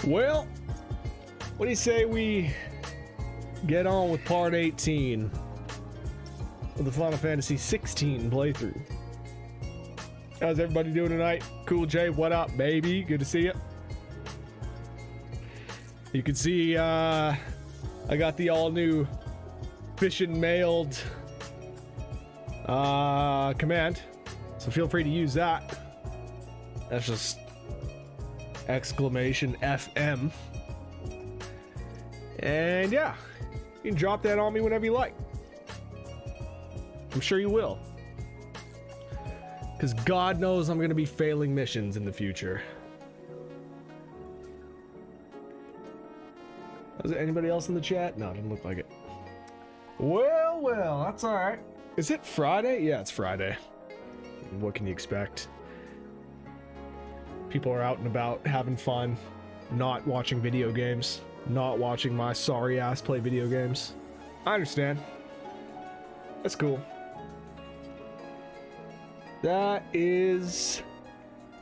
Well, what do you say we get on with part 18 of the Final Fantasy 16 playthrough? How's everybody doing tonight? Cool Jay, what up, baby? Good to see you. You can see I got the all-new Fission mailed command, so feel free to use that. That's just exclamation FM. And yeah, you can drop that on me whenever you like. I'm sure you will. Because God knows I'm going to be failing missions in the future. Was there anybody else in the chat? No, it didn't look like it. Well, that's alright. Is it Friday? Yeah, it's Friday. What can you expect? People are out and about having fun, not watching video games, not watching my sorry ass play video games. I understand. That's cool. That is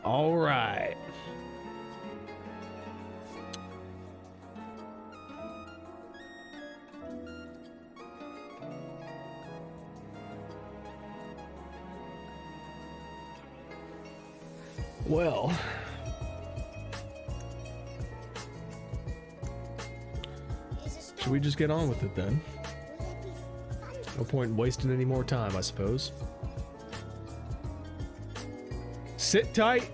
alright. Well, should we just get on with it then? No point in wasting any more time, I suppose. Sit tight,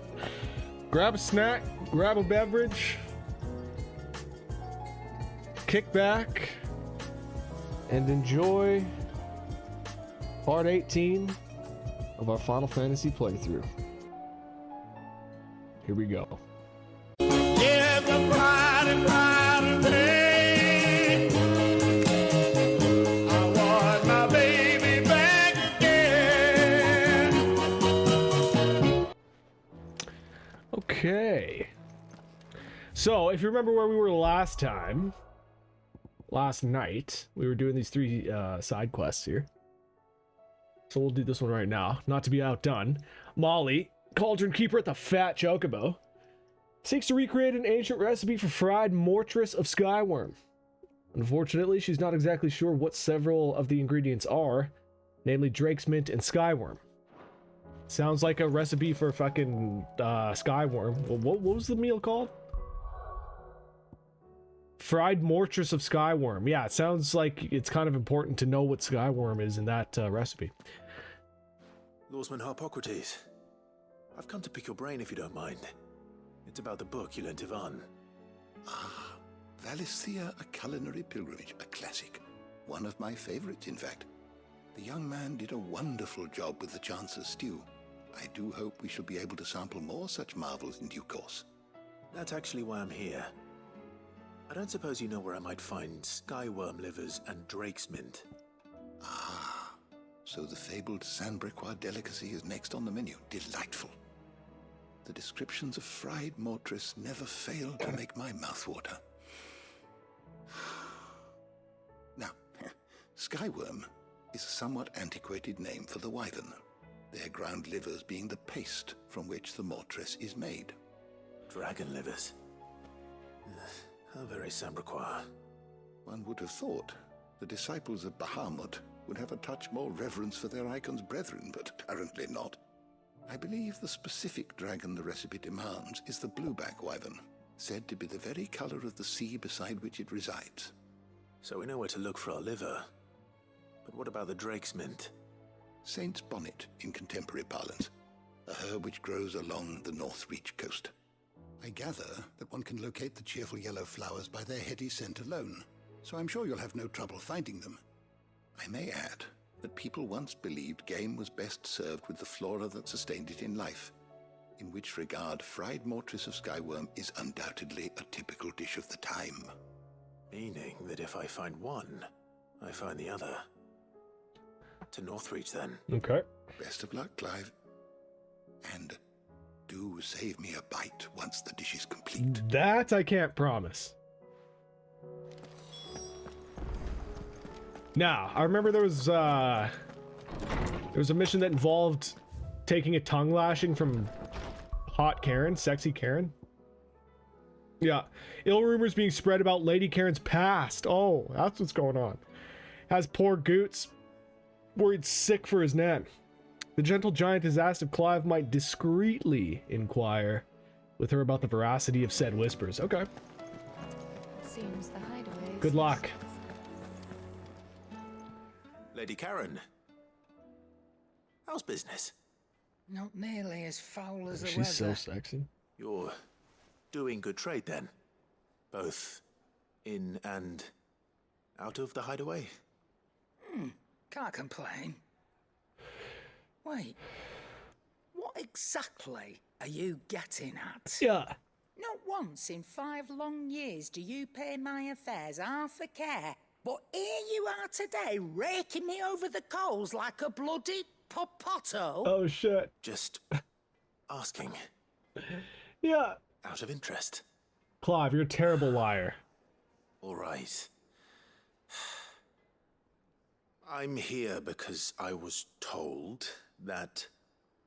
grab a snack, grab a beverage, kick back, and enjoy part 18 of our Final Fantasy playthrough. Here we go. Yeah, the pride and pride day. I want my baby back again. Okay. So, if you remember where we were last night, we were doing these 3 side quests here. So we'll do this one right now, not to be outdone. Molly, Cauldron Keeper at the Fat Chocobo, seeks to recreate an ancient recipe for fried mortress of Skyworm. Unfortunately, she's not exactly sure what several of the ingredients are, namely Drake's Mint and Skyworm. Sounds like a recipe for fucking Skyworm. Well, what was the meal called? Fried mortress of Skyworm. Yeah, it sounds like it's kind of important to know what Skyworm is in that recipe. Lawsman Harpocrates, I've come to pick your brain if you don't mind. It's about the book you lent Ivan. Ah, Valisthea, A Culinary Pilgrimage, a classic. One of my favorites, in fact. The young man did a wonderful job with the Chance's stew. I do hope we shall be able to sample more such marvels in due course. That's actually why I'm here. I don't suppose you know where I might find Skyworm livers and Drake's Mint. Ah, so the fabled Sandbrequois delicacy is next on the menu. Delightful. The descriptions of fried mortress never fail to make my mouth water. Now, Skyworm is a somewhat antiquated name for the wyvern, their ground livers being the paste from which the mortress is made. Dragon livers. How very Sandbrequois. One would have thought the disciples of Bahamut would have a touch more reverence for their icon's brethren, but apparently not. I believe the specific dragon the recipe demands is the blueback wyvern, said to be the very color of the sea beside which it resides. So we know where to look for our liver. But what about the Drake's Mint? Saint's bonnet in contemporary parlance, a herb which grows along the North Reach coast. I gather that one can locate the cheerful yellow flowers by their heady scent alone, so I'm sure you'll have no trouble finding them. I may add that people once believed game was best served with the flora that sustained it in life, in which regard fried mortress of Skyworm is undoubtedly a typical dish of the time. Meaning that if I find one, I find the other. To Northreach, then. Okay. Best of luck, Clive. And do save me a bite once the dish is complete. That I can't promise. Now, I remember there was a mission that involved taking a tongue lashing from Hot Karen, Sexy Karen. Yeah, ill rumors being spread about Lady Karen's past. Oh, that's what's going on. Has poor Goots worried sick for his nan. The gentle giant has asked if Clive might discreetly inquire with her about the veracity of said whispers. Okay. Seems the hideaway. Good luck. Lady Karen. How's business? Not nearly as foul as the She's weather. so sexy. You're doing good trade then? Both in and out of the hideaway? Can't complain. Wait. What exactly are you getting at? Yeah. Not once in 5 long years do you pay my affairs half a care. But here you are today, raking me over the coals like a bloody popoto. Oh shit. Just asking, Yeah. out of interest. Clive, you're a terrible liar. All right. I'm here because I was told that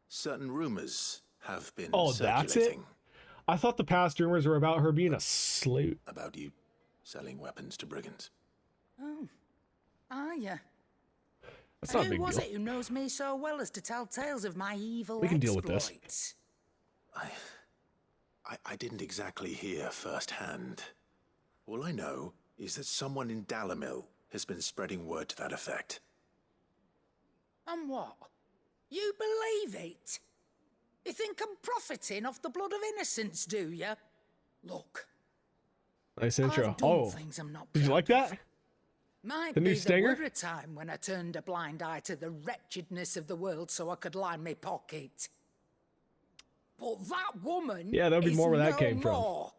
certain rumors have been Oh, that's it? circulating I thought the past rumors were about her being a sloot. about you selling weapons to brigands. Oh, are ya? That's not a Who big was deal. it who knows me so well as to tell tales of my evil We can deal with this. exploits? I didn't exactly hear firsthand. All I know is that someone in Dalamil has been spreading word to that effect. And what? You believe it? You think I'm profiting off the blood of innocence, do you? Look, Nice I've intro. done Oh, things I'm not did you proud like of. that? Might The new be stinger? there were a time when I turned a blind eye to the wretchedness of the world so I could line my pocket. But that woman Yeah, that'd be is more where that no came from. more.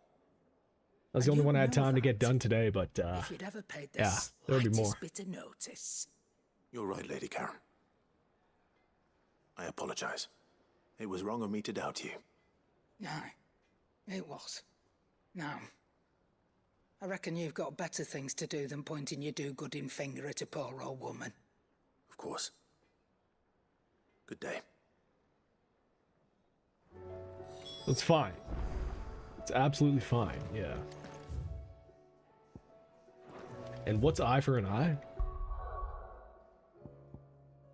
That's the And only one I you had know time to get that. done today, but If you'd ever paid the yeah, there'll be more. slightest bit of notice. You're right, Lady Karen. I apologize. It was wrong of me to doubt you. Aye, it was. Now, I reckon you've got better things to do than pointing your do-gooding finger at a poor old woman. Of course. Good day. it's fine. It's absolutely fine, yeah. And what's eye for an eye?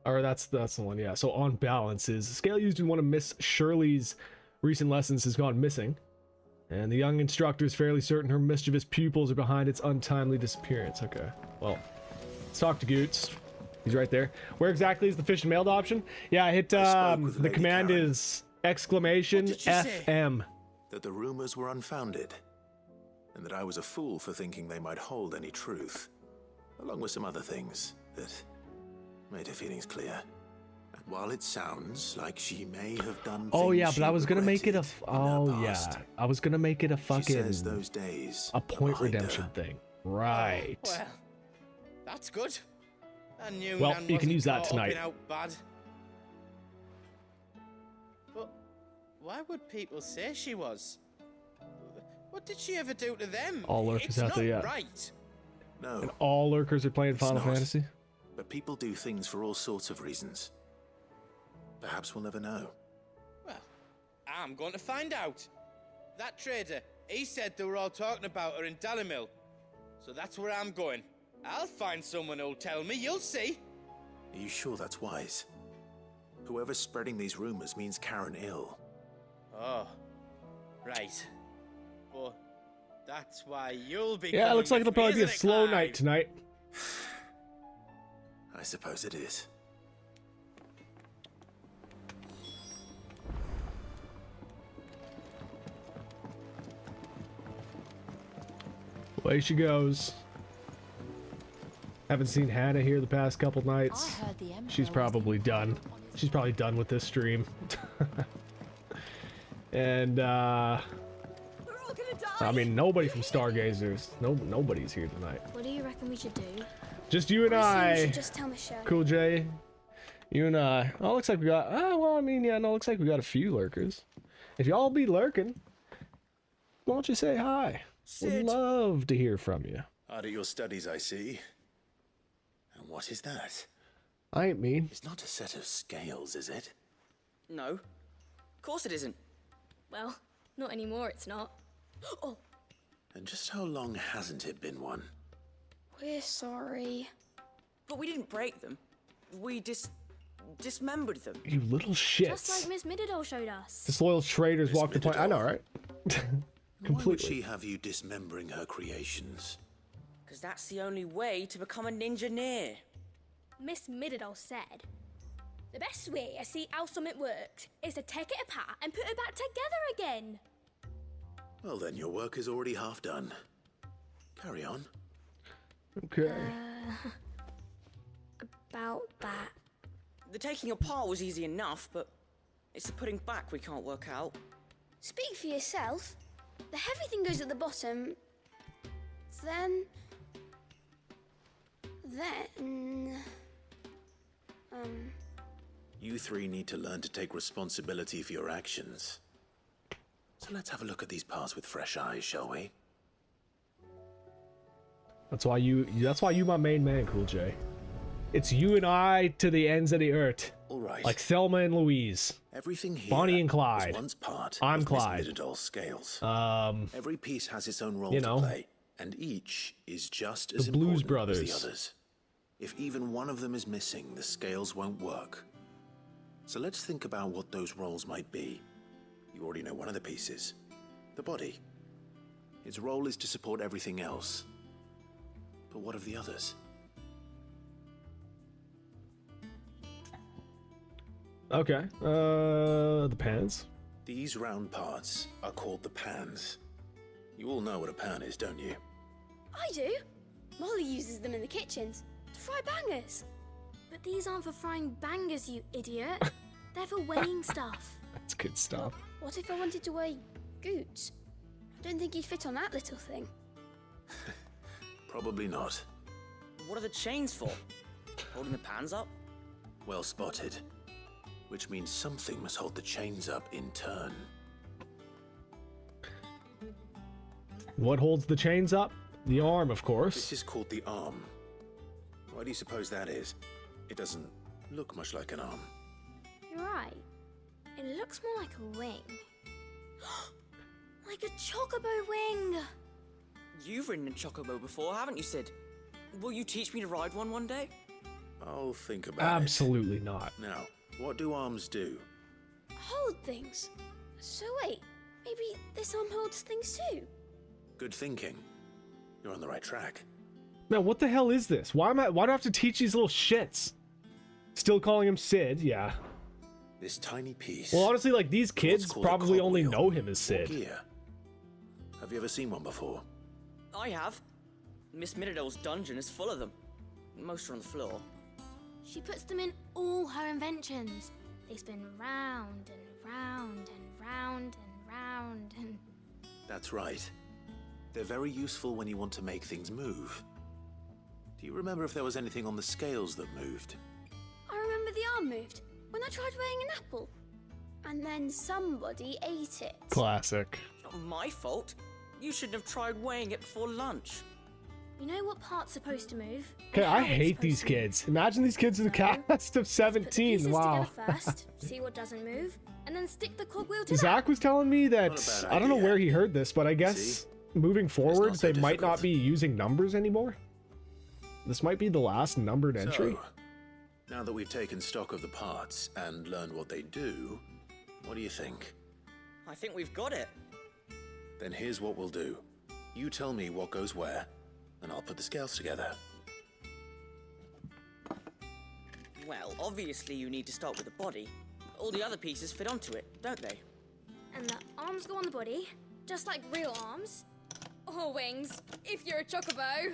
Or that's the one, yeah. So on balance is the scale used in one of Miss Shirley's recent lessons has gone missing. And the young instructor is fairly certain her mischievous pupils are behind its untimely disappearance. Okay, well, let's talk to Goots. He's right there. Where exactly is the fish and mailed option? Yeah, I hit, spoke with the Lady command Karen. is exclamation What did she say? FM. That the rumors were unfounded, and that I was a fool for thinking they might hold any truth, along with some other things that made her feelings clear. And while it sounds like she may have done Oh things yeah, but she I was gonna make it a. regretted in her Oh yeah, past, I was gonna make it a she fucking says those days a are point behind redemption her. thing. Right. Well, that's good. I knew Well, Nan you can wasn't use that caught up tonight. in out bad. But why would people say she was? What did she ever do to them? All lurkers It's out not there, yeah. right. No, And all lurkers are playing It's Final not. Fantasy. but people do things for all sorts of reasons. Perhaps we'll never know. Well, I'm going to find out. That trader, he said they were all talking about her in Dalamil. So that's where I'm going. I'll find someone who'll tell me, you'll see. Are you sure that's wise? Whoever's spreading these rumors means Karen ill. Oh, right. But that's why you'll be Yeah, it coming looks like with it'll probably me, be a isn't it, slow Clive? night tonight. I suppose it is. Away she goes. Haven't seen Hannah here the past couple I nights. heard the Emperor She's was probably in done. power on his She's probably done with this stream. And We're all gonna die. I mean, nobody from Stargazers. Nobody's here tonight. What do you reckon we should do? Just you and I think we I. should just tell Michelle. Cool J. You and I. Oh, looks like we got. Well, I mean, yeah, no, looks like we got a few lurkers. If y'all be lurking, why don't you say hi? Would Sid. love to hear from you. Hard at your studies, I see. And what is that? I ain't mean. It's not a set of scales, is it? No. Of course it isn't. Well, not anymore, it's not. Oh, And just how long hasn't it been one? we're sorry. But we didn't break them. We dismembered them. You little Just like shits. Miss Middledore showed us. Disloyal traders Miss walk the planet. I know, Middledore. right? Why would completely. she have you dismembering her creations? Because that's the only way to become a ninja-neer. Miss Middledore said, the best way I see how something works is to take it apart and put it back together again. Well, then your work is already half done. Carry on. Okay. About that. The taking apart was easy enough, but it's the putting back we can't work out. Speak for yourself. The heavy thing goes at the bottom. Then... You three need to learn to take responsibility for your actions. So let's have a look at these parts with fresh eyes, shall we? That's why you my main man, Cool J. It's you and I to the ends of the earth. All right. Like Thelma and Louise. Everything here Bonnie and Clyde. was once part I'm of Clyde. Miss Middledore's scales. Every piece has its own role you to know, play, and each is just as the Blues important Brothers. as the others. If even one of them is missing, the scales won't work. So let's think about what those roles might be. You already know one of the pieces. The body. Its role is to support everything else. But what of the others? Okay. The pans. These round parts are called the pans. You all know what a pan is, don't you? I do. Molly uses them in the kitchens to fry bangers. But these aren't for frying bangers, you idiot. They're for weighing stuff. That's good stuff. What if I wanted to weigh Goots? I don't think he'd fit on that little thing. Probably not. What are the chains for? Holding the pans up? Well spotted. Which means something must hold the chains up in turn. What holds the chains up? The arm, of course. This is called the arm. Why do you suppose that is? It doesn't look much like an arm. You're right. It looks more like a wing. Like a chocobo wing. You've ridden a chocobo before, haven't you, Sid? Will you teach me to ride one day? I'll think about Absolutely not. it. Now, what do arms do? Hold things. So wait, maybe this arm holds things too? Good thinking. You're on the right track. Man, what the hell is this? Why do I have to teach these little shits? Still calling him Sid, yeah. This tiny piece. Well, honestly, like, these what's kids called a probably only cogwheel know him as or Sid. gear. Have you ever seen one before? I have. Miss Middledore's dungeon is full of them. Most are on the floor. She puts them in all her inventions. They spin round and round and round and round and... That's right. They're very useful when you want to make things move. Do you remember if there was anything on the scales that moved? I remember the arm moved when I tried weighing an apple. And then somebody ate it. Classic. Not my fault. You shouldn't have tried weighing it before lunch. You know what part's supposed to move? Okay, and I how it's hate supposed these to move. kids. Imagine these kids in the cast of Put the 17. pieces Wow. together first, see what doesn't move, and then stick the cogwheel to Zach was telling me that, Not a bad I don't know idea. where he heard this, but I guess See? moving forward, not so they might not difficult. be using numbers anymore. This might be the last numbered entry. So, now that we've taken stock of the parts and learned what they do, what do you think? I think we've got it. Then here's what we'll do. You tell me what goes where, and I'll put the scales together. Well, obviously you need to start with the body. All the other pieces fit onto it, don't they? And the arms go on the body, just like real arms. Or wings, if you're a chocobo.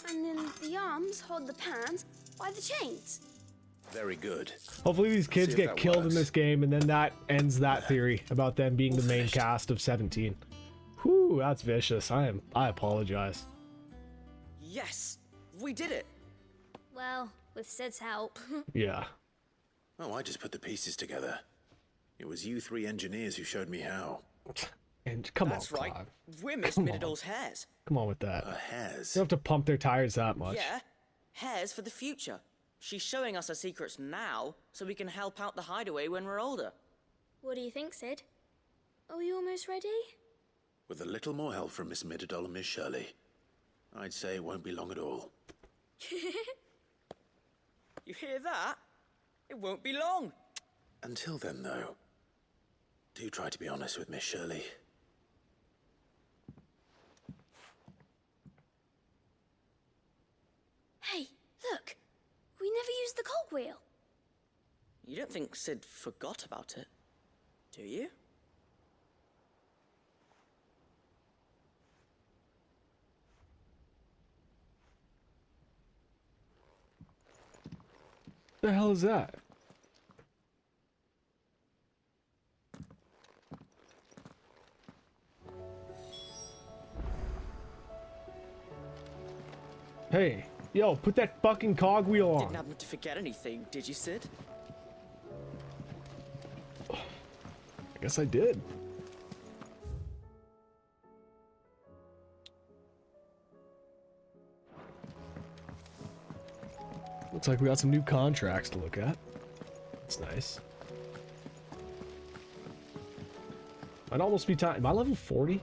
And then the arms hold the pans by the chains. Very good. Hopefully these kids See if get that killed in works. this game, and then that ends that theory about them being the main finished. cast of 17. Whew, that's vicious. I apologize. Yes! We did it! Well, with Sid's help. Yeah. Oh, I just put the pieces together. It was you three engineers who showed me how. And come That's on, right. Clive. We're Miss Come on. Middledore's hairs. Come on with that. Hairs. You don't have to pump their tires that much. Yeah, hairs for the future. She's showing us her secrets now, so we can help out the hideaway when we're older. What do you think, Sid? Are you almost ready? With a little more help from Miss Middledore and Miss Shirley, I'd say it won't be long at all. You hear that? It won't be long. Until then, though, do try to be honest with Miss Shirley. cogwheel. You don't think Sid forgot about it, do you? The hell is that? Hey, yo, put that fucking cogwheel on. Didn't happen to forget anything, did you, Sid? I guess I did. Looks like we got some new contracts to look at. That's nice. Might almost be time. Am I level 40?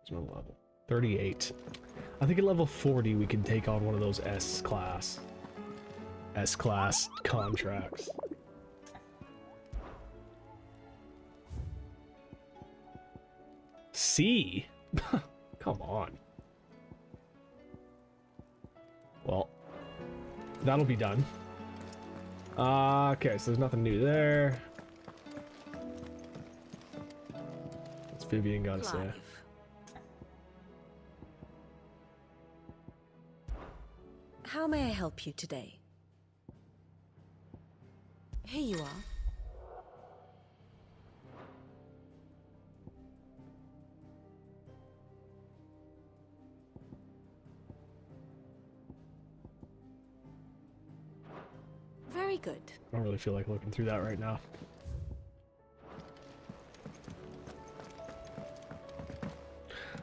What's my level? 38. I think at level 40 we can take on one of those S-class contracts. C? Come on. Well, that'll be done. Okay, so there's nothing new there. What's Vivian got to say? How may I help you today? Here you are. Very good. I don't really feel like looking through that right now.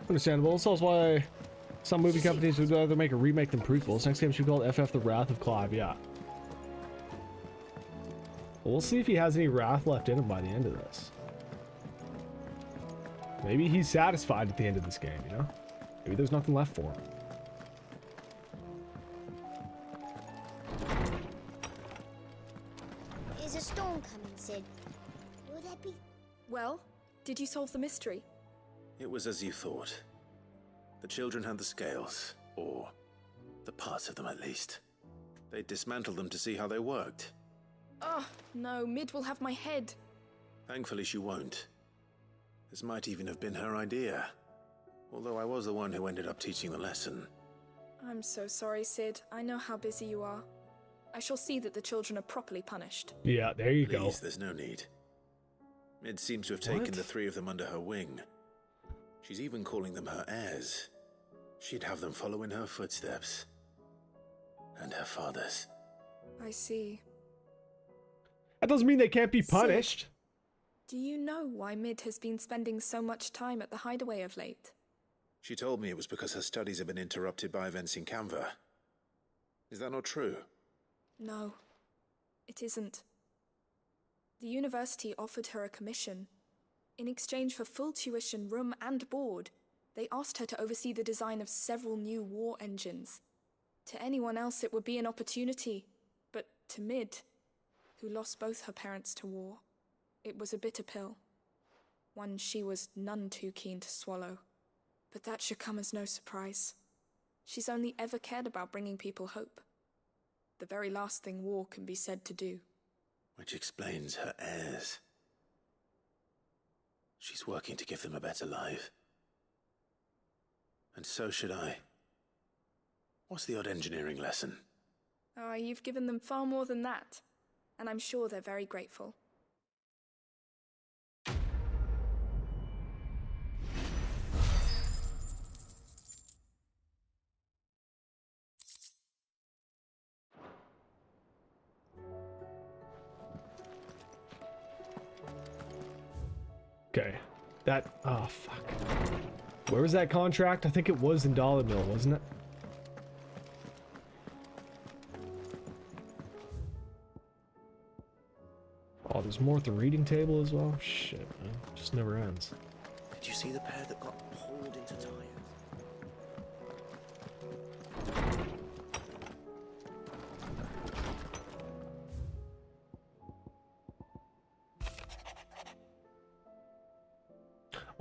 Understandable. This is why some movie companies would rather make a remake than prequels. Next game should be called FF The Wrath of Clive. Yeah. Well, we'll see if he has any wrath left in him by the end of this. Maybe he's satisfied at the end of this game, you know? Maybe there's nothing left for him. Is a storm coming, Sid? Will there be... Well, did you solve the mystery? It was as you thought. The children had the scales, or the parts of them at least. They dismantled them to see how they worked. Oh, no, Mid will have my head. Thankfully she won't. This might even have been her idea. Although I was the one who ended up teaching the lesson. I'm so sorry, Sid. I know how busy you are. I shall see that the children are properly punished. Yeah, there you go. Please, there's no need. Mid seems to have taken the three of them under her wing. She's even calling them her heirs. She'd have them follow in her footsteps. And her father's. I see. That doesn't mean they can't be punished. Sid, do you know why Mid has been spending so much time at the hideaway of late? She told me it was because her studies have been interrupted by events in Canva. Is that not true? No, it isn't. The university offered her a commission. In exchange for full tuition, room and board, they asked her to oversee the design of several new war engines. To anyone else it would be an opportunity, but to Mid, who lost both her parents to war, it was a bitter pill. One she was none too keen to swallow. But that should come as no surprise. She's only ever cared about bringing people hope. The very last thing war can be said to do. Which explains her heirs. She's working to give them a better life. And so should I. What's the odd engineering lesson? Oh, you've given them far more than that. And I'm sure they're very grateful. Okay. That... Oh, fuck. Where was that contract? I think it was in Dollar Mill, wasn't it? Oh, there's more at the reading table as well? Shit, man. It just never ends. Did you see the pair that got pulled into tires?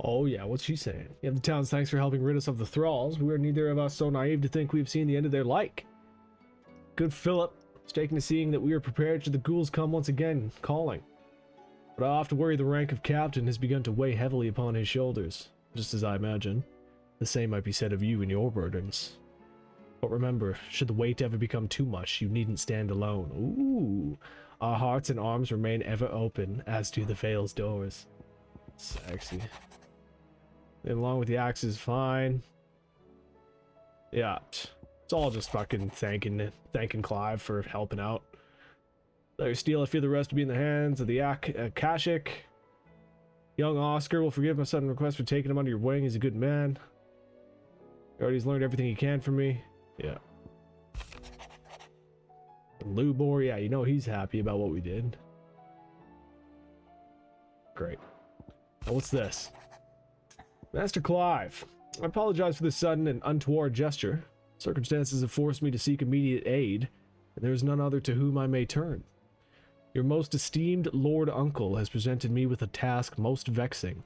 Oh yeah, what's she saying? Yeah, the town's thanks for helping rid us of the thralls. We are neither of us so naive to think we've seen the end of their like. Good Philip, staking to seeing that we are prepared should the ghouls come once again, calling. But I have to worry the rank of captain has begun to weigh heavily upon his shoulders, just as I imagine. The same might be said of you and your burdens. But remember, should the weight ever become too much, you needn't stand alone. Ooh, our hearts and arms remain ever open, as do the Vale's doors. Sexy. And along with the axe is fine. Yeah, it's all just fucking thanking Clive for helping out. Let your steel, I fear the rest will be in the hands of the Akashic. Young Oscar will forgive my sudden request for taking him under your wing. He's a good man. He already learned everything he can from me. Yeah. And Lubor, yeah, you know he's happy about what we did. Great. Now what's this? Master Clive, I apologize for this sudden and untoward gesture. Circumstances have forced me to seek immediate aid, and there is none other to whom I may turn. Your most esteemed Lord Uncle has presented me with a task most vexing,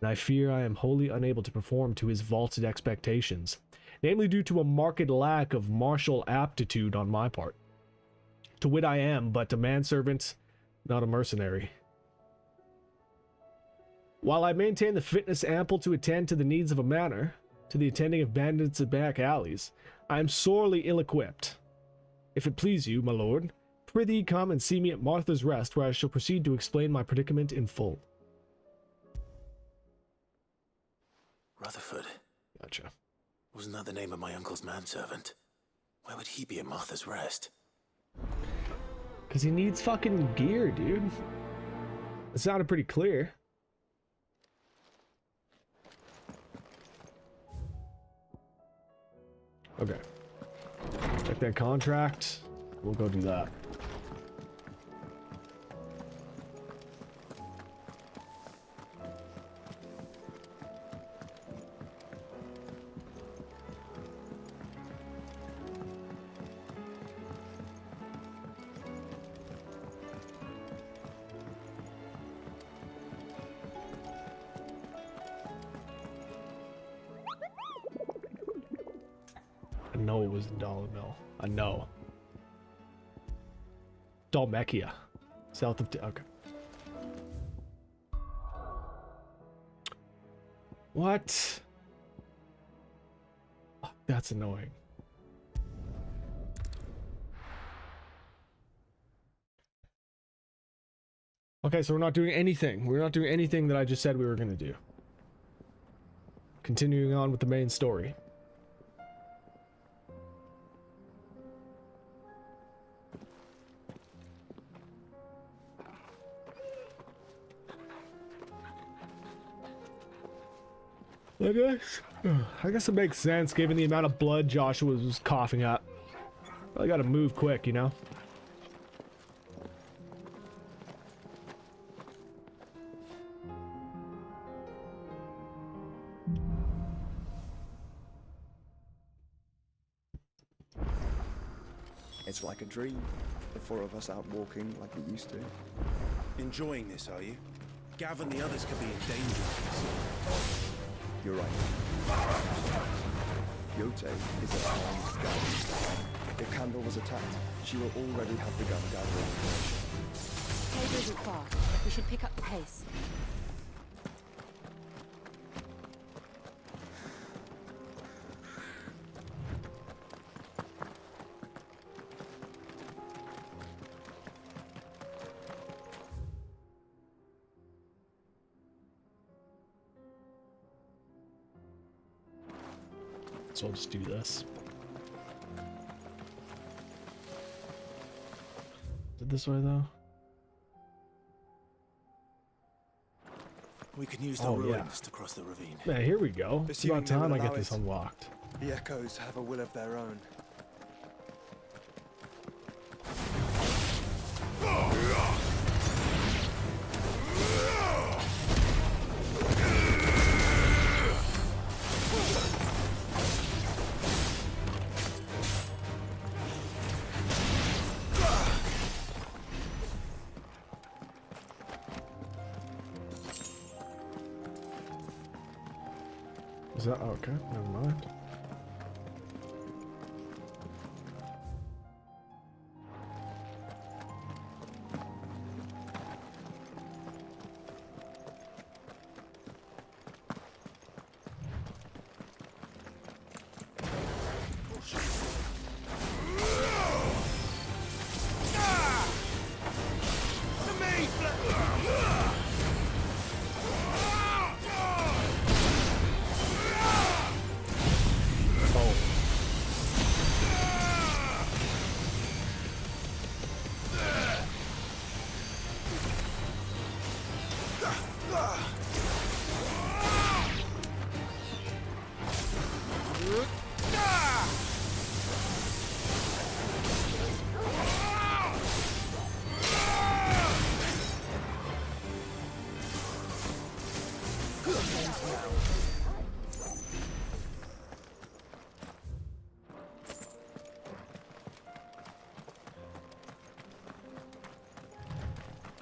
and I fear I am wholly unable to perform to his vaulted expectations, namely due to a marked lack of martial aptitude on my part. To wit, I am but a manservant, not a mercenary. While I maintain the fitness ample to attend to the needs of a manor, to the attending of bandits and back alleys, I am sorely ill-equipped. If it please you, my lord, prithee come and see me at Martha's Rest, where I shall proceed to explain my predicament in full. Rutherford. Gotcha. Wasn't that the name of my uncle's manservant? Why would he be at Martha's Rest? Because he needs fucking gear, dude. It sounded pretty clear. Okay. Check that contract. We'll go do that. I know it was in Dollar Mill. I know. Dalmechia. South of... Okay. What? Oh, that's annoying. Okay, so we're not doing anything. We're not doing anything that I just said we were going to do. Continuing on with the main story. I guess it makes sense given the amount of blood Joshua was coughing up. I gotta move quick, you know? It's like a dream. The four of us out walking like we used to. Enjoying this, are you? Gav and the others could be in danger. You're right. Yote is a armed guard. If Candle was attacked, she will already have begun gathering information. Cave isn't far. We should pick up the pace. So I'll just do this. Is it this way though? We can use the ruins to cross the ravine. Man, here we go. It's about time I get this unlocked. The echoes have a will of their own. Is that okay? Never mind.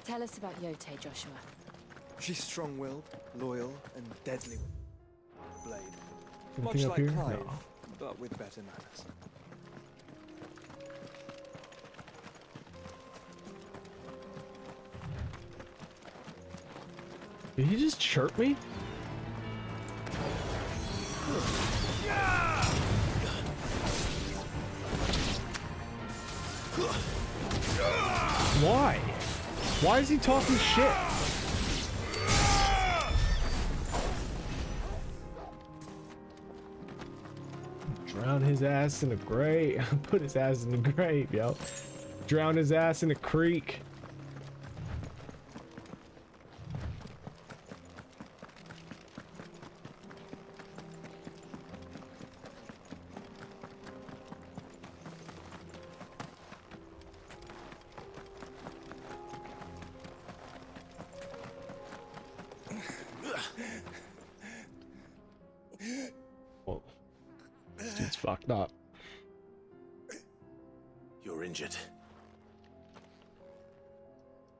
Tell us about Yote, Joshua. She's strong-willed, loyal, and deadly with a blade. Anything Much up like here? Clive, No. but with better manners. Did he just chirp me? Why? Why is he talking shit? Drown his ass in a grave. Put his ass in the grave, yo. Drown his ass in a creek. Whoa. This dude's fucked up. You're injured.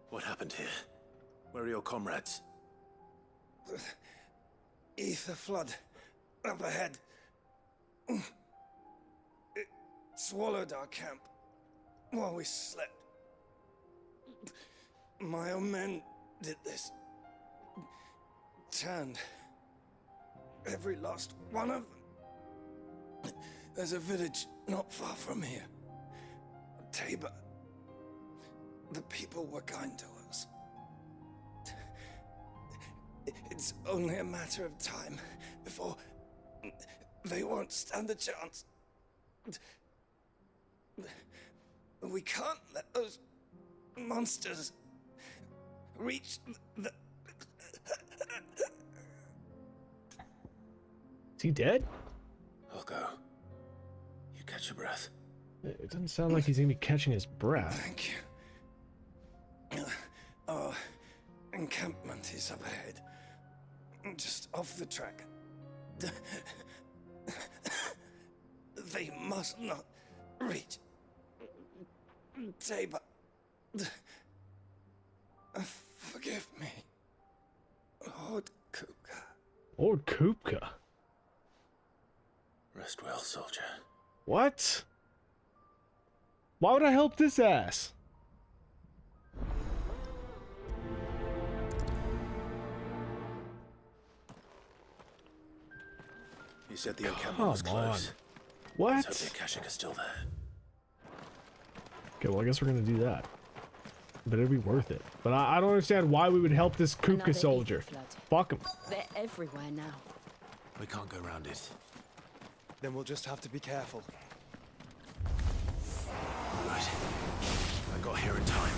What happened here? Where are your comrades? Ether flood. Up ahead. It swallowed our camp while we slept. My own men did this. Turned every last one of them. There's a village not far from here. Tabor. The people were kind to us. It's only a matter of time before they won't stand a chance. We can't let those monsters reach the... Is he dead? I'll go. You catch your breath. It doesn't sound like he's gonna be catching his breath. Thank you. Our encampment is up ahead. Just off the track. They must not reach Tabor. Forgive me, Lord Kupka. Lord Kupka? Rest well, soldier. What? Why would I help this ass? You said the encampment was close. What? Let's hope the Akashic is still there. Okay, well I guess we're gonna do that. But it'd be worth it. But I don't understand why we would help this Kupka soldier. Fuck him. They're everywhere now. We can't go round it. Then we'll just have to be careful. Right. I got here in time.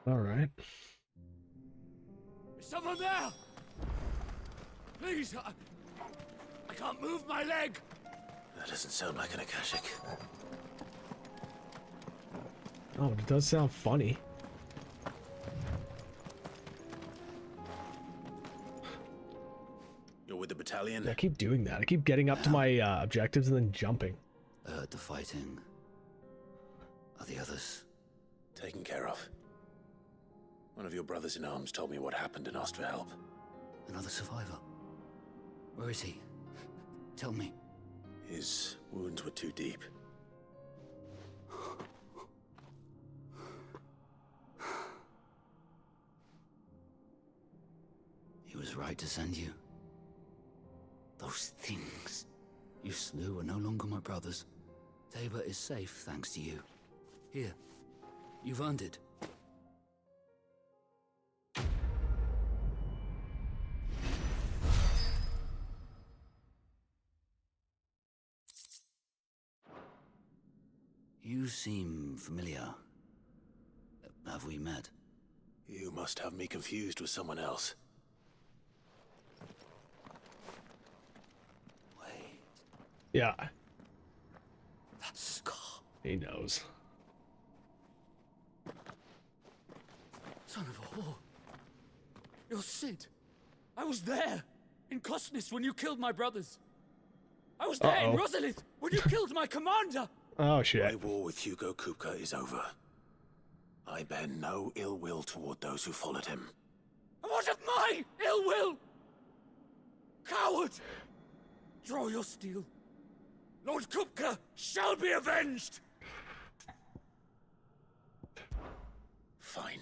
All right. Is someone there? Please, I can't move my leg. That doesn't sound like an Akashic. Oh, but it does sound funny. You're with the battalion? Yeah, I keep doing that. I keep getting up to my objectives and then jumping. I heard the fighting. Are the others taken care of? One of your brothers in arms told me what happened and asked for help. Another survivor? Where is he? Tell me. His wounds were too deep. He was right to send you. Those things you slew are no longer my brothers. Tabor is safe thanks to you. Here, you've earned it. You seem familiar. Have we met? You must have me confused with someone else. Wait. Yeah. That scar. He knows. Son of a whore. You're Sid. I was there, in Cosnis, when you killed my brothers. I was there in Rosalith, when you killed my commander. Oh, shit. My war with Hugo Kupka is over. I bear no ill will toward those who followed him. What of my ill will? Coward! Draw your steel. Lord Kupka shall be avenged! Fine.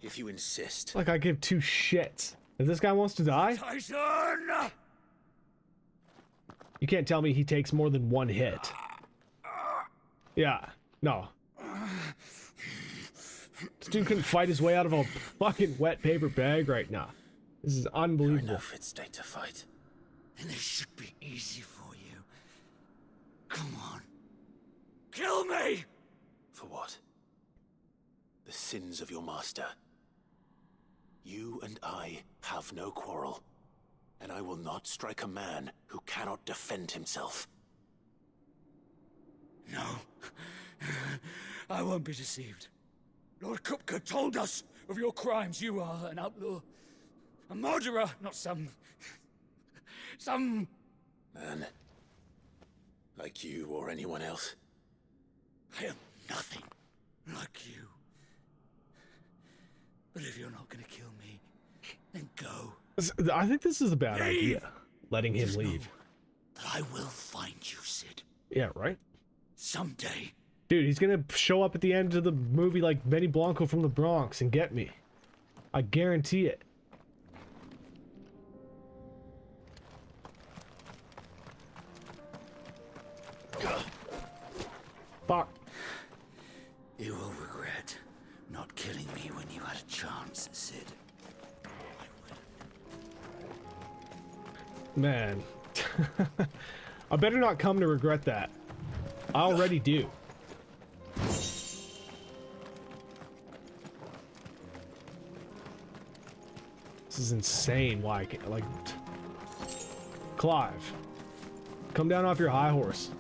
If you insist. Like I give two shits. If this guy wants to die, Titan! you can't tell me he takes more than one hit. Yeah, no. This dude couldn't fight his way out of a fucking wet paper bag right now. This is unbelievable. You're in no fit state to fight. And this should be easy for you. Come on. Kill me! For what? The sins of your master. You and I have no quarrel, and I will not strike a man who cannot defend himself. No. I won't be deceived. Lord Kupka told us of your crimes. You are an outlaw. A murderer, not some man. Like you or anyone else. I am nothing like you. But if you're not gonna kill me, then go. I think this is a bad idea. Letting him leave. That I will find you, Sid. Yeah, right? Someday. Dude, he's gonna show up at the end of the movie like Benny Blanco from the Bronx and get me. I guarantee it. Fuck. You will regret not killing me when you had a chance, Sid. Man. I better not come to regret that. I already do. This is insane. Why I can't, like... Clive. Come down off your high horse.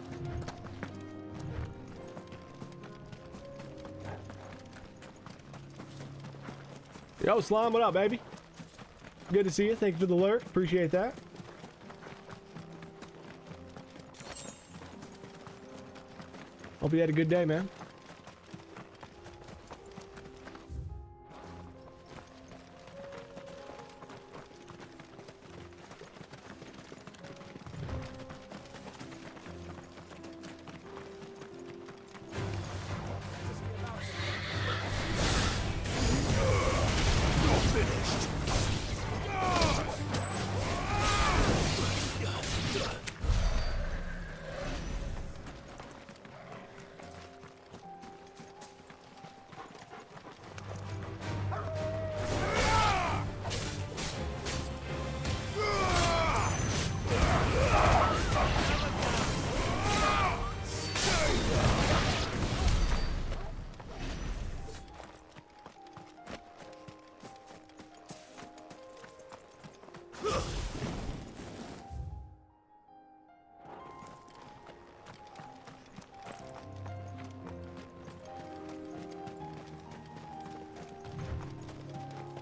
Yo, Slime, what up, baby? Good to see you. Thank you for the alert. Appreciate that. Hope you had a good day, man.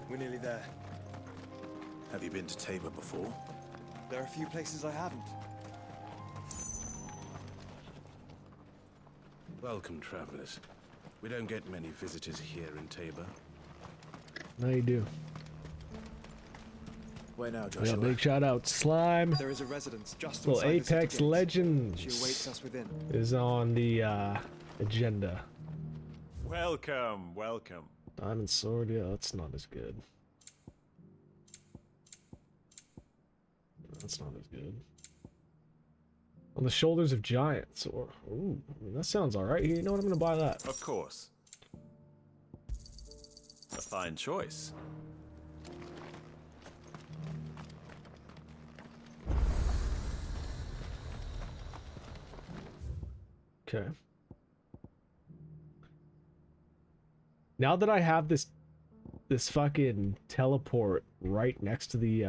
We're nearly there. Have you been to Tabor before? There are a few places I haven't. Welcome, travelers. We don't get many visitors here in Tabor. No, you do. Where now, Yeah, Joshua? big shout out, Slime. There is a residence just Well, inside the city Apex gates. Legends She awaits us within. is on the agenda. Welcome, welcome. Diamond sword, yeah, that's not as good. That's not as good. On the shoulders of giants, or ooh, I mean, that sounds all right. You know what? I'm gonna buy that. Of course. A fine choice. Okay. Now that I have this fucking teleport right next to the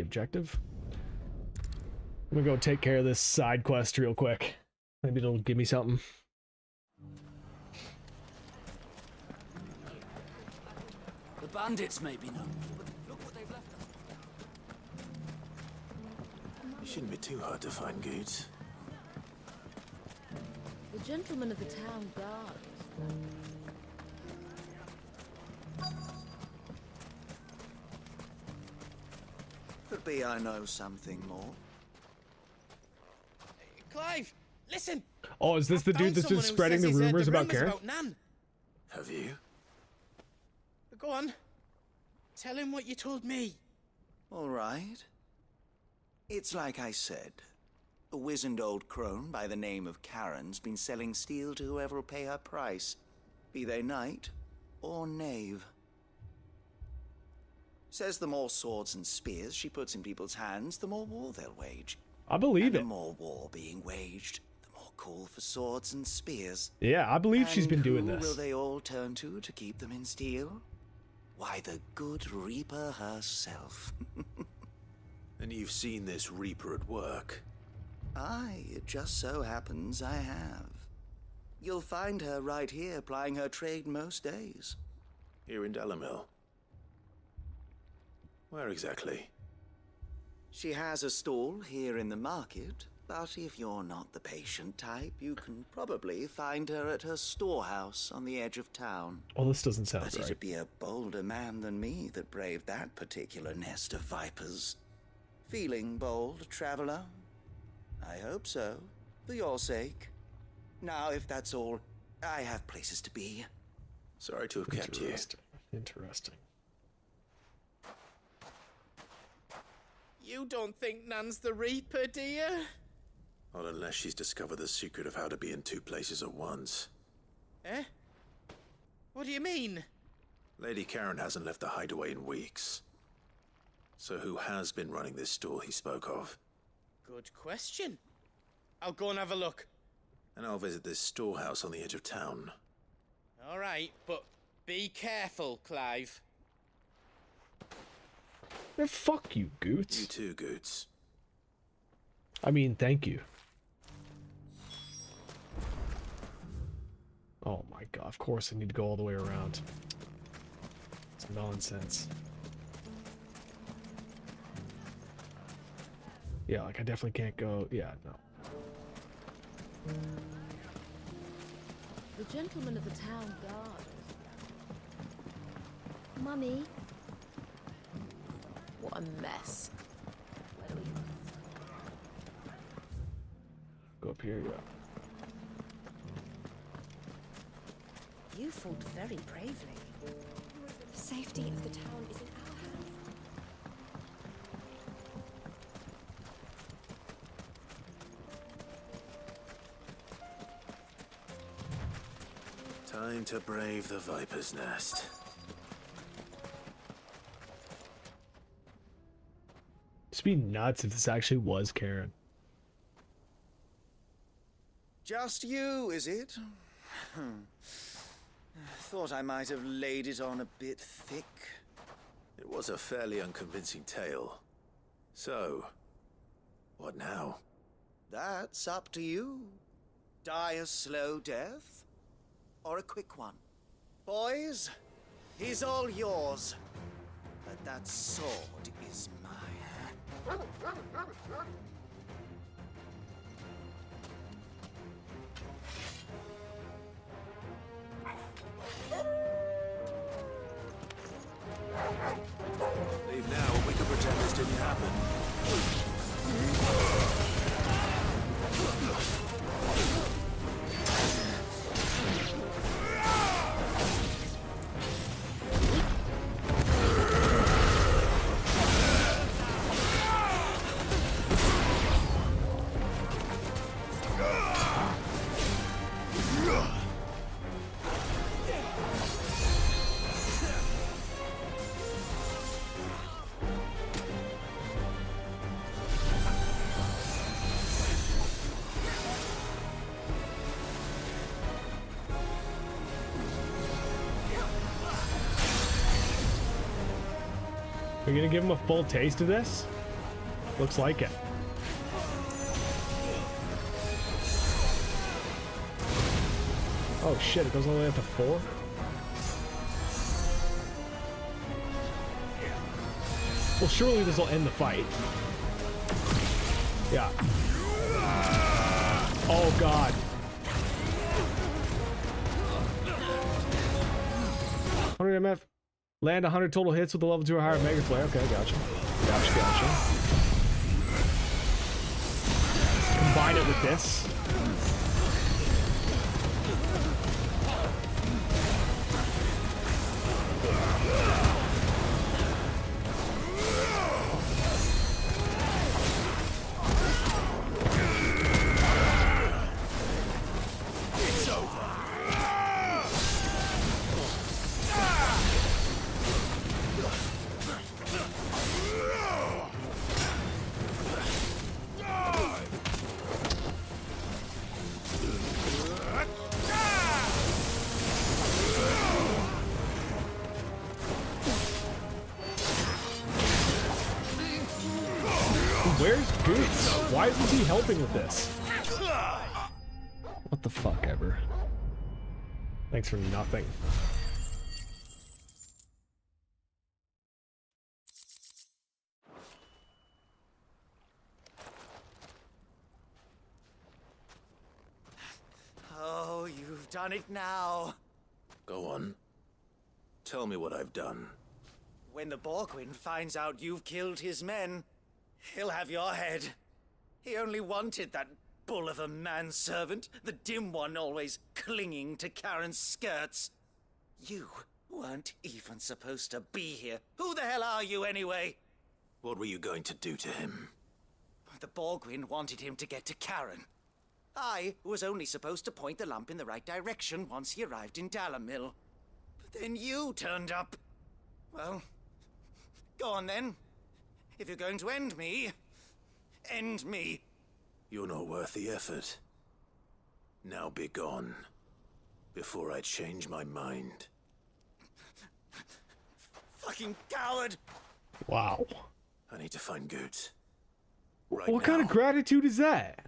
objective, I'm gonna go take care of this side quest real quick. Maybe it'll give me something. The bandits may be known, but look what they've left us. It shouldn't be too hard to find goods. The gentleman of the town guard. Could be I know something more. Clive, listen! Oh, is this the dude that's been spreading the rumors about Karen? About Nan. Have you? Go on. Tell him what you told me. All right. It's like I said. A wizened old crone by the name of Karen's been selling steel to whoever will pay her price, be they knight or knave. Says the more swords and spears she puts in people's hands, the more war they'll wage. I believe and it. The more war being waged, the more call for swords and spears. Yeah, I believe she's been doing who this. will they all turn to keep them in steel? Why, the good Reaper herself. And you've seen this Reaper at work? Aye, it just so happens I have. You'll find her right here plying her trade most days. Here in Delamil? Where exactly? She has a stall here in the market, but if you're not the patient type, you can probably find her at her storehouse on the edge of town. Oh, this doesn't sound But right. it'd be a bolder man than me that braved that particular nest of vipers. Feeling bold, traveler? I hope so, for your sake. Now, if that's all, I have places to be. Sorry to have kept you. Interesting. You don't think Nan's the Reaper, do you? Not unless she's discovered the secret of how to be in two places at once. Eh? What do you mean? Lady Karen hasn't left the hideaway in weeks. So who has been running this stall he spoke of? Good question. I'll go and have a look. And I'll visit this storehouse on the edge of town. All right, but be careful, Clive. Man, fuck you, Goots. You too, Goots. I mean, thank you. Oh my god, of course I need to go all the way around. It's nonsense. Yeah, like I definitely can't go. Yeah, no. The gentleman of the town guard. Mummy. What a mess. Go up here, yeah. You fought very bravely. The safety of the town is in our hands. Time to brave the Viper's Nest. It'd be nuts if this actually was Karen. Just you, is it? Thought I might have laid it on a bit thick. It was a fairly unconvincing tale. So, what now? That's up to you. Die a slow death? or a quick one. Boys, he's all yours. But that sword is mine. Leave now, and we can pretend this didn't happen. Are you gonna give him a full taste of this? Looks like it. Oh shit, it goes all the way up to 4? Well, surely this will end the fight. Yeah. Oh god. 100 MF. Land 100 total hits with a level 2 or higher Mega Flare. Okay, gotcha. Gotcha. Combine it with this. Where's Goose? Why isn't he helping with this? What the fuck ever. Thanks for nothing. Oh, you've done it now. Go on. Tell me what I've done. When the Borgwyn finds out you've killed his men, he'll have your head. He only wanted that bull of a manservant, the dim one always clinging to Karen's skirts. You weren't even supposed to be here. Who the hell are you anyway? What were you going to do to him? The Borgwyn wanted him to get to Karen. I was only supposed to point the lamp in the right direction once he arrived in Dalamil. But then you turned up. Well, go on then. If you're going to end me, end me. You're not worth the effort. Now be gone, before I change my mind. Fucking coward! Wow. I need to find Goots. What kind of gratitude is that?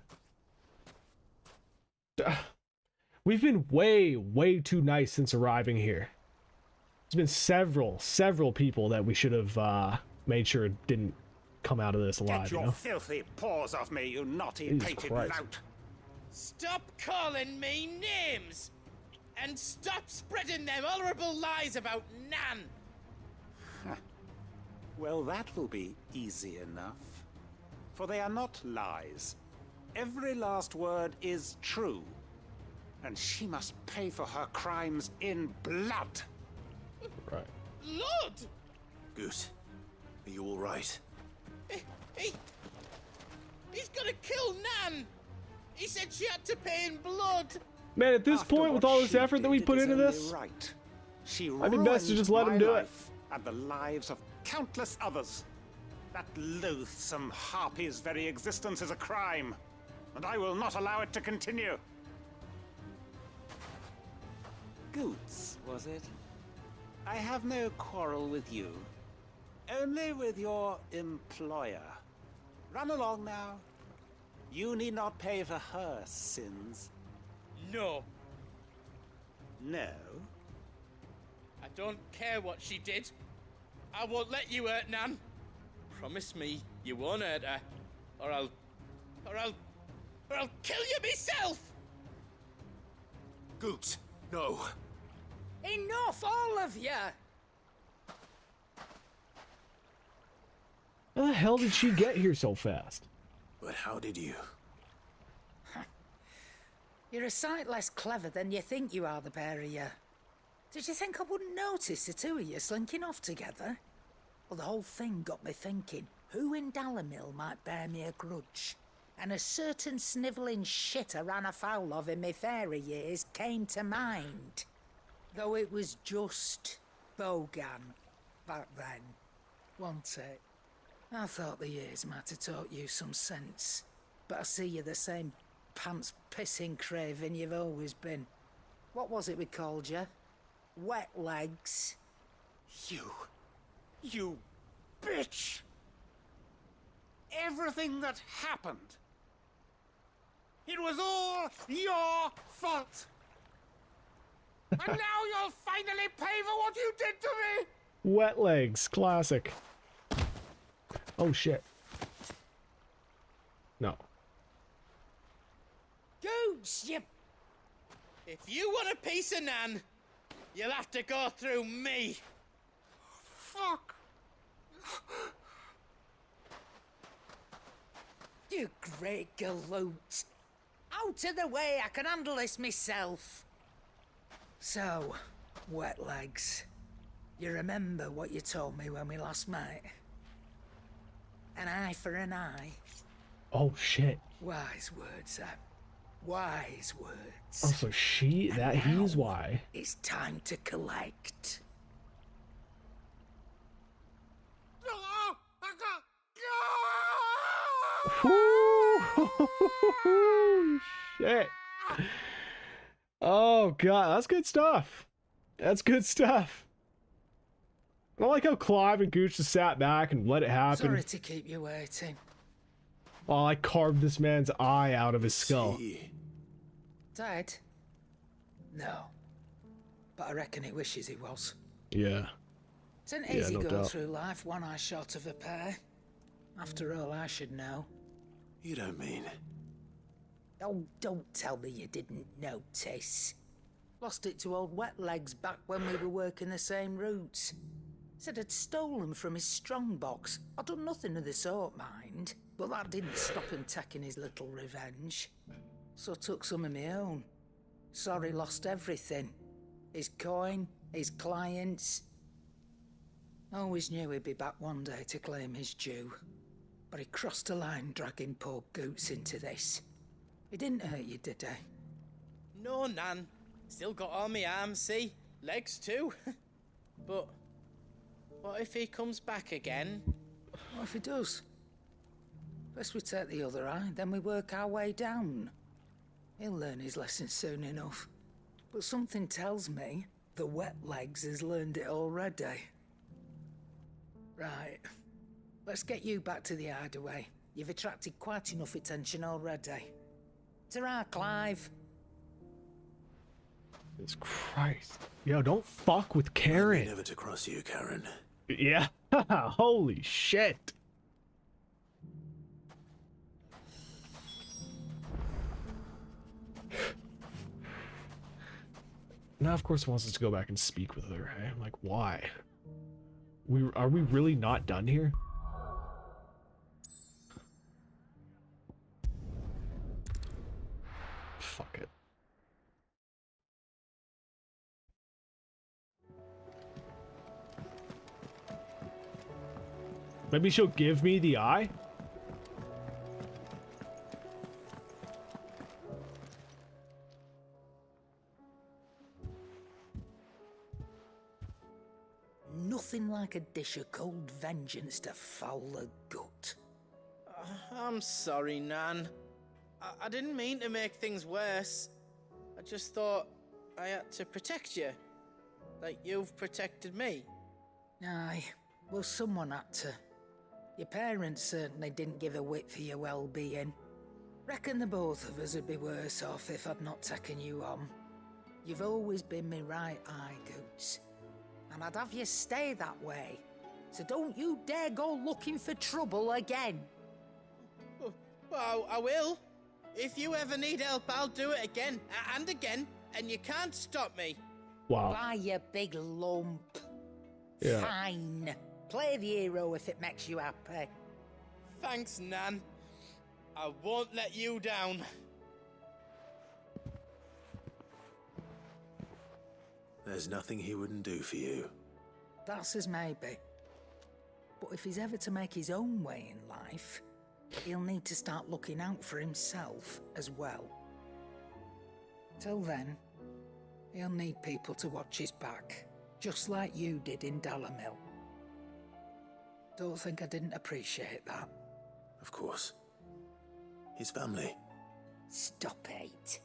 We've been way too nice since arriving here. There's been several people that we should have made sure didn't come out of this alive. Get your you know? filthy paws off me, you naughty Jesus painted Christ. lout! Stop calling me names! And stop spreading them horrible lies about Nan! Well, that will be easy enough. For they are not lies. Every last word is true. And she must pay for her crimes in blood. Right. Lord! Goot, are you all right? He's gonna kill Nan! He said she had to pay in blood! Man, at this After point, with what all this she effort that we did, put it is into only this, right. She I'd be best to ruined just let him my do it. life and the lives of countless others. That loathsome harpy's very existence is a crime, and I will not allow it to continue. Goots, was it? I have no quarrel with you. Only with your employer. Run along now. You need not pay for her sins. No. No? I don't care what she did. I won't let you hurt Nan. Promise me you won't hurt her, or I'll kill you myself! Goot, no. Enough, all of you! How the hell did she get here so fast? But how did you? You're a sight less clever than you think you are, the pair of you. Did you think I wouldn't notice the two of you slinking off together? Well, the whole thing got me thinking, who in Dalimil might bear me a grudge? And a certain snivelling shit I ran afoul of in my fairy years came to mind. Though it was just Bogan back then, wasn't it? I thought the years might have taught you some sense, but I see you're the same pants-pissing craven you've always been. What was it we called you? Wet legs? You bitch! Everything that happened, it was all your fault! And now you'll finally pay for what you did to me! Wet legs, classic. Oh shit. No. Gooch, you... If you want a piece of Nan, you'll have to go through me. Fuck! You great galoot. Out of the way, I can handle this myself. So, wet legs. You remember what you told me when we last met? An eye for an eye. Oh shit. Wise words, Sam. Wise words. Oh, so he's why. It's time to collect. Shit. Oh god, that's good stuff. That's good stuff. I don't like how Clive and Gooch just sat back and let it happen. Sorry to keep you waiting. While I carved this man's eye out of his skull. Dead? No. But I reckon he wishes he was. Yeah. It's an easy no going doubt. through life, one eye short of a pair. After all, I should know. You don't mean... Oh, don't tell me you didn't notice. Lost it to old Wet Legs back when we were working the same routes. Said I'd stolen from his strongbox. I'd done nothing of the sort, mind. But that didn't stop him taking his little revenge. So took some of my own. Sorry, lost everything. His coin, his clients. Always knew he'd be back one day to claim his due. But he crossed a line dragging poor Goots into this. He didn't hurt you, did he? No, Nan. Still got all my arms, see? Legs too. But what if he comes back again? What if he does? First we take the other eye, then we work our way down. He'll learn his lesson soon enough. But something tells me the Wet Legs has learned it already. Right. Let's get you back to the hideaway. You've attracted quite enough attention already. Ta-ra, Clive. Jesus Christ. Yo, don't fuck with Karen. Never to cross you, Karen. Yeah. Holy shit. Now, of course, he wants us to go back and speak with her. Eh? I'm like, why? Are we really not done here? Fuck it. Maybe she'll give me the eye? Nothing like a dish of cold vengeance to foul the gut. I'm sorry, Nan. I didn't mean to make things worse. I just thought I had to protect you. Like you've protected me. Aye, well, someone had to. Your parents certainly didn't give a whit for your well-being. Reckon the both of us would be worse off if I'd not taken you on. You've always been me right eye, Goots. And I'd have you stay that way. So don't you dare go looking for trouble again. Well, I will. If you ever need help, I'll do it again and again, and you can't stop me. Wow. Why, you big lump. Yeah. Fine. Play the hero if it makes you happy. Thanks, Nan. I won't let you down. There's nothing he wouldn't do for you. That's as maybe. But if he's ever to make his own way in life, he'll need to start looking out for himself as well. Till then, he'll need people to watch his back, just like you did in Dalamil. Don't think I didn't appreciate that. Of course. His family. Stop it.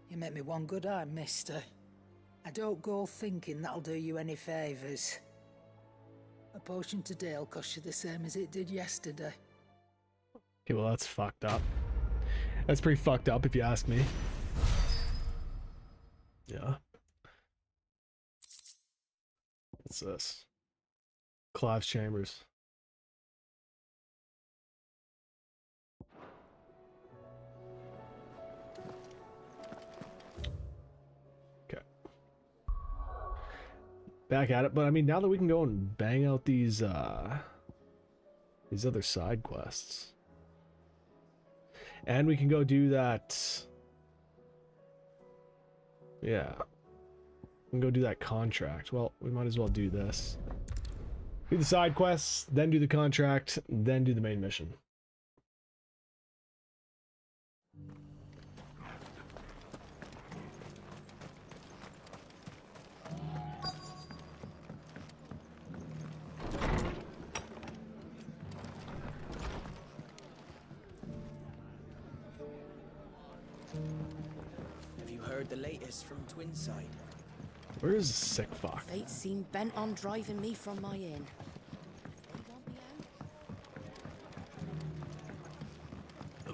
You make me one good eye, mister. I don't go thinking that'll do you any favours. A potion today'll cost you the same as it did yesterday. Okay, well that's fucked up. That's pretty fucked up if you ask me. Yeah. What's this? Clive's Chambers. Okay. Back at it, but I mean now that we can go and bang out these other side quests. And we can go do that. Yeah. We can go do that contract. Well, we might as well do this. Do the side quests, then do the contract, then do the main mission. Have you heard the latest from Twinside? Where is the sick fuck? Fate seemed bent on driving me from my inn.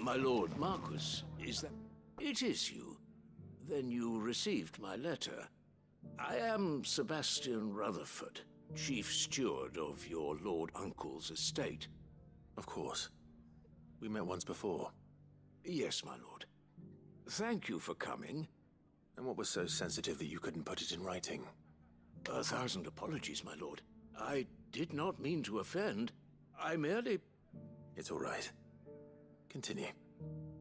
My lord Marquis, is that... It is you. Then you received my letter. I am Sebastian Rutherford, chief steward of your lord uncle's estate. Of course. We met once before. Yes, my lord. Thank you for coming. And what was so sensitive that you couldn't put it in writing? 1,000 apologies, my lord. I did not mean to offend. I merely... It's all right. Continue.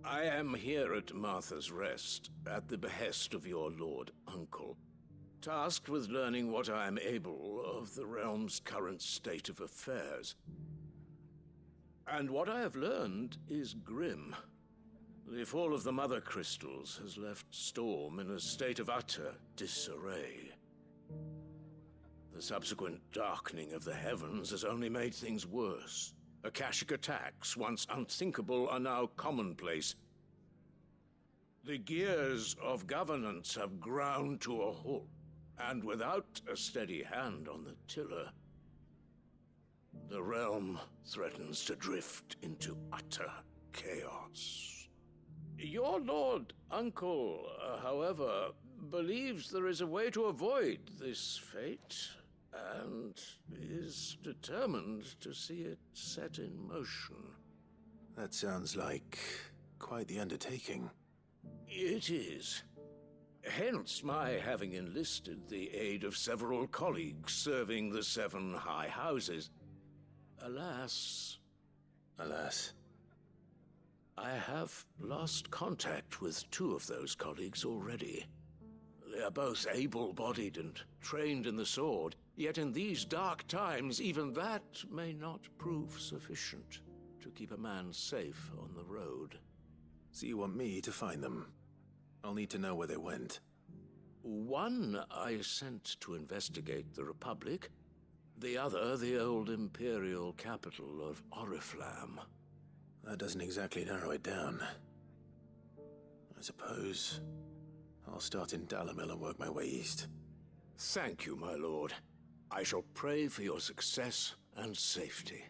I am here at Martha's Rest, at the behest of your lord uncle, tasked with learning what I am able of the realm's current state of affairs. And what I have learned is grim. The fall of the Mother Crystals has left Storm in a state of utter disarray. The subsequent darkening of the heavens has only made things worse. Akashic attacks, once unthinkable, are now commonplace. The gears of governance have ground to a halt, and without a steady hand on the tiller, the realm threatens to drift into utter chaos. Your lord uncle, however, believes there is a way to avoid this fate, and is determined to see it set in motion. That sounds like quite the undertaking. It is. Hence my having enlisted the aid of several colleagues serving the 7 high houses. Alas... Alas. I have lost contact with 2 of those colleagues already. They are both able-bodied and trained in the sword, yet in these dark times, even that may not prove sufficient to keep a man safe on the road. So you want me to find them? I'll need to know where they went. One I sent to investigate the Republic, the other the old Imperial capital of Oriflamme. That doesn't exactly narrow it down. I suppose I'll start in Dalamil and work my way east. Thank you, my lord. I shall pray for your success and safety.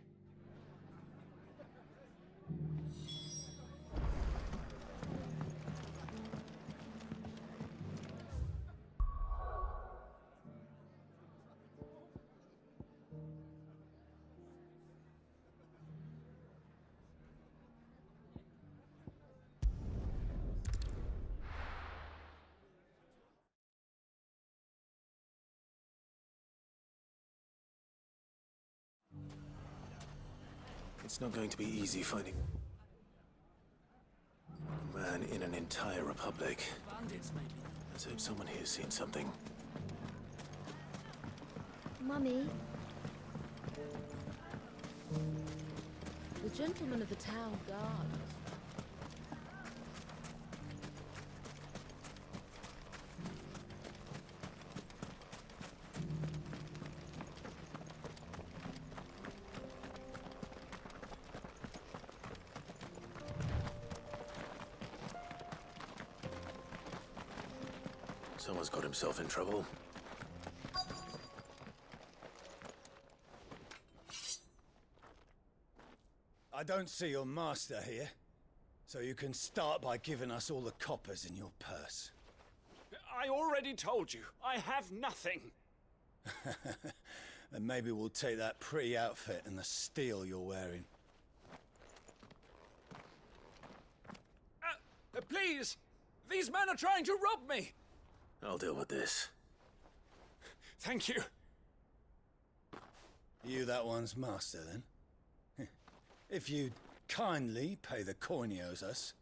It's not going to be easy finding a man in an entire republic. Let's hope someone here's seen something. Mummy, The gentleman of the town guard. Someone's got himself in trouble. I don't see your master here, so you can start by giving us all the coppers in your purse. I already told you, I have nothing. Then maybe we'll take that pretty outfit and the steel you're wearing. Please! These men are trying to rob me! I'll deal with this. Thank you. You that one's master, then? If you'd kindly pay the coin he owes us,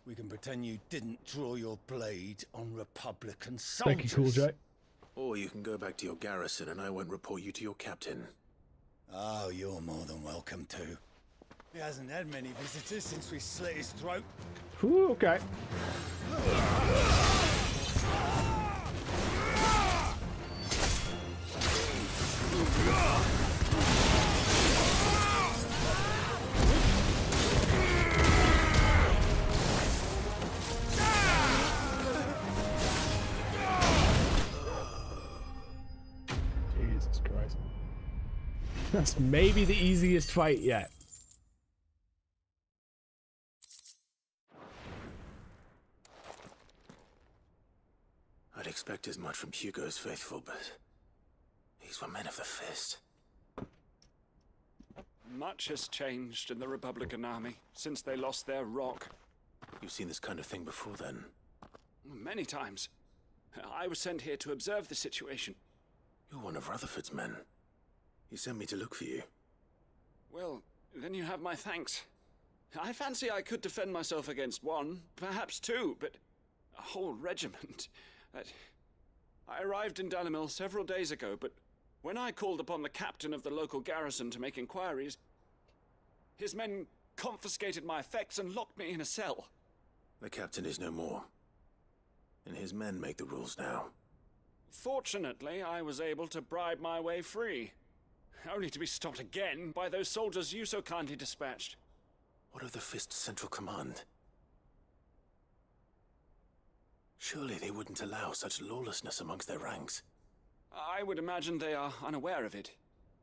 we can pretend you didn't draw your blade on Republican soldiers. Thank you, Cool Jack. Or you can go back to your garrison and I won't report you to your captain. Oh, you're more than welcome to. He hasn't had many visitors since we slit his throat. Ooh, okay. Jesus Christ. That's maybe the easiest fight yet. I'd expect as much from Hugo's faithful, but these were men of the fist. Much has changed in the Republican army since they lost their rock. You've seen this kind of thing before, then? Many times. I was sent here to observe the situation. You're one of Rutherford's men. He sent me to look for you. Well, then you have my thanks. I fancy I could defend myself against one, perhaps two, but a whole regiment. I arrived in Dalimil several days ago, but when I called upon the captain of the local garrison to make inquiries, his men confiscated my effects and locked me in a cell. The captain is no more, and his men make the rules now. Fortunately, I was able to bribe my way free, only to be stopped again by those soldiers you so kindly dispatched. What of the Fist's Central Command? Surely they wouldn't allow such lawlessness amongst their ranks. I would imagine they are unaware of it.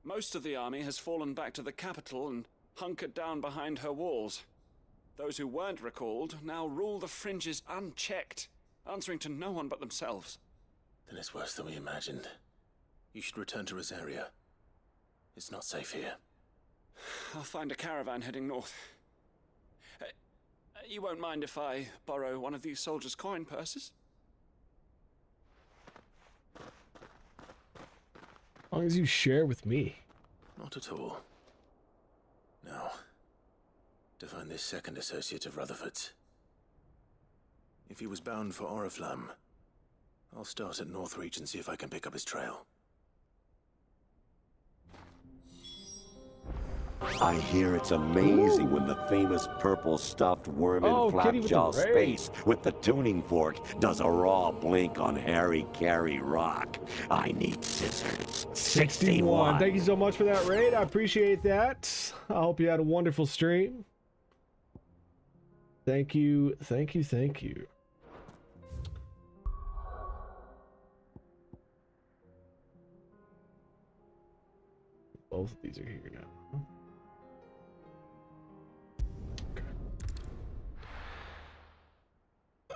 Most of the army has fallen back to the capital and hunkered down behind her walls. Those who weren't recalled now rule the fringes unchecked, answering to no one but themselves. Then it's worse than we imagined. You should return to Rosaria. It's not safe here. I'll find a caravan heading north. You won't mind if I borrow one of these soldiers' coin purses? As long as you share with me. Not at all. Now, to find this second associate of Rutherford's. If he was bound for Oriflamme, I'll start at Northreach and see if I can pick up his trail. I hear it's amazing when the famous purple stuffed worm in flapjaw space with the tuning fork does a raw blink on Harry Carey Rock. I need scissors. 61. Thank you so much for that raid. I appreciate that. I hope you had a wonderful stream. Thank you, thank you, thank you. Both of these are here now.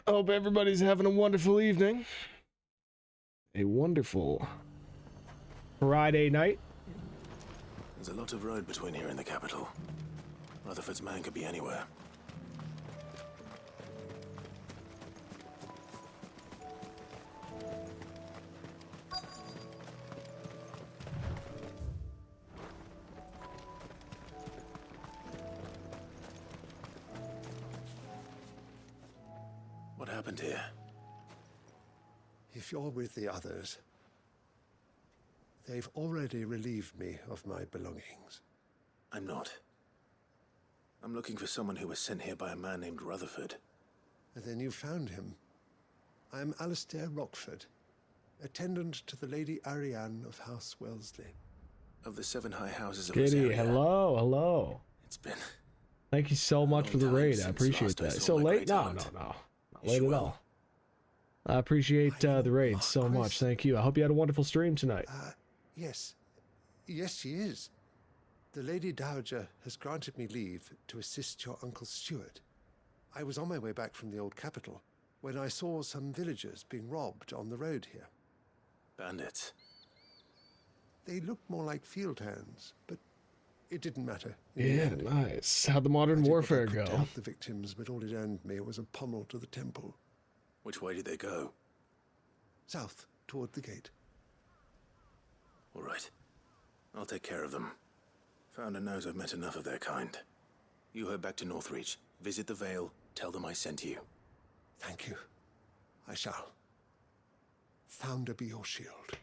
I hope everybody's having a wonderful evening. A wonderful Friday night. There's a lot of road between here and the capital. Rutherford's man could be anywhere. What happened here? If you're with the others, they've already relieved me of my belongings. I'm not. I'm looking for someone who was sent here by a man named Rutherford. And then you found him. I am Alistair Rockford, attendant to the Lady Ariane of House Wellesley. Of the 7 high houses of this Kitty, area. hello, hello. It's been... Thank you so much for the raid. I appreciate that. So late? No. Not late at all. I appreciate the raid so much. Thank you. I hope you had a wonderful stream tonight. Yes. Yes, she is. The Lady Dowager has granted me leave to assist your Uncle Stuart. I was on my way back from the old capital when I saw some villagers being robbed on the road here. Bandits. They looked more like field hands, but it didn't matter. Yeah, nice. How'd the modern warfare go? To help the victims, but all it earned me was a pommel to the temple. Which way did they go? South, toward the gate. All right. I'll take care of them. Founder knows I've met enough of their kind. You head back to Northreach, visit the Vale, tell them I sent you. Thank you. I shall. Founder be your shield.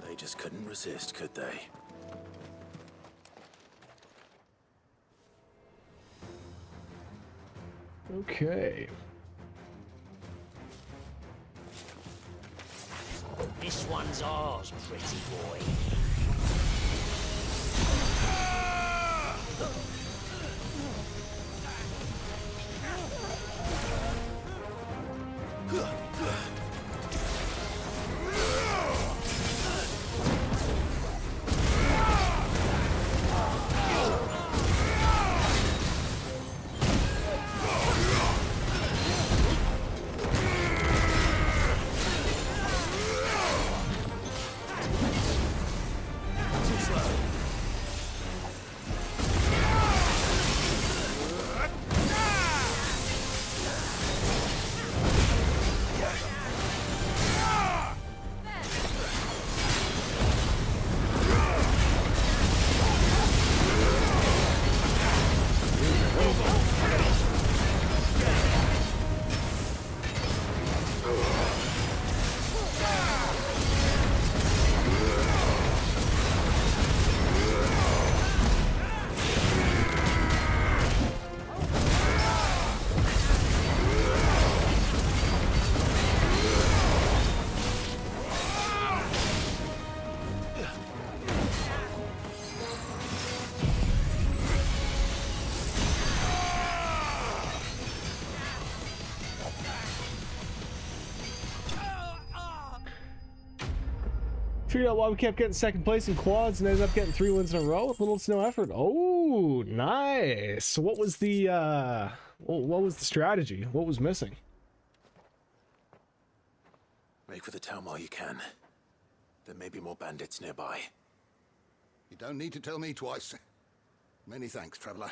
They just couldn't resist, could they? Okay. This one's ours, pretty boy. Figured out why we kept getting second place in quads and ended up getting 3 wins in a row with little to no effort. Oh, nice. So what was the strategy? What was missing? Make for the town while you can. There may be more bandits nearby. You don't need to tell me twice. Many thanks, traveler.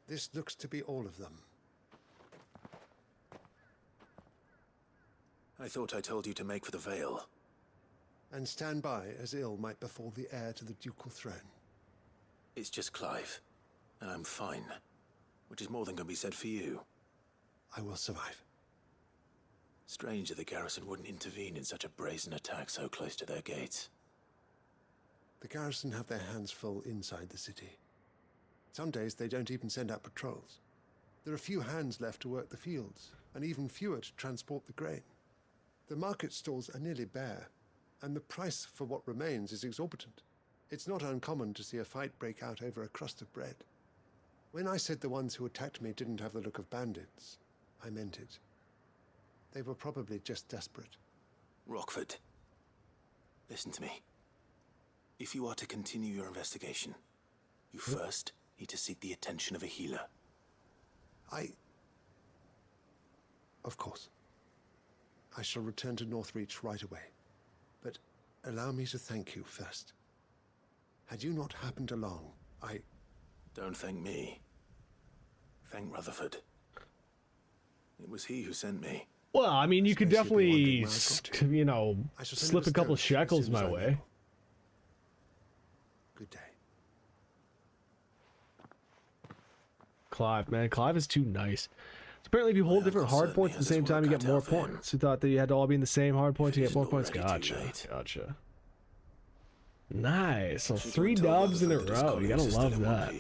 This looks to be all of them. I thought I told you to make for the Vale. And stand by as ill might befall the heir to the ducal throne. It's just Clive, and I'm fine. Which is more than can be said for you. I will survive. Strange that the garrison wouldn't intervene in such a brazen attack so close to their gates. The garrison have their hands full inside the city. Some days they don't even send out patrols. There are few hands left to work the fields, and even fewer to transport the grain. The market stalls are nearly bare, and the price for what remains is exorbitant. It's not uncommon to see a fight break out over a crust of bread. When I said the ones who attacked me didn't have the look of bandits, I meant it. They were probably just desperate. Rockford, listen to me. If you are to continue your investigation, you first need to seek the attention of a healer. Of course. I shall return to Northreach right away. But allow me to thank you first. Had you not happened along, Don't thank me. Thank Rutherford. It was he who sent me. Well, I mean, you could definitely, you know, slip a couple shekels my way. Good day. Clive, man, Clive is too nice. So apparently, if you hold different hard points at the same time, you get more points. You thought that you had to all be in the same hard point to get more points? Gotcha, gotcha. Nice. So 3 dubs in a row. You gotta love that.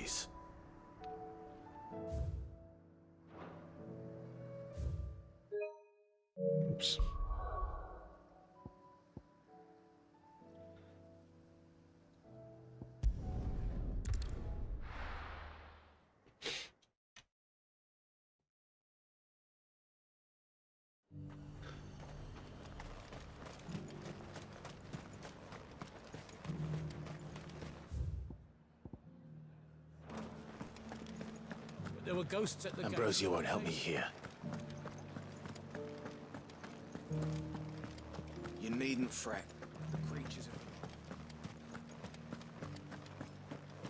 Oops. There were ghosts at the Ambrosia won't help me here. You needn't fret. The creatures are...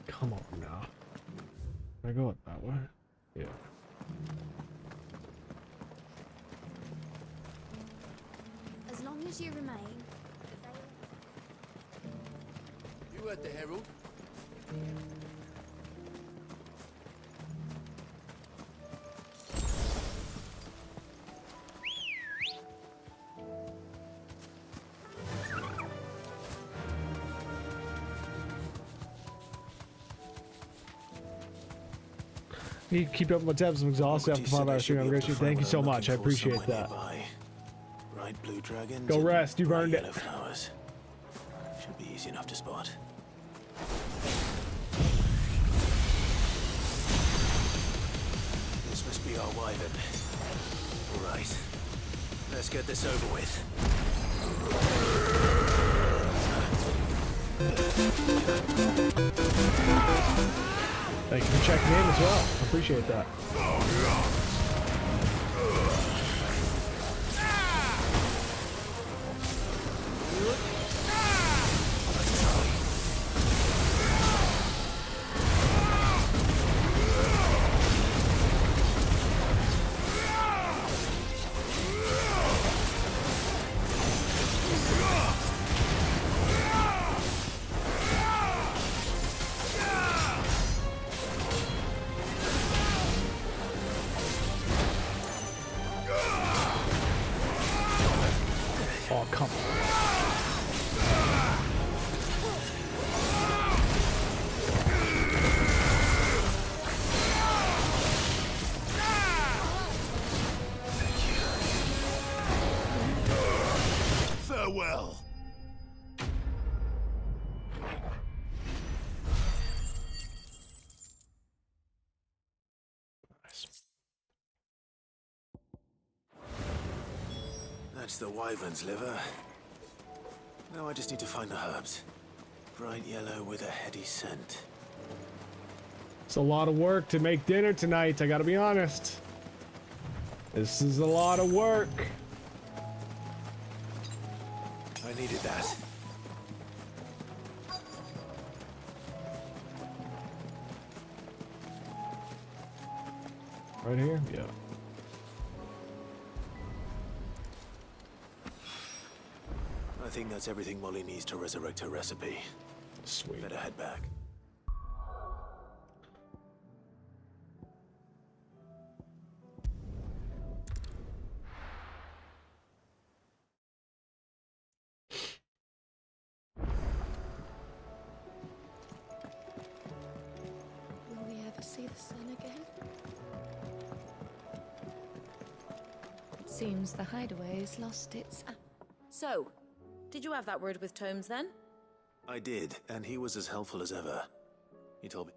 Come on now. Can I go up that way? Yeah. As long as you remain. You heard the herald. You keep up my tabs. I'm exhausted after 5 hours stream. I'm grateful. Thank you so much. I appreciate that. Right, blue dragons. Go rest. You've earned it. Flowers. Should be easy enough to spot. This must be our wyvern. All right, let's get this over with. Thank you for checking in as well. I appreciate that. Oh, come on. Farewell. That's the wyvern's liver. Now I just need to find the herbs. Bright yellow with a heady scent. It's a lot of work to make dinner tonight, I gotta be honest. This is a lot of work. I needed that. Right here? Yeah. I think that's everything Molly needs to resurrect her recipe. Sweet. Better head back. Will we ever see the sun again? It seems the hideaway's lost its... So, did you have that word with Tomes then? I did, and he was as helpful as ever. He told me...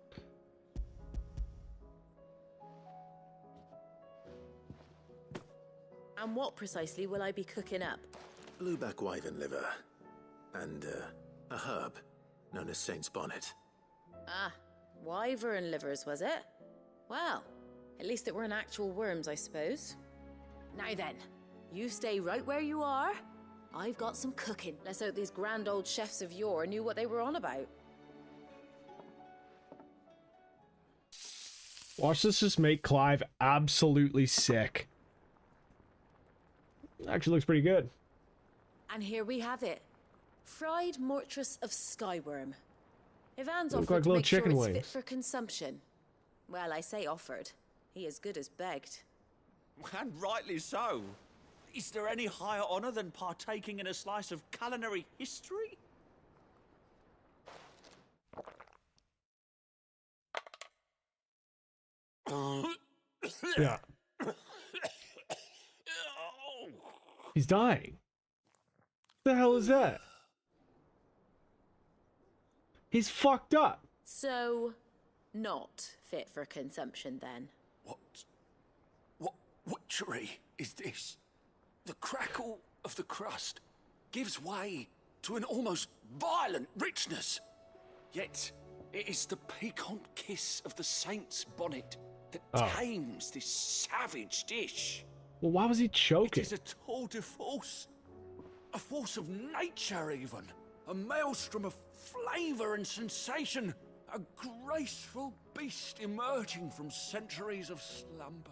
And what precisely will I be cooking up? Blueback wyvern liver. And, a herb known as Saint's Bonnet. Ah, wyvern livers, was it? Well, at least it weren't actual worms, I suppose. Now then, you stay right where you are. I've got some cooking. Let's hope these grand old chefs of yore knew what they were on about. Watch this just make Clive absolutely sick. Actually looks pretty good. And here we have it. Fried mortress of skyworm. Ivan's Look offered like to little make sure chicken it's fit wings. for consumption. Well, I say offered. He as good as begged. And rightly so. Is there any higher honor than partaking in a slice of culinary history? Yeah. He's dying. The hell is that? He's fucked up. So, not fit for consumption then. What witchery is this? The crackle of the crust gives way to an almost violent richness. Yet, it is the piquant kiss of the saint's bonnet that tames this savage dish. Well, why was he choking? It is a tour de force. A force of nature, even. A maelstrom of flavor and sensation. A graceful beast emerging from centuries of slumber.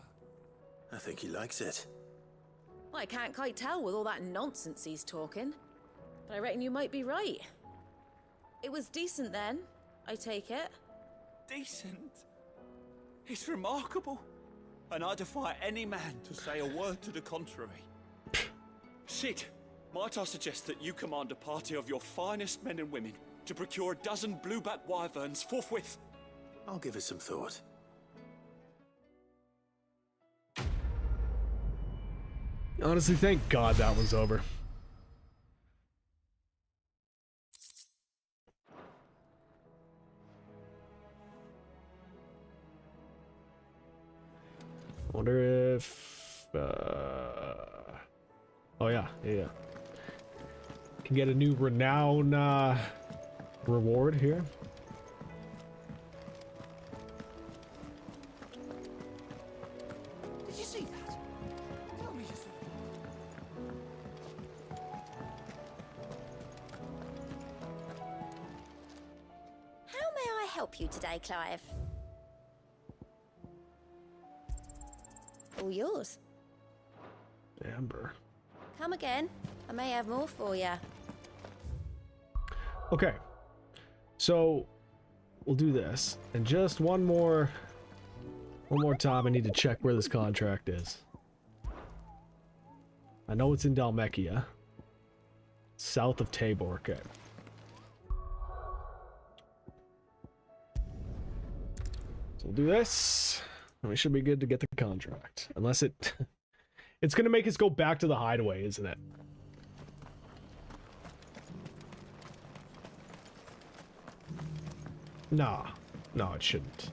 I think he likes it. Well, I can't quite tell with all that nonsense he's talking. But I reckon you might be right. It was decent then, I take it. Decent? It's remarkable. And I defy any man to say a word to the contrary. Sid, might I suggest that you command a party of your finest men and women to procure a dozen blueback wyverns forthwith? I'll give it some thought. Honestly, thank God that one's over. Wonder if... Oh, yeah. Can get a new renown reward here. Did you see that? Tell me you saw it. How may I help you today, Clive? All yours. Amber. Come again. I may have more for you. Okay. So, we'll do this. And just one more time, I need to check where this contract is. I know it's in Dalmechia. South of Tabor, okay. So we'll do this. And we should be good to get the contract. Unless it... It's gonna make us go back to the hideaway, isn't it? Nah. No, it shouldn't.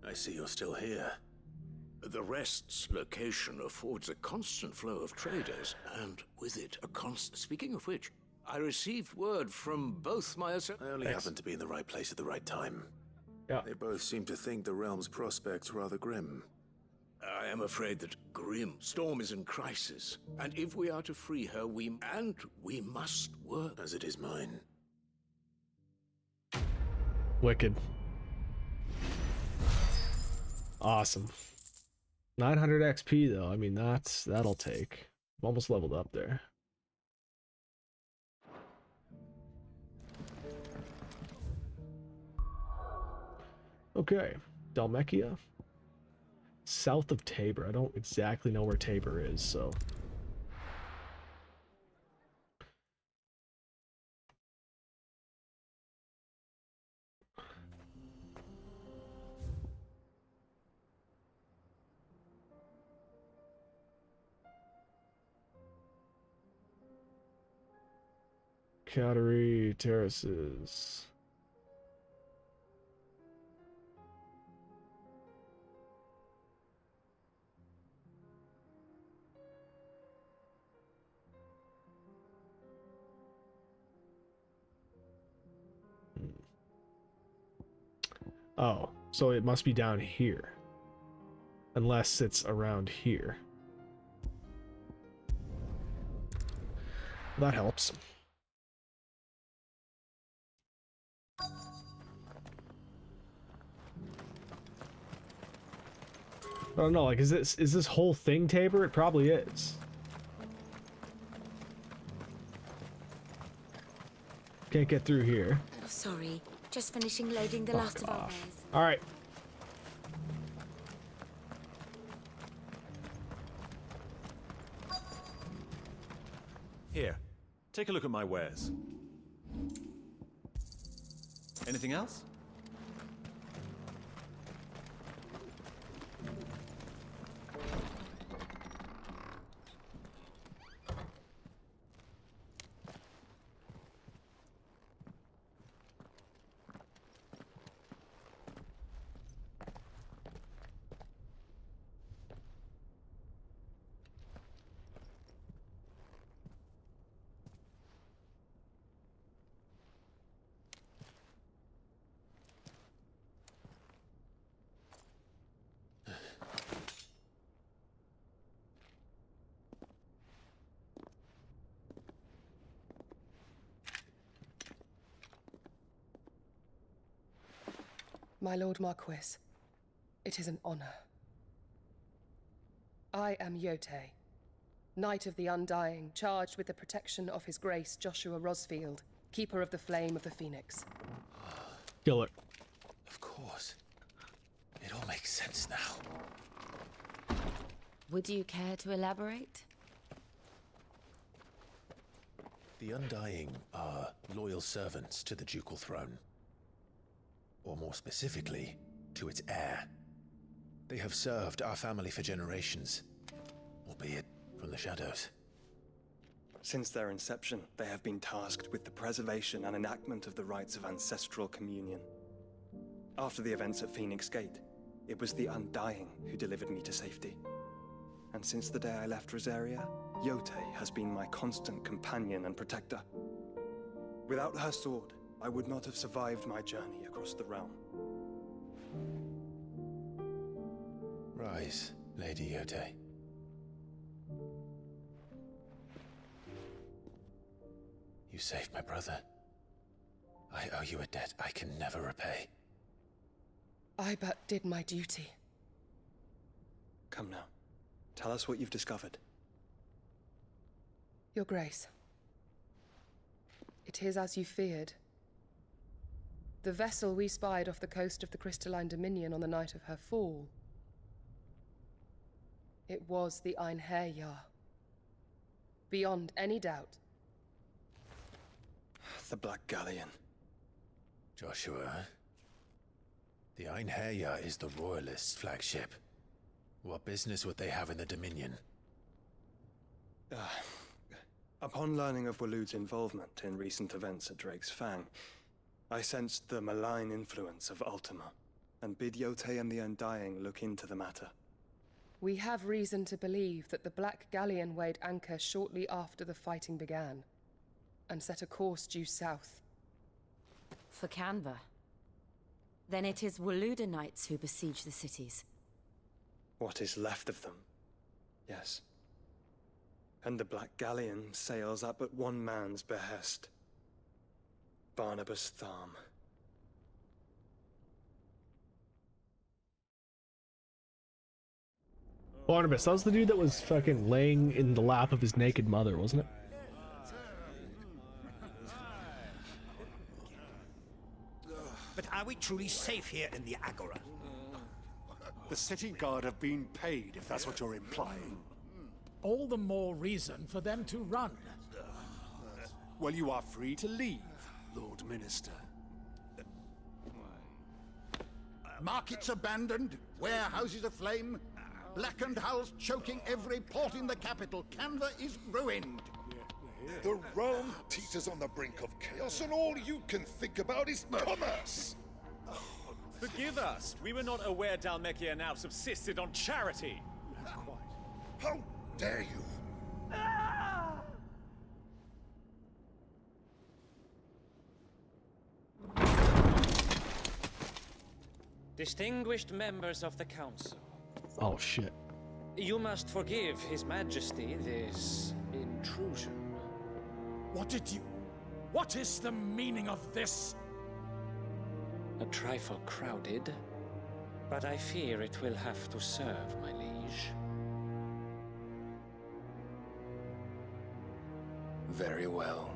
I see you're still here. The Rest's location affords a constant flow of traders, and with it a constant... Speaking of which, I received word from both my... I only happened to be in the right place at the right time. Yeah. They both seem to think the realm's prospects rather grim. I am afraid that grim. Storm is in crisis, and if we are to free her, we must work. As it is mine. Wicked. Awesome. 900 XP though. I mean, that'll take. I'm almost leveled up there. Okay, Dalmechia. South of Tabor. I don't exactly know where Tabor is, so... Cattery Terraces. Oh, so it must be down here. Unless it's around here. That helps. I don't know, like, is this whole thing Tabor? It probably is. Can't get through here. Oh, sorry. Just finishing loading the last of our wares. Alright. Here, take a look at my wares. Anything else? My Lord Marquis, it is an honor. I am Yotei, Knight of the Undying, charged with the protection of His Grace Joshua Rosfield, Keeper of the Flame of the Phoenix. Kill it. Of course. It all makes sense now. Would you care to elaborate? The Undying are loyal servants to the ducal throne. Or more specifically, to its heir. They have served our family for generations, albeit from the shadows. Since their inception, they have been tasked with the preservation and enactment of the rites of ancestral communion. After the events at Phoenix Gate, it was the Undying who delivered me to safety. And since the day I left Rosaria, Yotei has been my constant companion and protector. Without her sword, I would not have survived my journey across the realm. Rise, Lady Yotei. You saved my brother. I owe you a debt I can never repay. I but did my duty. Come now. Tell us what you've discovered. Your Grace. It is as you feared. The vessel we spied off the coast of the Crystalline Dominion on the night of her fall. It was the Einherjar. Beyond any doubt. The Black Galleon. Joshua, the Einherjar is the Royalists' flagship. What business would they have in the Dominion? Upon learning of Waloed's involvement in recent events at Drake's Fang, I sensed the malign influence of Ultima, and bid Yotei and the Undying look into the matter. We have reason to believe that the Black Galleon weighed anchor shortly after the fighting began, and set a course due south. For Canva. Then it is Waloed Knights who besiege the cities. What is left of them, yes. And the Black Galleon sails up at one man's behest. Barnabas Tharm. Barnabas, that was the dude that was fucking laying in the lap of his naked mother, wasn't it? But are we truly safe here in the Agora? The city guard have been paid, if that's what you're implying. All the more reason for them to run. Well, you are free to leave, Lord Minister. Markets abandoned, warehouses aflame, blackened hulls choking every port in the capital. Canva is ruined. The realm teeters on the brink of chaos, and all you can think about is commerce! Forgive us. We were not aware Dhalmekia now subsisted on charity. How dare you? Distinguished members of the Council. Oh, shit. You must forgive His Majesty this intrusion. What is the meaning of this? A trifle crowded, But I fear it will have to serve, my liege. Very well.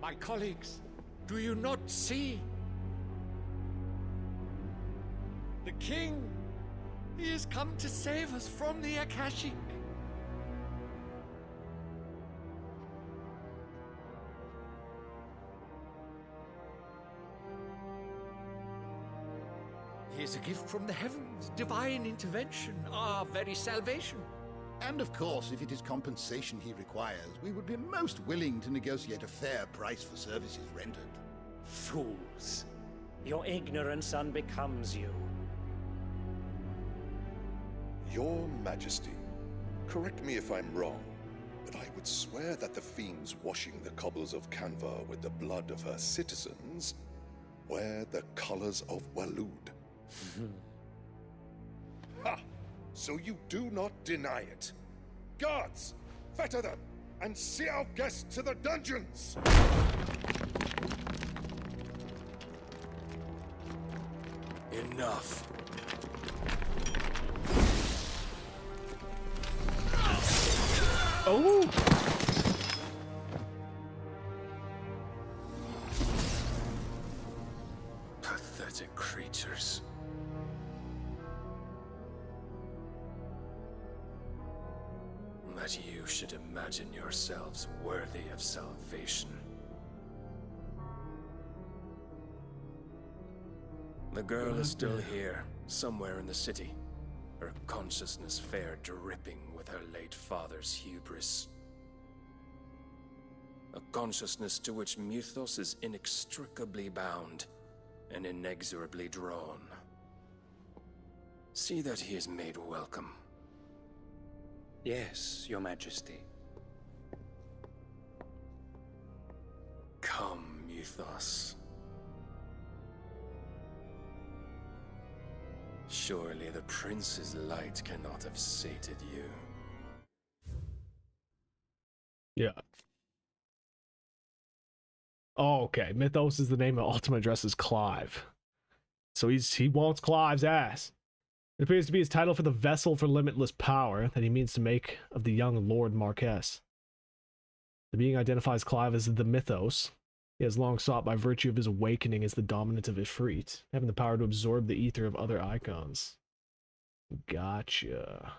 My colleagues, do you not see? The king! He has come to save us from the Akashic! He is a gift from the heavens, divine intervention, our very salvation. And of course, if it is compensation he requires, we would be most willing to negotiate a fair price for services rendered. Fools. Your ignorance unbecomes you. Your Majesty, correct me if I'm wrong, but I would swear that the fiends washing the cobbles of Canva with the blood of her citizens wear the colors of Waloed. Ha! So you do not deny it. Guards, fetter them, and see our guests to the dungeons! Enough. Oh! Pathetic creatures. That you should imagine yourselves worthy of salvation. The girl is still here, somewhere in the city. Her consciousness fair dripping with her late father's hubris. A consciousness to which Mythos is inextricably bound and inexorably drawn. See that he is made welcome. Yes, Your Majesty. Come, Mythos. Surely the prince's light cannot have sated you. Yeah. Oh, okay. Mythos is the name of Ultima addresses Clive. So he wants Clive's ass. It appears to be his title for the vessel for limitless power that he means to make of the young Lord Marquess. The being identifies Clive as the Mythos. He has long sought by virtue of his awakening as the dominant of Ifrit, having the power to absorb the ether of other icons. Gotcha.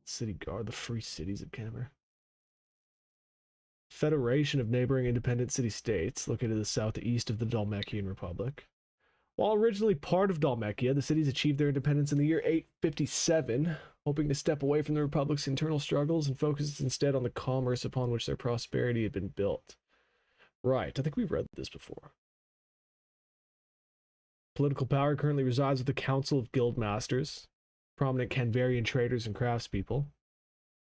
City Guard, the Free Cities of Canberra. Federation of neighboring independent city-states located to the southeast of the Dhalmekian Republic. While originally part of Dhalmekia, the cities achieved their independence in the year 857, hoping to step away from the Republic's internal struggles and focus instead on the commerce upon which their prosperity had been built. Right, I think we've read this before. Political power currently resides with the Council of Guildmasters, prominent Canvarian traders and craftspeople.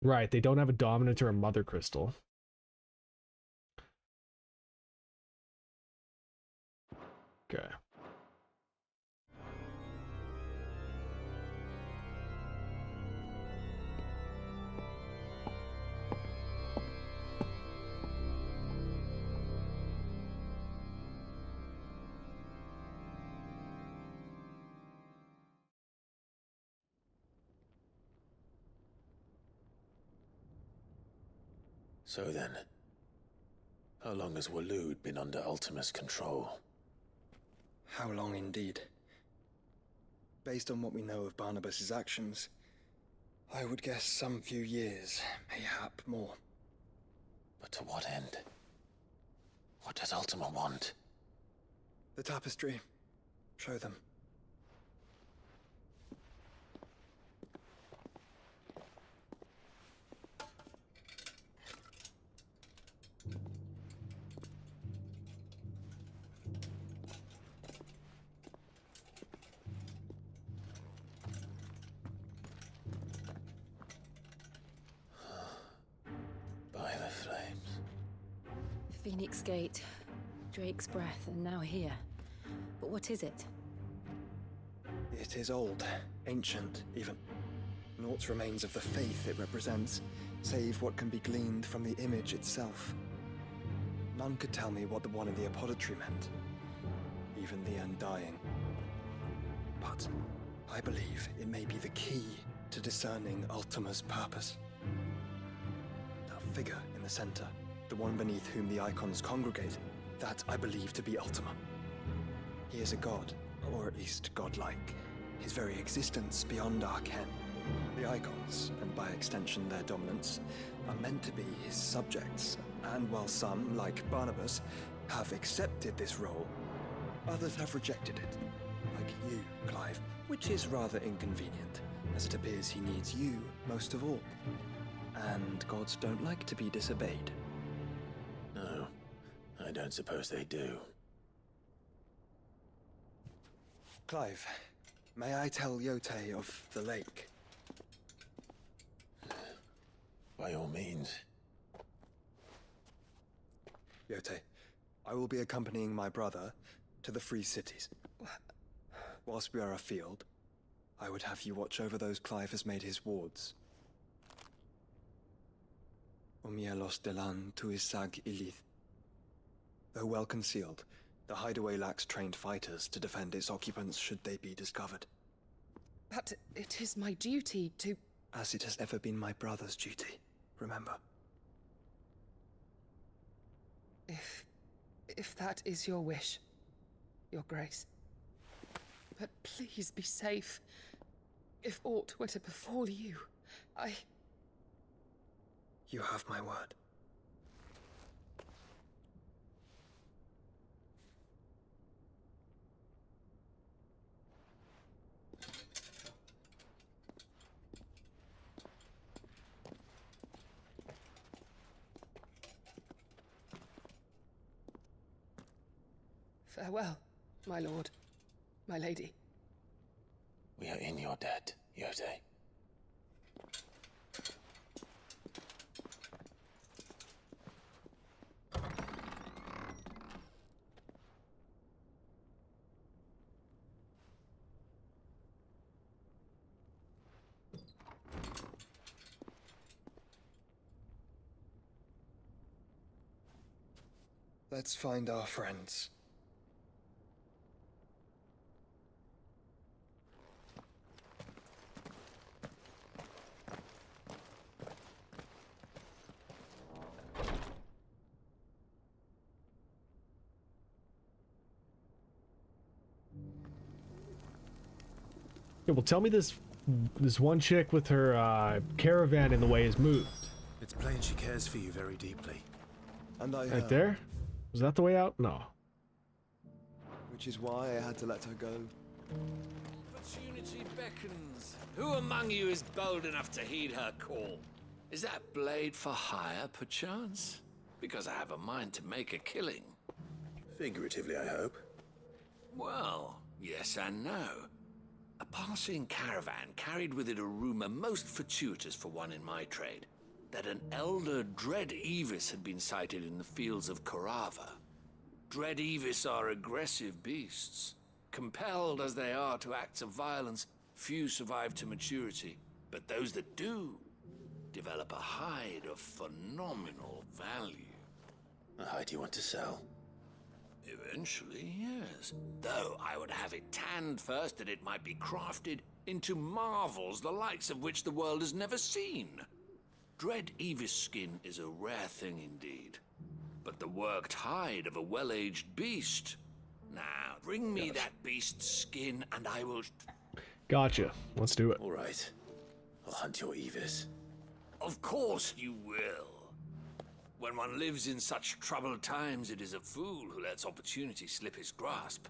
Right, they don't have a dominant or a mother crystal. Okay. So then, how long has Waloed been under Ultima's control? How long indeed? Based on what we know of Barnabas's actions, I would guess some few years, mayhap more. But to what end? What does Ultima want? The tapestry. Show them. By the flames. Phoenix Gate, Drake's Breath, and now here. But what is it? It is old, ancient, even. Naught remains of the faith it represents, save what can be gleaned from the image itself. None could tell me what the one in the apothecary meant. even the Undying. But I believe it may be the key to discerning Ultima's purpose. That figure in the center, the one beneath whom the icons congregate, that I believe to be Ultima. He is a god, or at least godlike, his very existence beyond our ken. The icons, and by extension their dominants, are meant to be his subjects, and while some, like Barnabas, have accepted this role, others have rejected it, like you, Clive, which is rather inconvenient, as it appears he needs you most of all. And gods don't like to be disobeyed. No, I don't suppose they do. Clive, may I tell Yote of the lake? By all means. Yote, I will be accompanying my brother to the Free Cities. Whilst we are afield, I would have you watch over those Clive has made his wards. Omielos delan tuisag ilith. Though well concealed, the hideaway lacks trained fighters to defend its occupants should they be discovered. But it is my duty to... As it has ever been my brother's duty, remember. If that is your wish, Your Grace. But please be safe. If aught were to befall you, You have my word. Farewell, my lord, my lady. We are in your debt, Yote. Let's find our friends. Yeah, well, tell me this one chick with her caravan in the way is moved. It's plain she cares for you very deeply. And I Right there? Was that the way out? No. Which is why I had to let her go. Opportunity beckons. Who among you is bold enough to heed her call? Is that blade for hire, perchance? Because I have a mind to make a killing. Figuratively, I hope. Well, yes and no. A passing caravan carried with it a rumor most fortuitous for one in my trade, that an elder Dread Evis had been sighted in the fields of Korava. Dread Evis are aggressive beasts. Compelled as they are to acts of violence, few survive to maturity, but those that do develop a hide of phenomenal value. A hide you want to sell? Eventually, yes. Though I would have it tanned first that it might be crafted into marvels the likes of which the world has never seen. Dread Evis skin is a rare thing indeed. But the worked hide of a well-aged beast. Now, bring me that beast's skin and I will... Gotcha. Let's do it. All right. I'll hunt your Evis. Of course you will. When one lives in such troubled times, it is a fool who lets opportunity slip his grasp.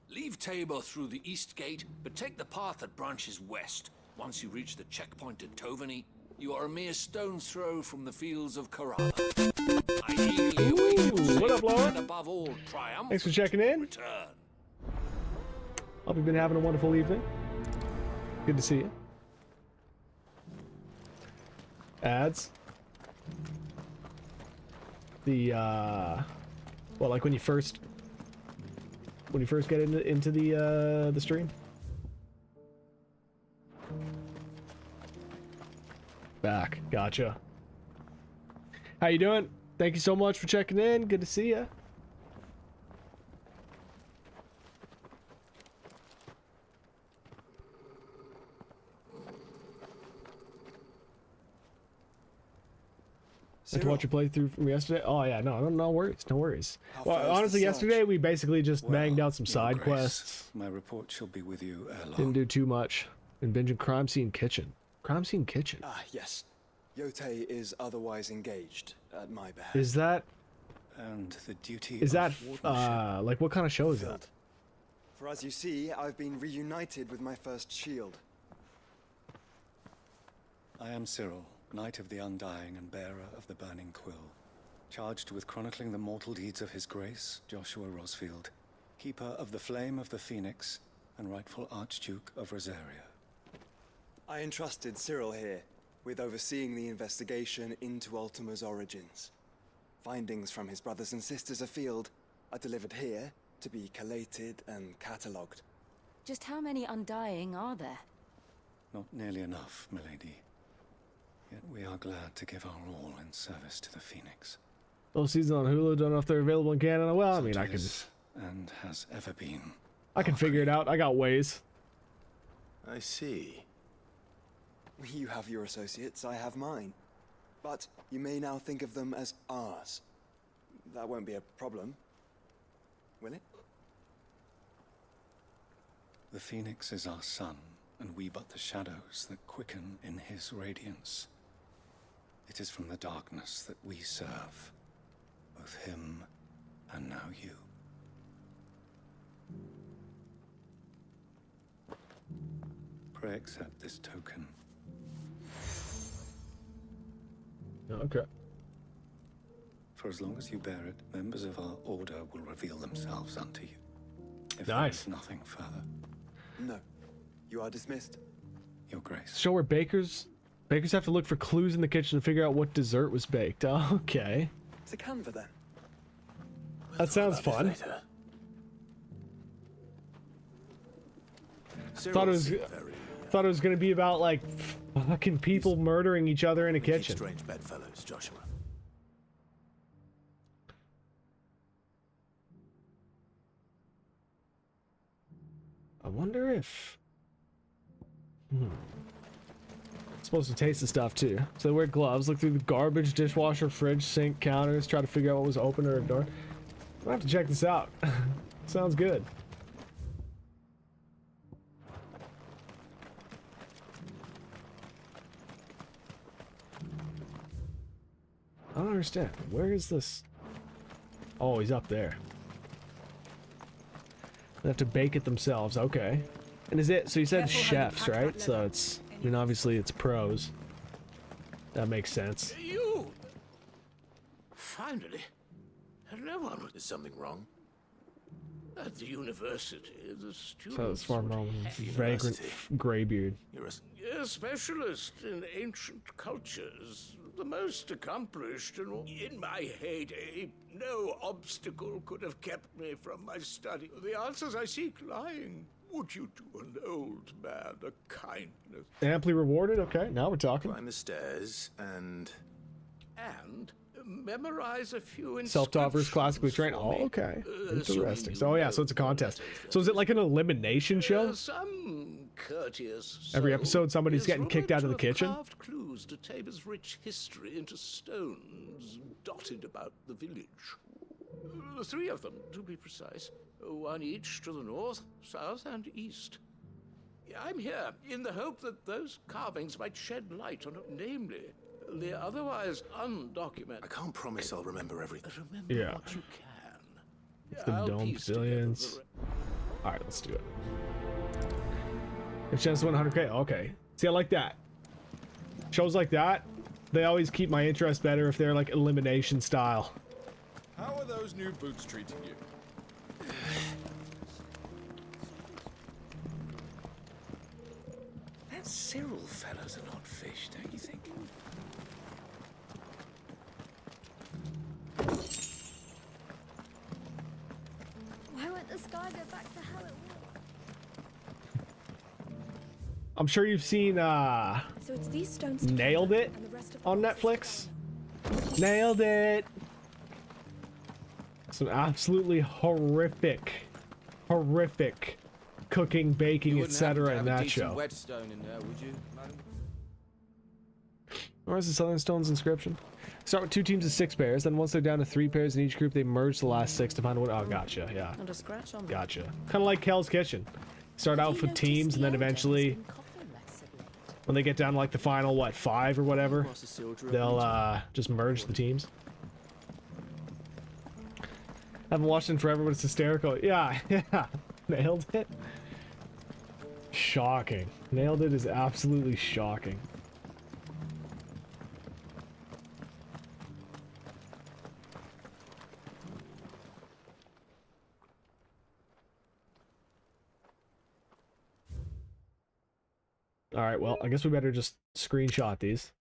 Leave Tabor through the east gate, but take the path that branches west. Once you reach the checkpoint at Tovany, you are a mere stone's throw from the fields of Korava. I eagerly await your what up, safe Laura? and above all, triumphant Thanks for checking in. return. Hope you've been having a wonderful evening. Good to see you. Ads. The well, like when you first get into the stream. Back. Gotcha. How you doing? Thank you so much for checking in. Good to see you. Like to watch your playthrough from yesterday? Oh yeah, no worries, no worries. How far is Well, the honestly, search? yesterday we basically just banged out some Your side Grace, quests. My report shall be with you ere long. Didn't do too much. Been binging Crime Scene Kitchen. Crime Scene Kitchen. Ah, yes. Yote is otherwise engaged at my behest. Is that? And the duty Is that wardenship like what kind of show is that? fulfilled. For as you see, I've been reunited with my first shield. I am Cyril, Knight of the Undying and bearer of the Burning Quill, charged with chronicling the mortal deeds of His Grace, Joshua Rosfield, keeper of the Flame of the Phoenix and rightful Archduke of Rosaria. I entrusted Cyril here with overseeing the investigation into Ultima's origins. Findings from his brothers and sisters afield are delivered here to be collated and catalogued. Just how many Undying are there? Not nearly enough, milady. Yet we are glad to give our all in service to the Phoenix. Well, season on Hulu. Don't know if they're available in Canada. Well, I mean, I can. And has ever been. I can figure it out. I got ways. I see. You have your associates, I have mine. But you may now think of them as ours. That won't be a problem, will it? The Phoenix is our sun, and we but the shadows that quicken in his radiance. It is from the darkness that we serve, both him and now you. Pray accept this token. Okay. For as long as you bear it, members of our order will reveal themselves unto you. If Nice. there is nothing further. No. You are dismissed. Your Grace. Show where bakers have to look for clues in the kitchen to figure out what dessert was baked. Okay. It's a Canva then. That sounds fun. Thought it was gonna be about like fucking people murdering each other in a kitchen. Strange bedfellows, Joshua. I wonder if. Supposed to taste the stuff too. So wear gloves, look through the garbage, dishwasher, fridge, sink, counters, try to figure out what was open or ignored. I'll have to check this out. Sounds good. I don't understand. Where is this? Oh, he's up there. They have to bake it themselves. Okay. And is it? So you said chefs, right? So it's. I mean, obviously it's pros. That makes sense. You! Finally. No one. Is something wrong? At the university, the students. So it's far more vagrant graybeard. You're a specialist in ancient cultures. The most accomplished, and in my heyday, no obstacle could have kept me from my study. The answers I seek lying. Would you do an old man a kindness? Amply rewarded? Okay, now we're talking. Climb the stairs and memorize a few self-taught versus classically trained. Oh, okay. Interesting. So, yeah, so it's a contest. So is it like an elimination show? Some courteous Every episode somebody's getting kicked out of the kitchen? Carved clues to Tabor's rich history into stones dotted about the village. 3 of them, to be precise. 1 each to the north, south, and east. I'm here in the hope that those carvings might shed light on, namely, the otherwise undocumented. I can't promise I'll remember everything. Remember Yeah. what you can. The I'll dome piece together pavilions. Alright, let's do it. If chance to win 100k, okay. See, I like that. Shows like that, they always keep my interest better if they're like elimination style. How are those new boots treating you? That Cyril fellow's an odd fish, don't you think? Why won't the sky go back to how it was? I'm sure you've seen So it's these stones Nailed It on Netflix. Nailed It. Some absolutely horrific cooking, baking, etc. in that show. Whetstone in there, would you, madam? Where's the Southern Stone's inscription? Start with 2 teams of 6 pairs, then once they're down to 3 pairs in each group, they merge the last 6 to find one. Oh, gotcha, yeah. Not a scratch on me. Gotcha. Kind of like Hell's Kitchen. Start out with teams, and then eventually, when they get down to like the final, what, 5 or whatever, they'll just merge the teams. Haven't watched it in forever, but it's hysterical. Yeah, yeah. Nailed it. Shocking. Nailed it is absolutely shocking. Alright, well, I guess we better just screenshot these.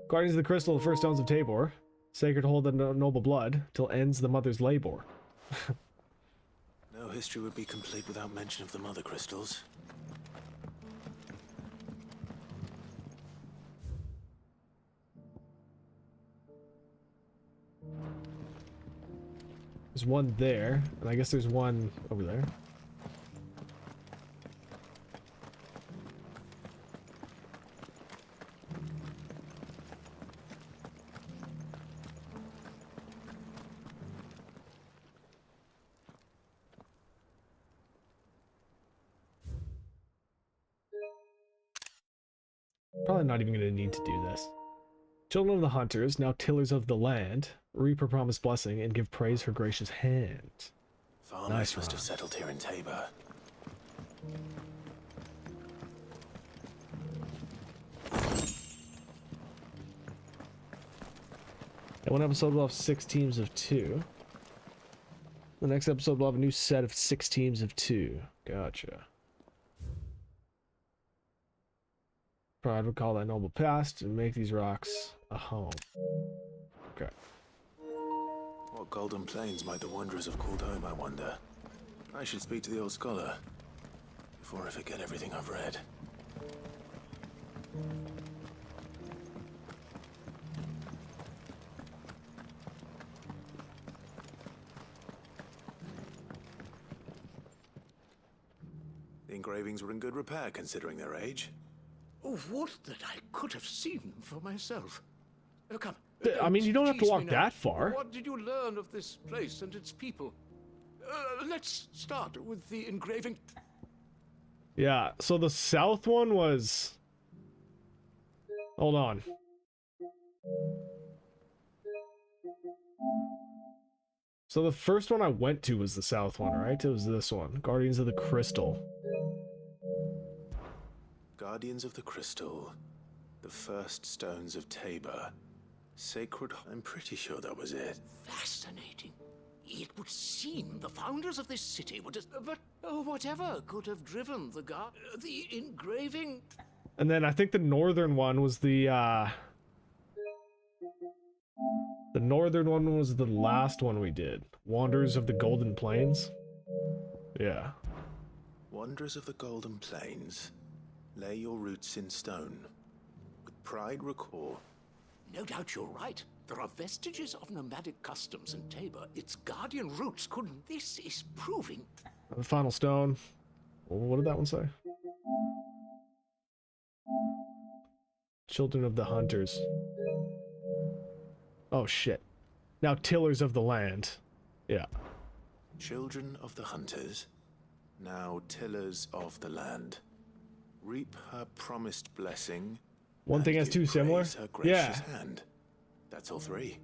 Guardians of the Crystal, the first stones of Tabor. Sacred to hold the noble blood, till ends the mother's labor. No history would be complete without mention of the mother crystals. There's one there, and I guess there's one over there. Probably not even going to need to do this. Children of the hunters, now tillers of the land, reap her promised blessing and give praise her gracious hand. Farmers Nice must one. have settled here in Tabor. And one episode will have 6 teams of 2. The next episode will have a new set of 6 teams of 2. Gotcha. Pride would call that noble past and make these rocks a home. Okay. What golden plains might the wanderers have called home, I wonder? I should speak to the old scholar before I forget everything I've read. The engravings were in good repair considering their age. Oh, would that I could have seen them for myself. Oh, come. I mean, you don't have to walk tease me that now. far. What did you learn of this place and its people? Let's start with the engraving. Yeah, so the south one was... Hold on. So the first one I went to was the south one, right? It was this one. Guardians of the Crystal. Guardians of the Crystal. The first stones of Tabor. Sacred... I'm pretty sure that was it. Fascinating. It would seem the founders of this city would... But whatever could have driven the engraving... And then I think the northern one was the northern one was the last one we did. Wanderers of the Golden Plains. Yeah. Wanderers of the Golden Plains. Lay your roots in stone. With pride recall. No doubt you're right. There are vestiges of nomadic customs in Tabor. Its guardian roots couldn't... This is proving... The final stone. What did that one say? Children of the hunters. Oh shit. Now tillers of the land. Yeah. Children of the hunters. Now tillers of the land. Reap her promised blessing. One thing has 2 similar? Her Yeah. gracious hand. That's all 3.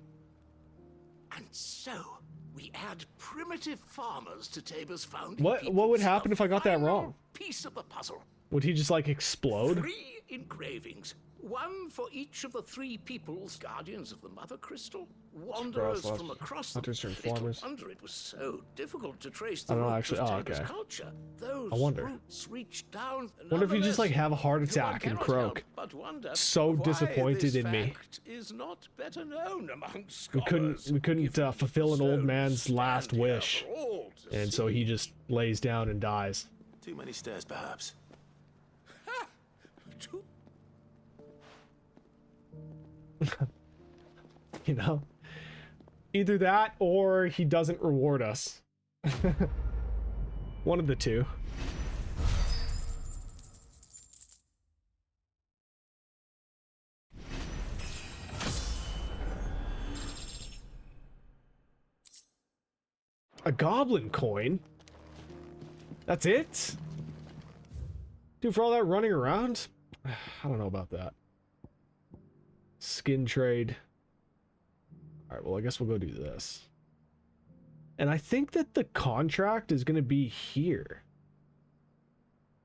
And so, we add primitive farmers to Tabor's founding. What would happen if I got that wrong? Piece of the puzzle. Would he just like explode? 3 engravings. 1 for each of the 3 peoples, guardians of the Mother Crystal, wanderers Gross, from across hunters the... and farmers. Little wonder it was so difficult to trace I the don't know, roots actually. of Oh, Tabor's okay. culture. Those I wonder. roots reach down. Wonder if you just like have a heart One attack and cannot croak. help but wonder So why disappointed this in me. fact is not better known among We scholars. couldn't fulfill an old man's last wish, all to and so he just lays down and dies. Too many stairs, perhaps. You know? Either that or he doesn't reward us. One of the two. A goblin coin? That's it? Dude, for all that running around? I don't know about that. Skin trade. Alright, well, I guess we'll go do this. And I think that the contract is going to be here.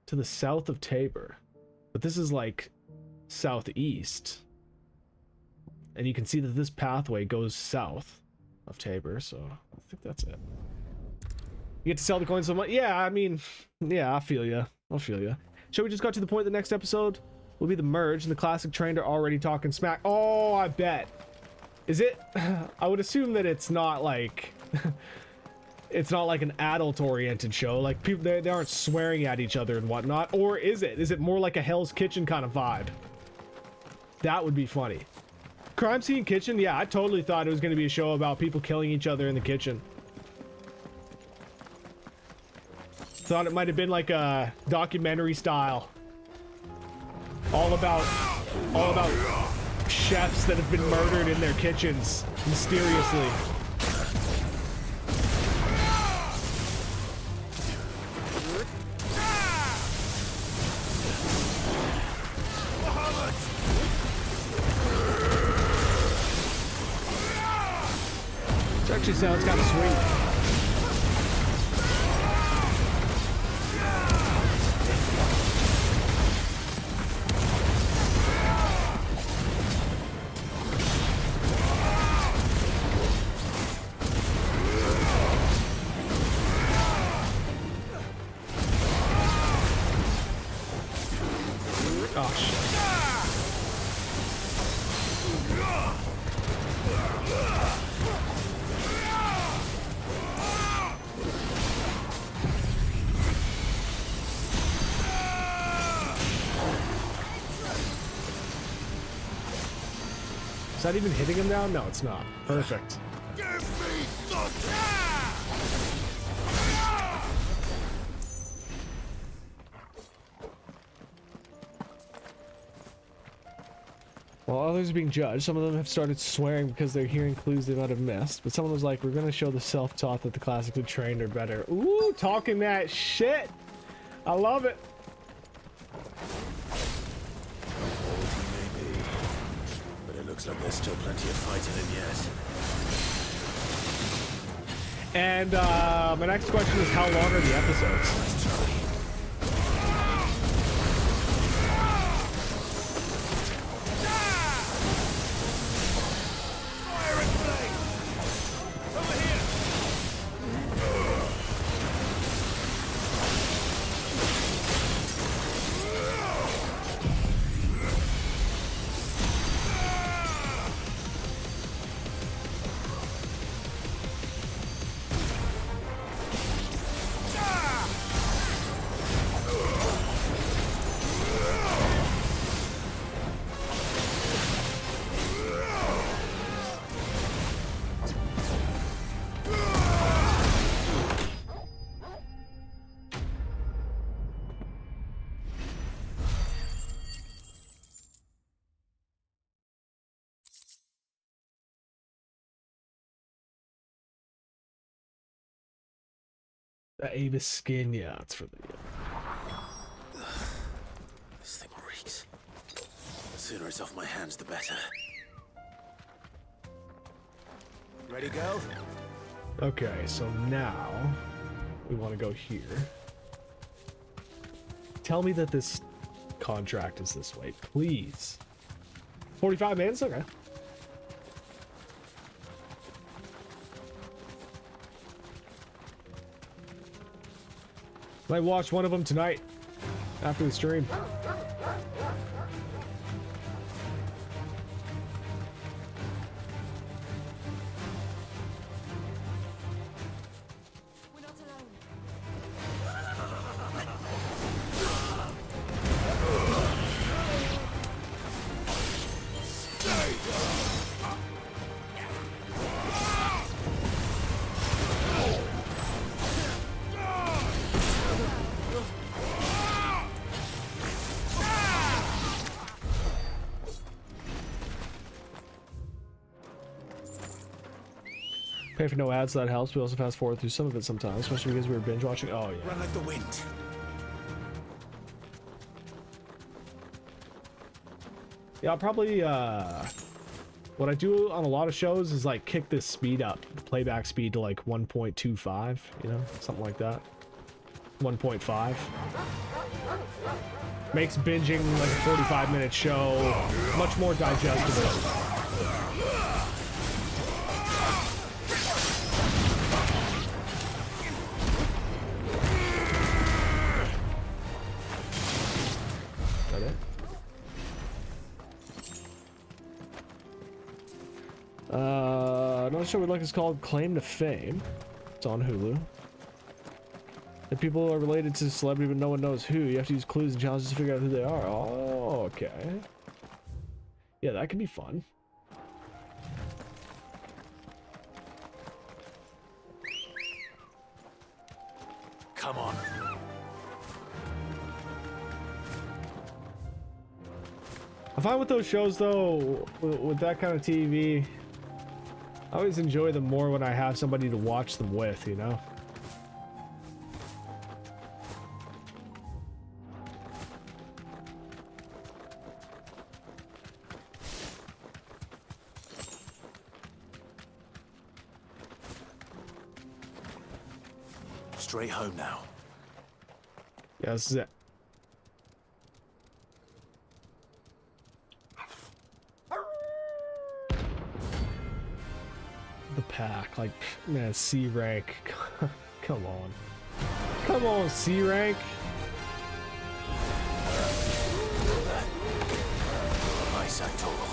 To the south of Tabor. But this is like southeast. And you can see that this pathway goes south of Tabor, so I think that's it. You get to sell the coins so much. Yeah, I mean, yeah, I feel ya. I'll feel ya. Shall we just got to the point the next episode will be the merge and the classic trained are already talking smack. Oh, I bet. Is it? I would assume that it's not like it's not like an adult oriented show. Like people they aren't swearing at each other and whatnot. Or is it? Is it more like a Hell's Kitchen kind of vibe? That would be funny. Crime Scene Kitchen? Yeah, I totally thought it was going to be a show about people killing each other in the kitchen. Thought it might have been like a documentary style. All about chefs that have been murdered in their kitchens mysteriously. Which actually sounds kind of sweet. Is that even hitting him now? No, it's not. Perfect. While others are being judged, some of them have started swearing because they're hearing clues they might have missed. But someone was like, we're going to show the self-taught that the classically trained are better. Ooh, talking that shit. I love it. Looks like there's still plenty of fighting in yet. And my next question is, how long are the episodes? The Avis skin, yeah, it's for the... This thing reeks. The sooner it's off my hands, the better. Ready, go? Okay, so now we want to go here. Tell me that this contract is this way, please. 45 minutes? Okay. Might watch one of them tonight after the stream. Pay for no ads, so that helps. We also fast forward through some of it sometimes, especially because we were binge watching. Oh yeah. Run like the wind. Yeah, I'll probably what I do on a lot of shows is like kick this speed up, the playback speed to like 1.25, you know, something like that. 1.5. Makes binging like a 45-minute show much more digestible. Another show we like is called Claim to Fame. It's on Hulu. If people are related to celebrity but no one knows who, you have to use clues and challenges to figure out who they are. Oh, okay. Yeah, that could be fun. Come on. I find with those shows though, with that kind of TV, I always enjoy them more when I have somebody to watch them with, you know? Straight home now. Yeah, this is it. The pack, like, man, C rank. Come on. Come on, C rank. Nice and total.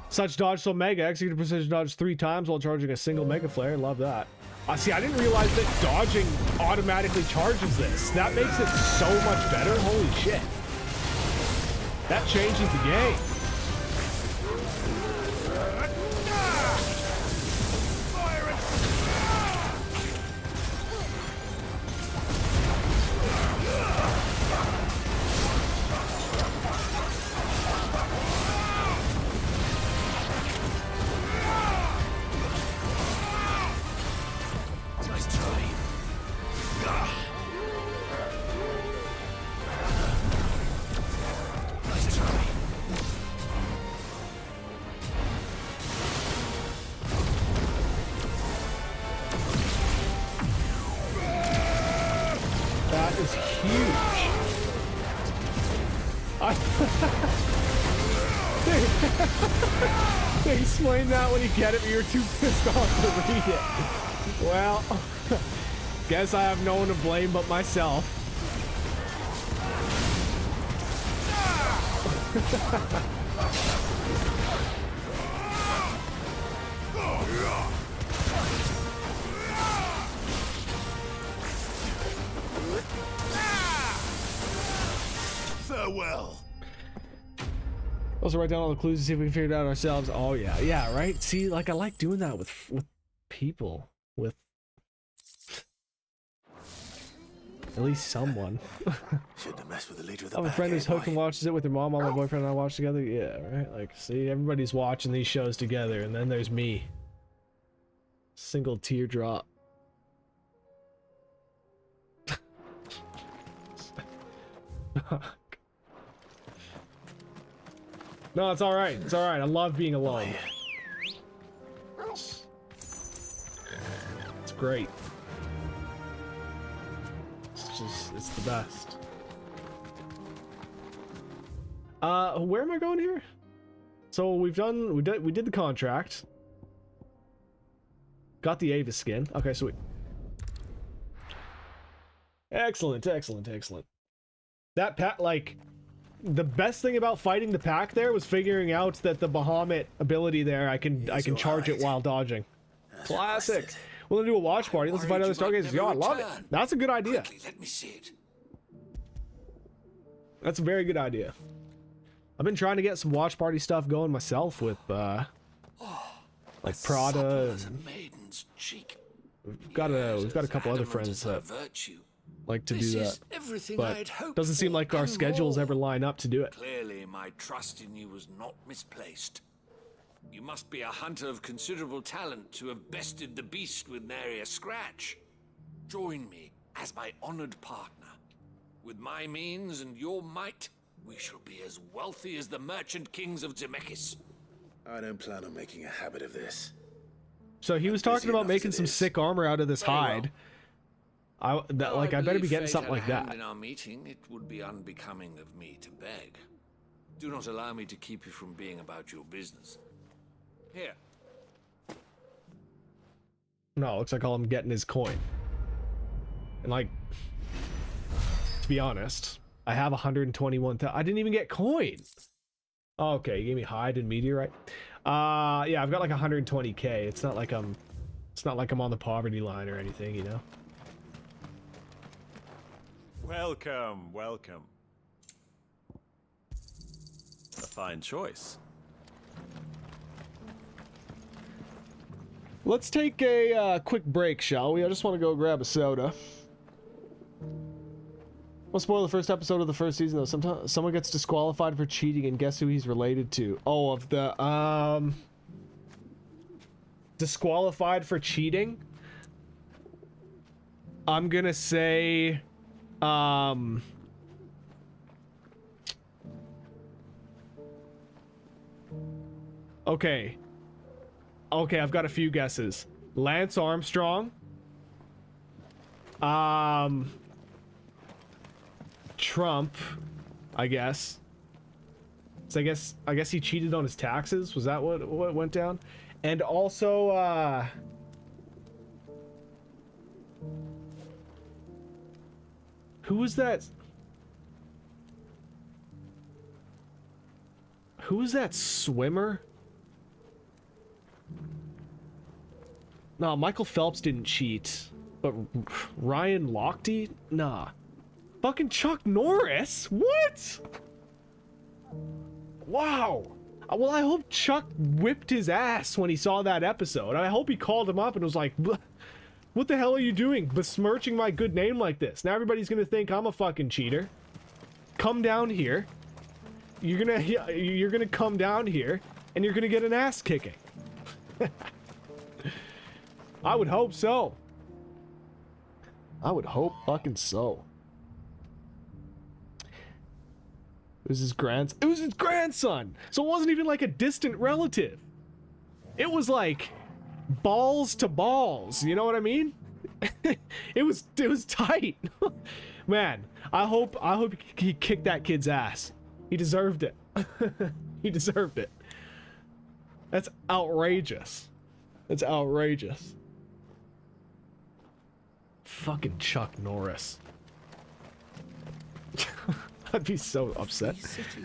Such dodge so mega. Executed precision dodge 3 times while charging a single mega flare. Love that. See, I didn't realize that dodging automatically charges this. That makes it so much better. Holy shit. That changes the game. Explain that when you get it, but you're too pissed off to read it. Well, guess I have no one to blame but myself. Farewell. Also write down all the clues to see if we can figure it out ourselves. Oh yeah, yeah, right? See, like I like doing that with people, with at least someone. Shouldn't have messed with the leader of the I have a friend who's hooked and watches it with her mom. All my boyfriend and I watch together. Yeah, right? Like, see, everybody's watching these shows together, and then there's me. Single teardrop. No, it's alright. It's alright. I love being alone. It's great. It's the best. Where am I going here? So we did the contract. Got the Ava skin. Okay, sweet. Excellent, excellent, excellent. That pack, like, the best thing about fighting the pack there was figuring out that the Bahamut ability there, I can charge it while dodging. Classic. We'll do a watch party. Let's find other Stargazers. Yo, I love it. That's a good idea. Quickly, let me see it. That's a very good idea. I've been trying to get some watch party stuff going myself with like Prada. As a maiden's cheek. We've got a couple other friends that like to do that, but doesn't seem like our schedules ever line up to do it. Clearly, my trust in you was not misplaced. You must be a hunter of considerable talent to have bested the beast with nary a scratch. Join me as my honored partner. With my means and your might, we shall be as wealthy as the merchant kings of Zemeckis. I don't plan on making a habit of this. So he was talking about making some sick armor out of this hide. I better be getting something like that. In our meeting, it would be unbecoming of me to beg. Do not allow me to keep you from being about your business. Here. No, it looks like all I'm getting is coin. And like, to be honest, I have 121,000. I didn't even get coin. Oh, okay, you gave me hide and meteorite. Yeah, I've got like 120k. It's not like I'm on the poverty line or anything, you know. Welcome, welcome. A fine choice. Let's take a quick break, shall we? I just want to go grab a soda. We'll spoil the first episode of the first season, though. Sometimes someone gets disqualified for cheating, and guess who he's related to? Oh, of the, disqualified for cheating? I'm gonna say, okay. Okay, I've got a few guesses. Lance Armstrong. Trump, I guess. So I guess he cheated on his taxes. Was that what went down? And also, who was that? Who was that swimmer? No, Michael Phelps didn't cheat, but Ryan Lochte? Nah. Fucking Chuck Norris? What? Wow. Well, I hope Chuck whipped his ass when he saw that episode. I hope he called him up and was like, what the hell are you doing? Besmirching my good name like this. Now everybody's gonna think I'm a fucking cheater. Come down here. You're gonna come down here and you're gonna get an ass kicking. I would hope so. I would hope fucking so. It was his grandson. So it wasn't even like a distant relative. It was like balls to balls. You know what I mean? it was tight. Man, I hope he kicked that kid's ass. He deserved it. He deserved it. That's outrageous. That's outrageous. Fucking Chuck Norris. I'd be so upset.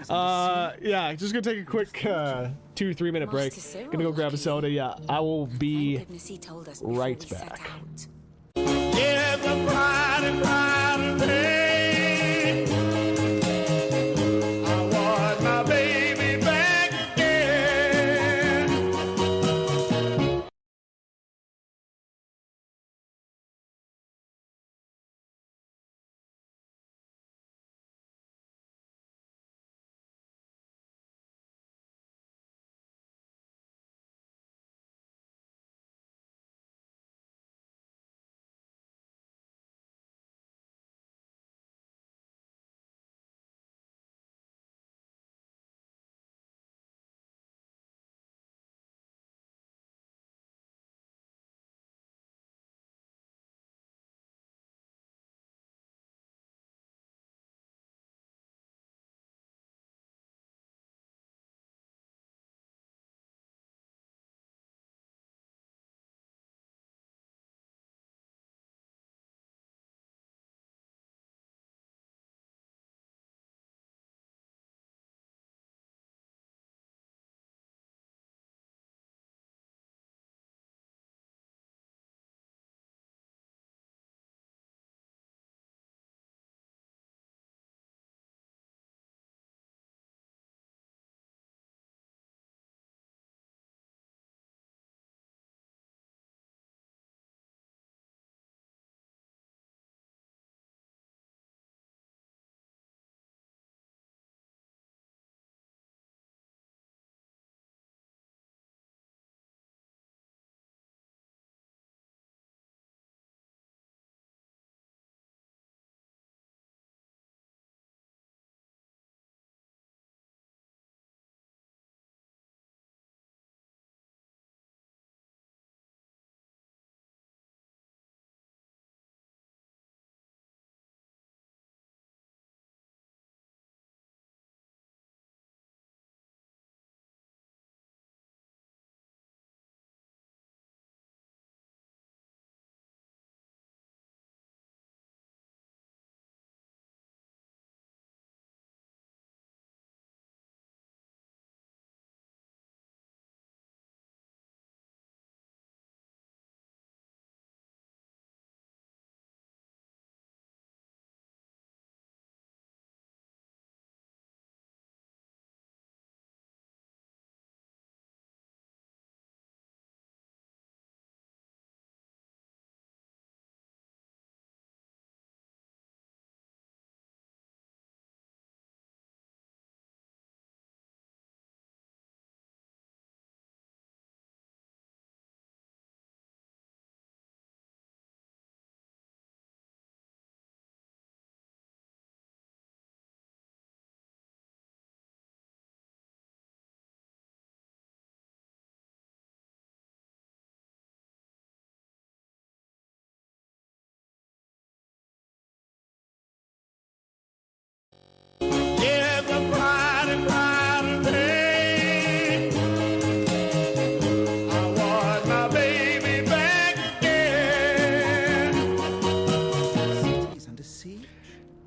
Yeah, just gonna take a quick 2-3 minute break. Gonna go grab a soda. Yeah, I will be right back.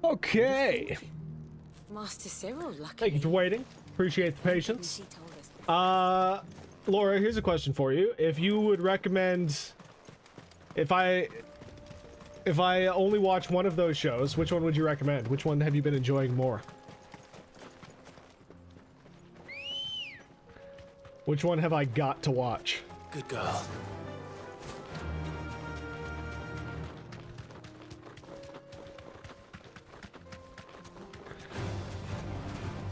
Okay. Master Cyril, lucky. Thank you for waiting. Appreciate the patience. Laura, here's a question for you. If you would recommend, if I only watch one of those shows, which one would you recommend? Which one have you been enjoying more? Which one have I got to watch? Good girl.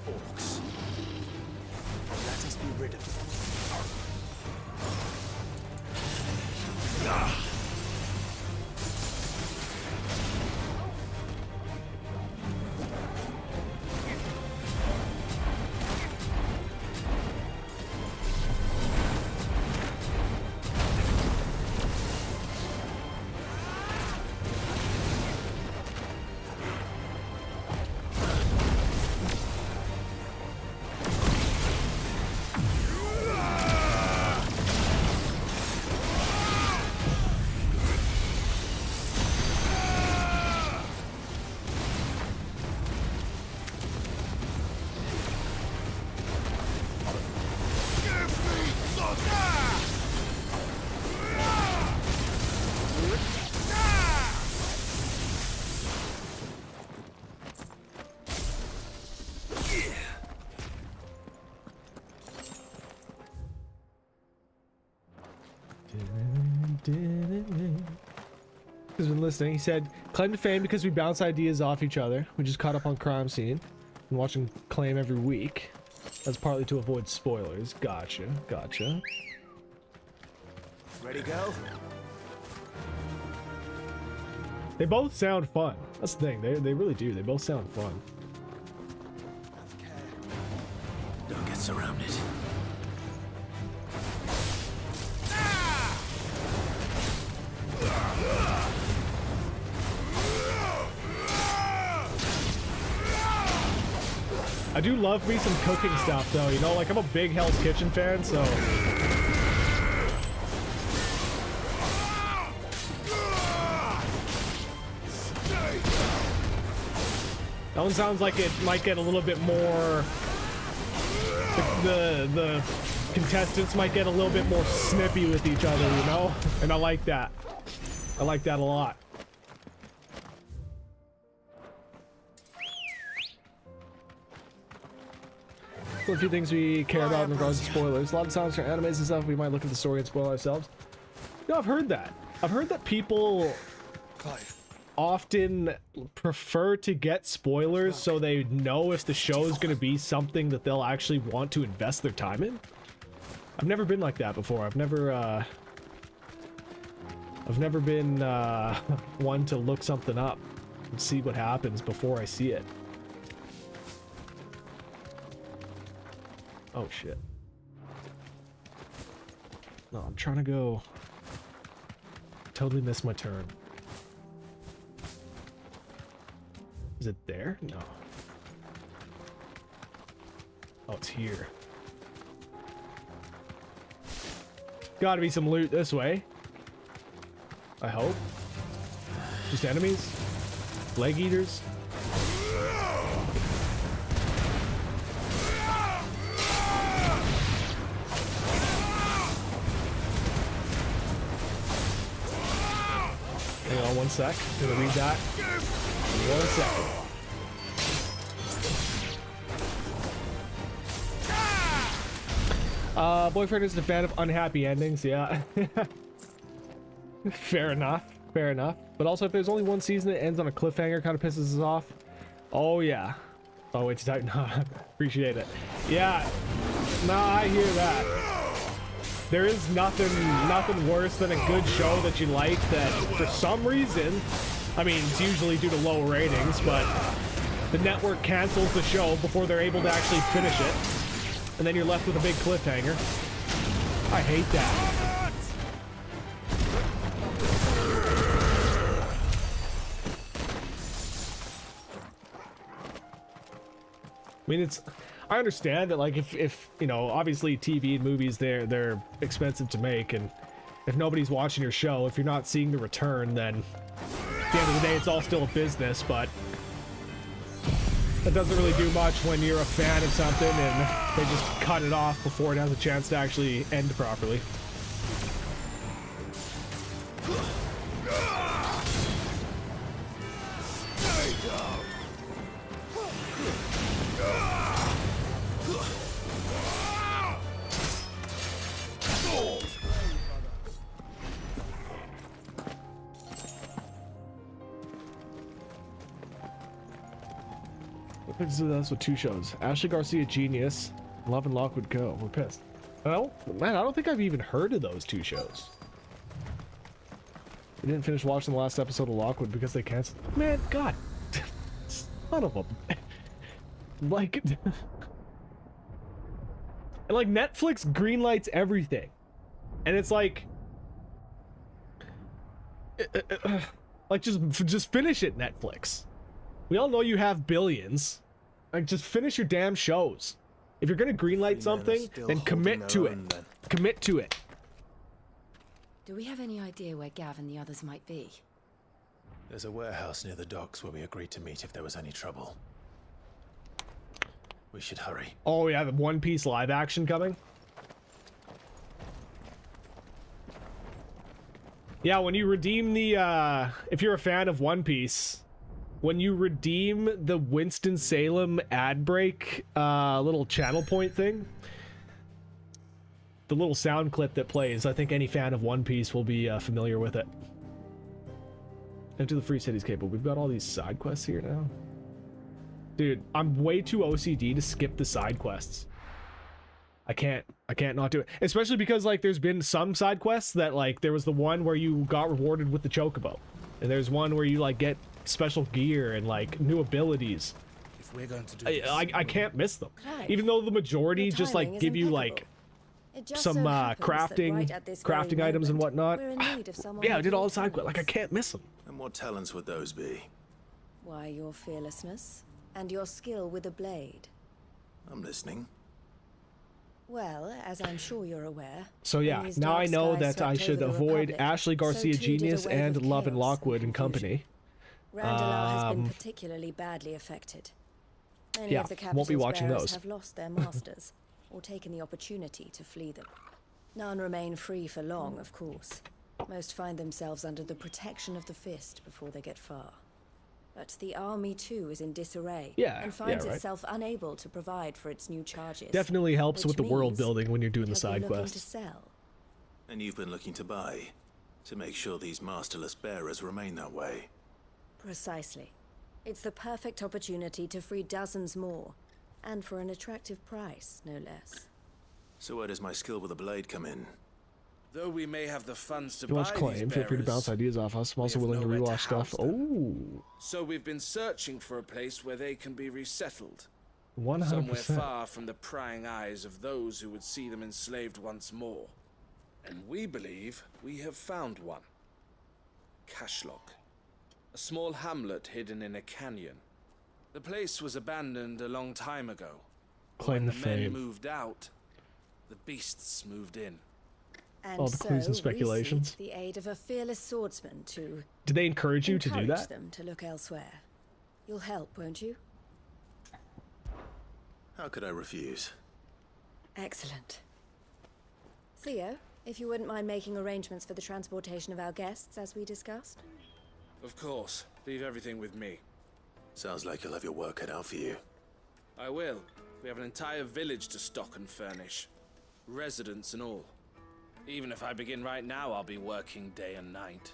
Orcs. Let us be rid of them. Has been listening. He said, claim to fame because we bounce ideas off each other. We just caught up on crime scene and watching Claim every week. That's partly to avoid spoilers. Gotcha, gotcha. Ready, go? They both sound fun. That's the thing. They really do. They both sound fun. Don't get surrounded. I do love me some cooking stuff though, you know, like I'm a big Hell's Kitchen fan, so that one sounds like it might get a little bit more, the contestants might get a little bit more snippy with each other, you know, and I like that. I like that a lot. A few things we care about in regards to spoilers. A lot of times for animes and stuff, we might look at the story and spoil ourselves. No, I've heard that. I've heard that people often prefer to get spoilers so they know if the show is going to be something that they'll actually want to invest their time in. I've never been like that before. I've never been one to look something up and see what happens before I see it. Oh shit. No, I'm trying to go. Totally missed my turn. Is it there? No. Oh, it's here. Gotta be some loot this way. I hope. Just enemies? Leg eaters? Hang on one sec. I'm gonna read that. 1 second. Boyfriend is a fan of unhappy endings. Yeah. Fair enough. Fair enough. But also, if there's only one season that ends on a cliffhanger, kind of pisses us off. Oh yeah. Oh, wait to type. No, appreciate it. Yeah. Nah, I hear that. There is nothing worse than a good show that you like that for some reason, I mean, it's usually due to low ratings, but the network cancels the show before they're able to actually finish it. And then you're left with a big cliffhanger. I hate that. I mean, I understand that, like, if you know, obviously TV and movies, they're expensive to make, and if nobody's watching your show, if you're not seeing the return, then at the end of the day, it's all still a business. But That doesn't really do much when you're a fan of something and they just cut it off before it has a chance to actually end properly. That's what 2 shows. Ashley Garcia, Genius. Love and Lockwood Go. We're pissed. Man, I don't think I've even heard of those 2 shows. I didn't finish watching the last episode of Lockwood because they canceled. Man, God. Son of a... like... and like, Netflix greenlights everything. And it's like... like, just finish it, Netflix. We all know you have billions. Like, just finish your damn shows. If you're gonna greenlight something, then commit to it. Commit to it. Do we have any idea where Gav and the others might be? There's a warehouse near the docks where we agreed to meet if there was any trouble. We should hurry. Oh, we have a One Piece live action coming? Yeah, when you redeem the, if you're a fan of One Piece, when you redeem the Winston-Salem ad break, little channel point thing, the little sound clip that plays, I think any fan of One Piece will be familiar with it. Enter the Free Cities cable. We've got all these side quests here now. Dude, I'm way too OCD to skip the side quests. I can't not do it. Especially because, like, there's been some side quests that, like, there was the one where you got rewarded with the chocobo. And there's one where you, like, get special gear and, like, new abilities. If we're going to do I can't miss them. Clive, even though the majority just, like, give you, like, some crafting items and whatnot. Yeah, I did all the side quests. Like, I can't miss them. And what talents would those be? Why, your fearlessness and your skill with a blade. I'm listening. Well, as I'm sure you're aware. So yeah, now I know that I should avoid Ashley Garcia Genius and Love and Lockwood and company. Randalar has been particularly badly affected. Many Yeah, of the won't be capital's watching bearers those. have lost their masters or taken the opportunity to flee them. None remain free for long, of course. Most find themselves under the protection of the Fist before they get far. But the army too is in disarray and finds right. itself unable to provide for its new charges. Definitely helps with the world means building when you're doing the it'll be side looking quests. to sell. And you've been looking to buy, to make sure these masterless bearers remain that way. Precisely. It's the perfect opportunity to free dozens more, and for an attractive price, no less. So where does my skill with a blade come in? Though we may have the funds to If you want to buy claim, these feel free to bearers, bounce ideas off us. I'm also we have willing to nowhere rewatch to stuff. house them. Oh, So we've been searching for a place where they can be resettled. 100%. Somewhere far from the prying eyes of those who would see them enslaved once more. And we believe we have found one. Cashlock. A small hamlet hidden in a canyon. The place was abandoned a long time ago. Claim When to the men fame. moved out, the beasts moved in. And All the clues and so speculations. we seek the aid of a fearless swordsman to Did they encourage you to do encourage that? them to look elsewhere. You'll help, won't you? How could I refuse? Excellent. Theo, if you wouldn't mind making arrangements for the transportation of our guests, as we discussed. Of course. Leave everything with me. Sounds like you'll have your work cut out for you. I will. We have an entire village to stock and furnish. Residents and all. Even if I begin right now, I'll be working day and night.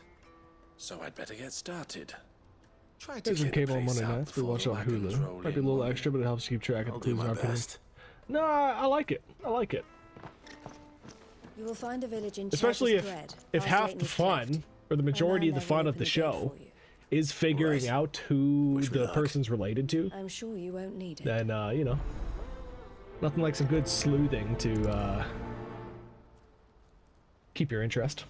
So I'd better get started. Try to There's a clear the cable on place Monday out nights. We before watch the on wagons Hulu. roll Might be a in, little won't extra, but it helps keep track of I'll the do clues in my our opinion. best. No, I like it. I like it. You will find a village in Especially Charter's if Bread, if past half Leighton's the fun Cleft. or the majority of the there fun will of the open the gate show for you. is figuring out who Wish me the luck. person's related to, I'm sure you won't need it. then you know, nothing like some good sleuthing to keep your interest.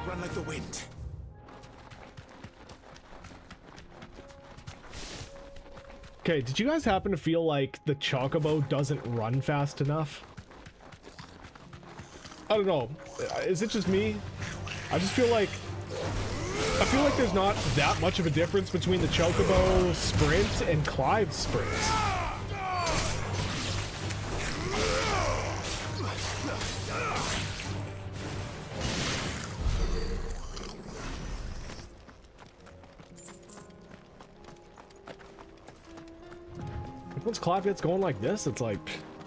Run like the wind. Okay, did you guys happen to feel like the Chocobo doesn't run fast enough? I don't know. Is it just me? I feel like there's not that much of a difference between the Chocobo sprint and Clive's sprint. Once Clive gets going like this, it's like,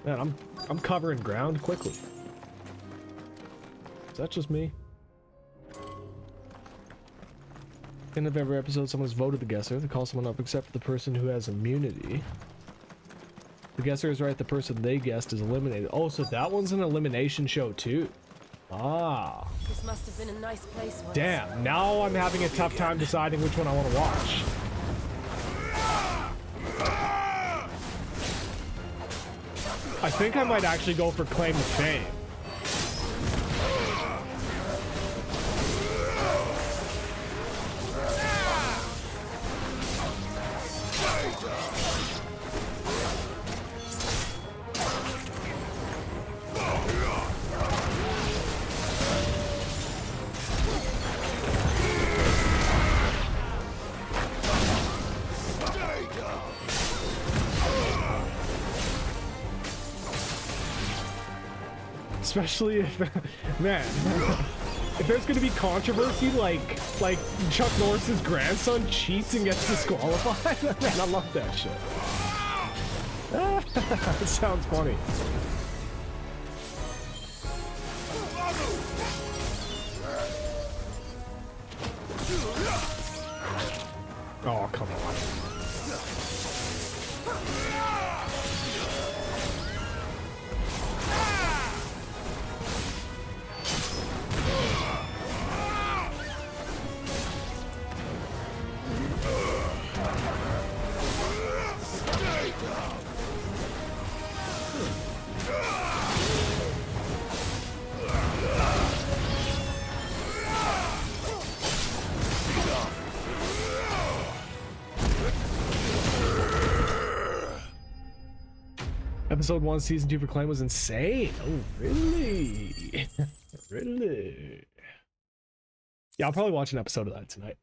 man, I'm covering ground quickly. Is that just me? End of every episode, someone's voted the guesser. They call someone up except for the person who has immunity. The guesser is right. The person they guessed is eliminated. Oh, so that one's an elimination show too. Ah. This must have been a nice place once. Damn. Now I'm having a tough time deciding which one I want to watch. I think I might actually go for Claim to Fame. Especially if, man, if there's gonna be controversy like Chuck Norris's grandson cheats and gets disqualified, man, I love that shit. It sounds funny. Oh, come on. Episode 1, Season 2 for Claim was insane. Oh, really? Really? Yeah, I'll probably watch an episode of that tonight.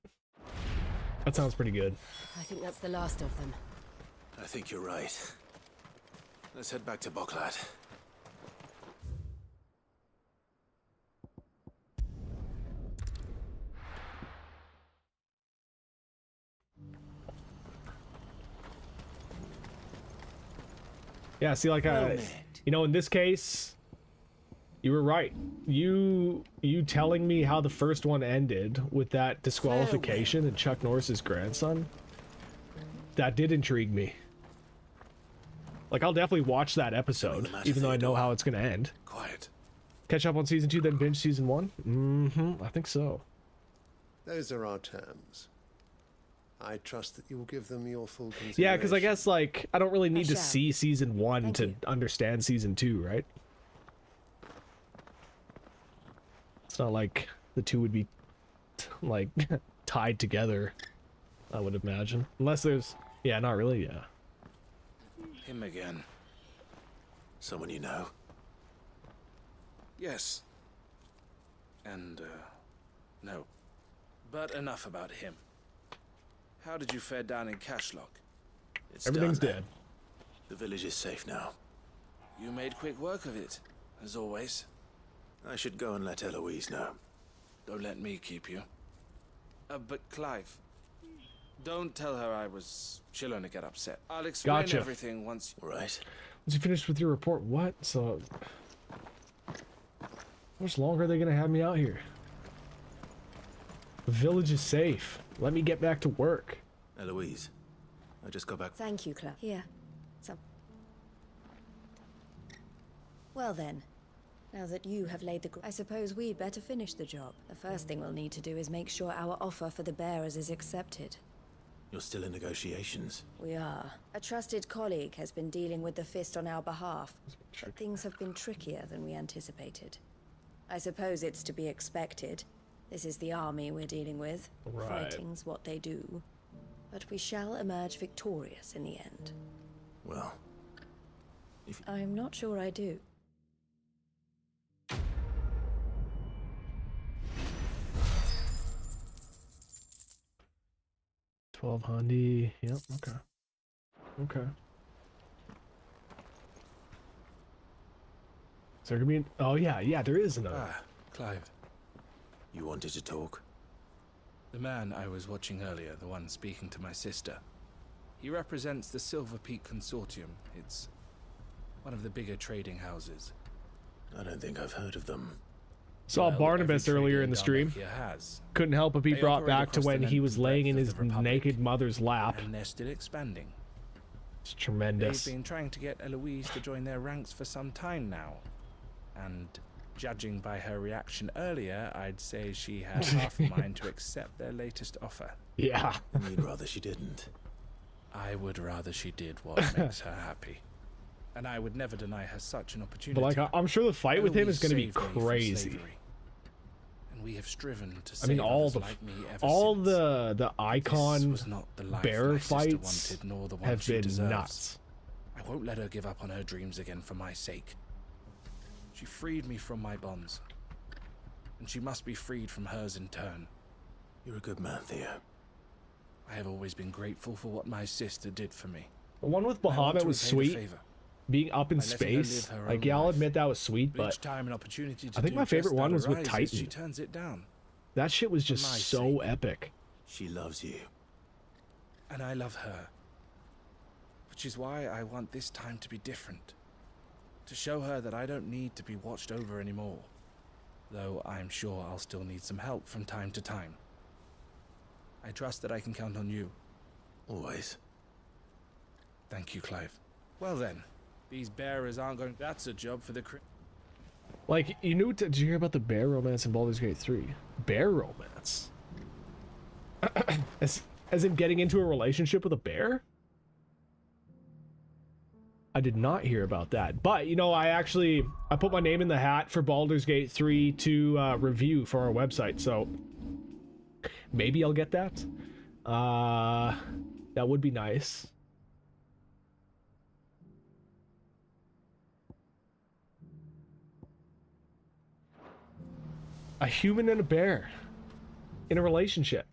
That sounds pretty good. I think that's the last of them. I think you're right. Let's head back to Boklat. Yeah, see, like, you know, in this case, you were right. You telling me how the first one ended with that disqualification and Chuck Norris's grandson, that did intrigue me. Like, I'll definitely watch that episode, even though I know how it's gonna end. Quiet. Catch up on Season 2, then binge Season 1? Mm-hmm, I think so. Those are our terms. I trust that you will give them your full consideration. Yeah, because I guess, like, I don't really need to see Season 1 to understand Season 2, right? It's not like the two would be, like, tied together, I would imagine. Unless there's... Yeah, not really, yeah. Him again. Someone you know? Yes. And, no. But enough about him. How did you fare down in Cashlock? Everything's dead. The village is safe now. You made quick work of it, as always. I should go and let Eloise know. Don't let me keep you. But Clive, don't tell her I was... She'll only get upset. I'll explain everything once... Right. Once you finished with your report, what? So... How much longer are they gonna have me out here? The village is safe. Let me get back to work. Eloise, I just got back. Thank you, Claire. Here. Well then, now that you have laid the I suppose we'd better finish the job. The first thing we'll need to do is make sure our offer for the bearers is accepted. You're still in negotiations? We are. A trusted colleague has been dealing with the Fist on our behalf, but things have been trickier than we anticipated. I suppose it's to be expected. This is the army we're dealing with. Right. Fighting's what they do. But we shall emerge victorious in the end. Well, I'm not sure I do. $1,200. Yep. Okay. Okay. Is there gonna be? Oh yeah. There is another. Ah, Clive. You wanted to talk? The man I was watching earlier, the one speaking to my sister. He represents the Silver Peak Consortium. It's one of the bigger trading houses. I don't think I've heard of them. Saw Barnabas earlier in the stream. Couldn't help but be brought back to when he was laying in his naked mother's lap. And they're still expanding. It's tremendous. They've been trying to get Eloise to join their ranks for some time now. And judging by her reaction earlier, I'd say she had half a mind to accept their latest offer. Yeah. You'd rather she didn't. I would rather she did what makes her happy. And I would never deny her such an opportunity. But like, I'm sure the fight with him is going to be crazy. And we have striven to I mean, all the the icon was not the life bear my sister fights wanted, nor the one have she been deserves. nuts. I won't let her give up on her dreams again for my sake. She freed me from my bonds, and she must be freed from hers in turn. You're a good man, Theo. I have always been grateful for what my sister did for me. The one with Bahamut was sweet. Being up in space, like, yeah, I'll admit that was sweet, but time an opportunity to I think my favorite one was with Titan. She turns it down. That shit was just so epic. She loves you. And I love her. Which is why I want this time to be different. To show her that I don't need to be watched over anymore. Though I'm sure I'll still need some help from time to time. I trust that I can count on you. Always. Thank you, Clive. Well then, these bearers aren't going... That's a job for the... Like, you knew... Did you hear about the bear romance in Baldur's Gate 3? Bear romance? as in getting into a relationship with a bear? I did not hear about that. But, you know, I put my name in the hat for Baldur's Gate 3 to review for our website, so maybe I'll get that. That would be nice. A human and a bear in a relationship.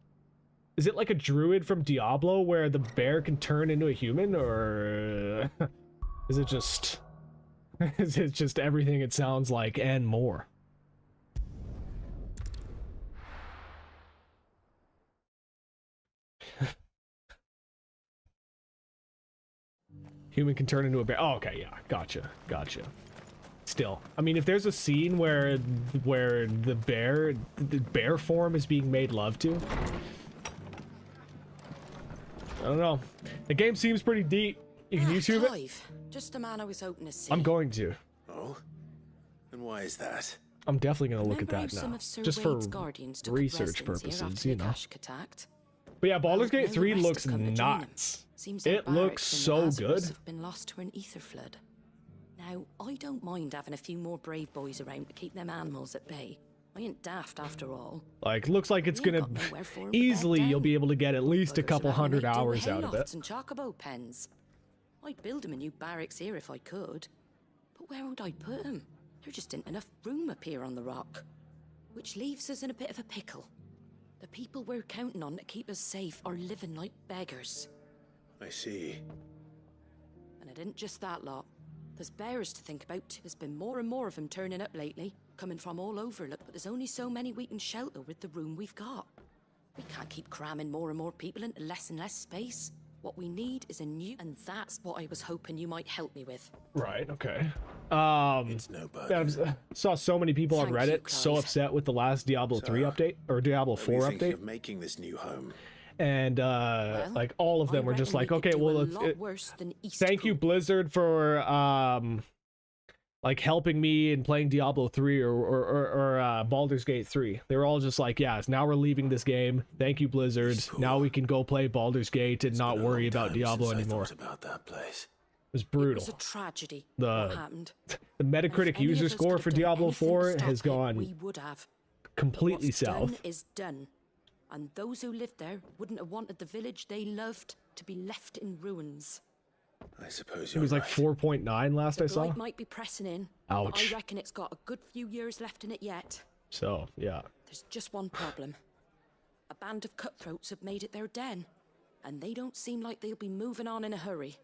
Is it like a druid from Diablo where the bear can turn into a human, or is it just everything it sounds like and more? Human can turn into a bear. Oh, okay, yeah, gotcha. Still, I mean, if there's a scene where the bear form is being made love to, I don't know. The game seems pretty deep. You can YouTube it. Just the man I was hoping to see. I'm going to. Oh, and why is that? I'm definitely gonna look at that now, just for research purposes, you know. But yeah, Baldur's Gate 3 looks nuts. It looks so good. Have been lost to an ether flood. Now, I don't mind having a few more brave boys around to keep them animals at bay. I ain't daft after all. Like, looks like it's gonna easily, you'll be able to get at least a couple hundred hours out of it. And chocobo pens. I'd build them a new barracks here if I could. But where would I put them? There just isn't enough room up here on the rock. Which leaves us in a bit of a pickle. The people we're counting on to keep us safe are living like beggars. I see. And it isn't just that lot. There's bears to think about. There's been more and more of them turning up lately, coming from all over. Look, but there's only so many we can shelter with the room we've got. We can't keep cramming more and more people into less and less space. What we need is a new, and that's what I was hoping you might help me with. Right, okay. It's no bug. I saw so many people on Reddit so upset with the last Diablo 3 update, or Diablo 4 update. Of making this new home. And like all of them were just like, okay, well, thank you, Blizzard, for like helping me in playing Diablo 3 or Baldur's Gate 3. They were all just like, yeah, now we're leaving this game. Thank you, Blizzard. Cool. Now we can go play Baldur's Gate and not worry about Diablo anymore. About that place. It was brutal. It was a tragedy. What happened? The Metacritic user score for Diablo 4 has gone completely What's south. done is done. And those who lived there wouldn't have wanted the village they loved to be left in ruins. I suppose It you're was like right. 4.9 last I saw. Blight might be pressing in. Ouch. But I reckon it's got a good few years left in it yet. So, yeah. There's just one problem. A band of cutthroats have made it their den. And they don't seem like they'll be moving on in a hurry.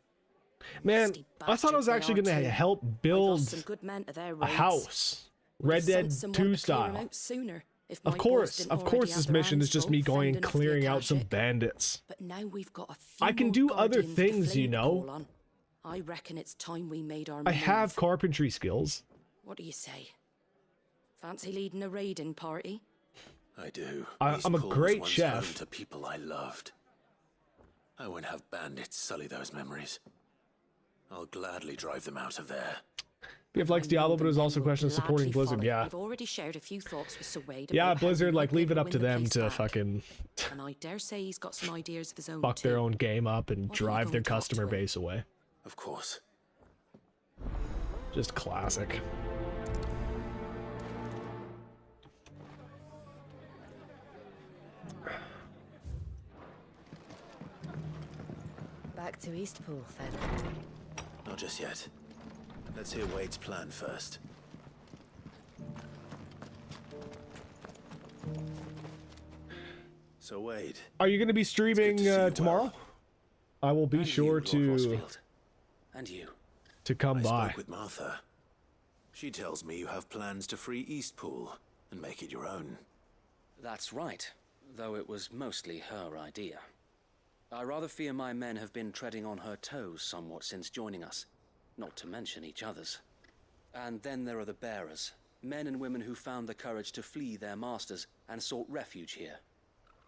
Man, I thought I was actually going to help build some good men to their a raids. house. Would have Red Dead sent someone 2 to clear 'em style. out sooner if my Of boys course, didn't of already course have this their mission is hands just full me going and fending off the clearing out some Akashic. bandits. But now we've got a few I can more do other guardians to things, flame you know. call on. I reckon it's time we made our I move. have carpentry skills. What do you say? Fancy leading a raiding party? I do. I'm a East Pool was great once chef. home to people I loved. I won't have bandits sully those memories. I'll gladly drive them out of there. BF likes Diablo, but is also questions supporting Blizzard. Yeah. I've already shared a few thoughts with Sir Wade. Yeah, about how Blizzard, we like, might leave be it able up to win the them place to back. fucking And I dare say he's got some ideas of his own fuck too. their own game up and What are you drive going their to talk customer to him? base away. Of course. Just classic. Back to Eastpool, then. Not just yet. Let's hear Wade's plan first. So Wade, Are you going to be streaming tomorrow? I will be sure to And you. come I by. spoke with Martha. She tells me you have plans to free Eastpool and make it your own. That's right, though it was mostly her idea. I rather fear my men have been treading on her toes somewhat since joining us, not to mention each other's. And then there are the bearers, men and women who found the courage to flee their masters and sought refuge here.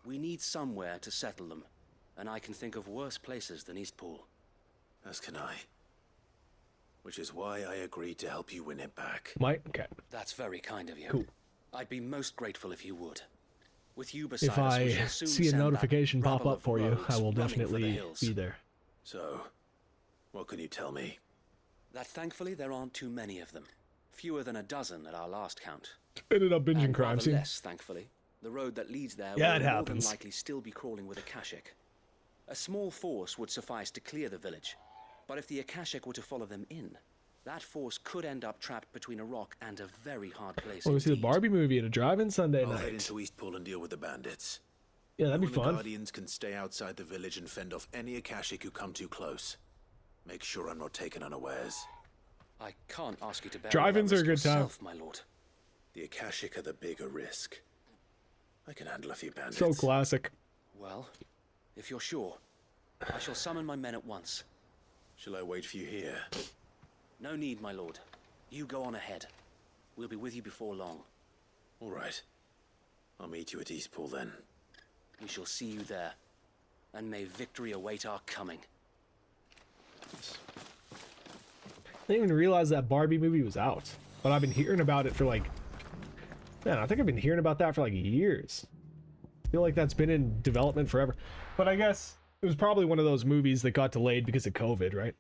We need somewhere to settle them, and I can think of worse places than Eastpool. As can I. Which is why I agreed to help you win it back. Mike? Okay. That's very kind of you. Cool. I'd be most grateful if you would. With you beside If us, we I shall soon see a send that notification pop rabble up of for you, rogues I will running for the definitely hills. be there. So, what can you tell me? That thankfully there aren't too many of them. Fewer than a dozen at our last count. Ended up binging And crime rather scene. less, thankfully. The road that leads there Yeah, will it more happens. than likely still be crawling with Akashic. A small force would suffice to clear the village, but if the Akashic were to follow them in, that force could end up trapped between a rock and a very hard place. We'll go see the Barbie movie at a drive-in Sunday I'll head night. into Eastpool and deal with the bandits. Yeah, that'd be You and the fun. Guardians can stay outside the village and fend off any Akashic who come too close. Make sure I'm not taken unawares. I can't ask you to bear Drive-ins all are a that risk good time. yourself, my lord. The Akashic are the bigger risk. I can handle a few bandits. So classic. Well, if you're sure, I shall summon my men at once. Shall I wait for you here? No need, my lord. You go on ahead. We'll be with you before long. All right. I'll meet you at Eastpool then. We shall see you there. And may victory await our coming. I didn't even realize that Barbie movie was out. But I've been hearing about it for like... Man, I think I've been hearing about that for like years. I feel like that's been in development forever. But I guess it was probably one of those movies that got delayed because of COVID, right?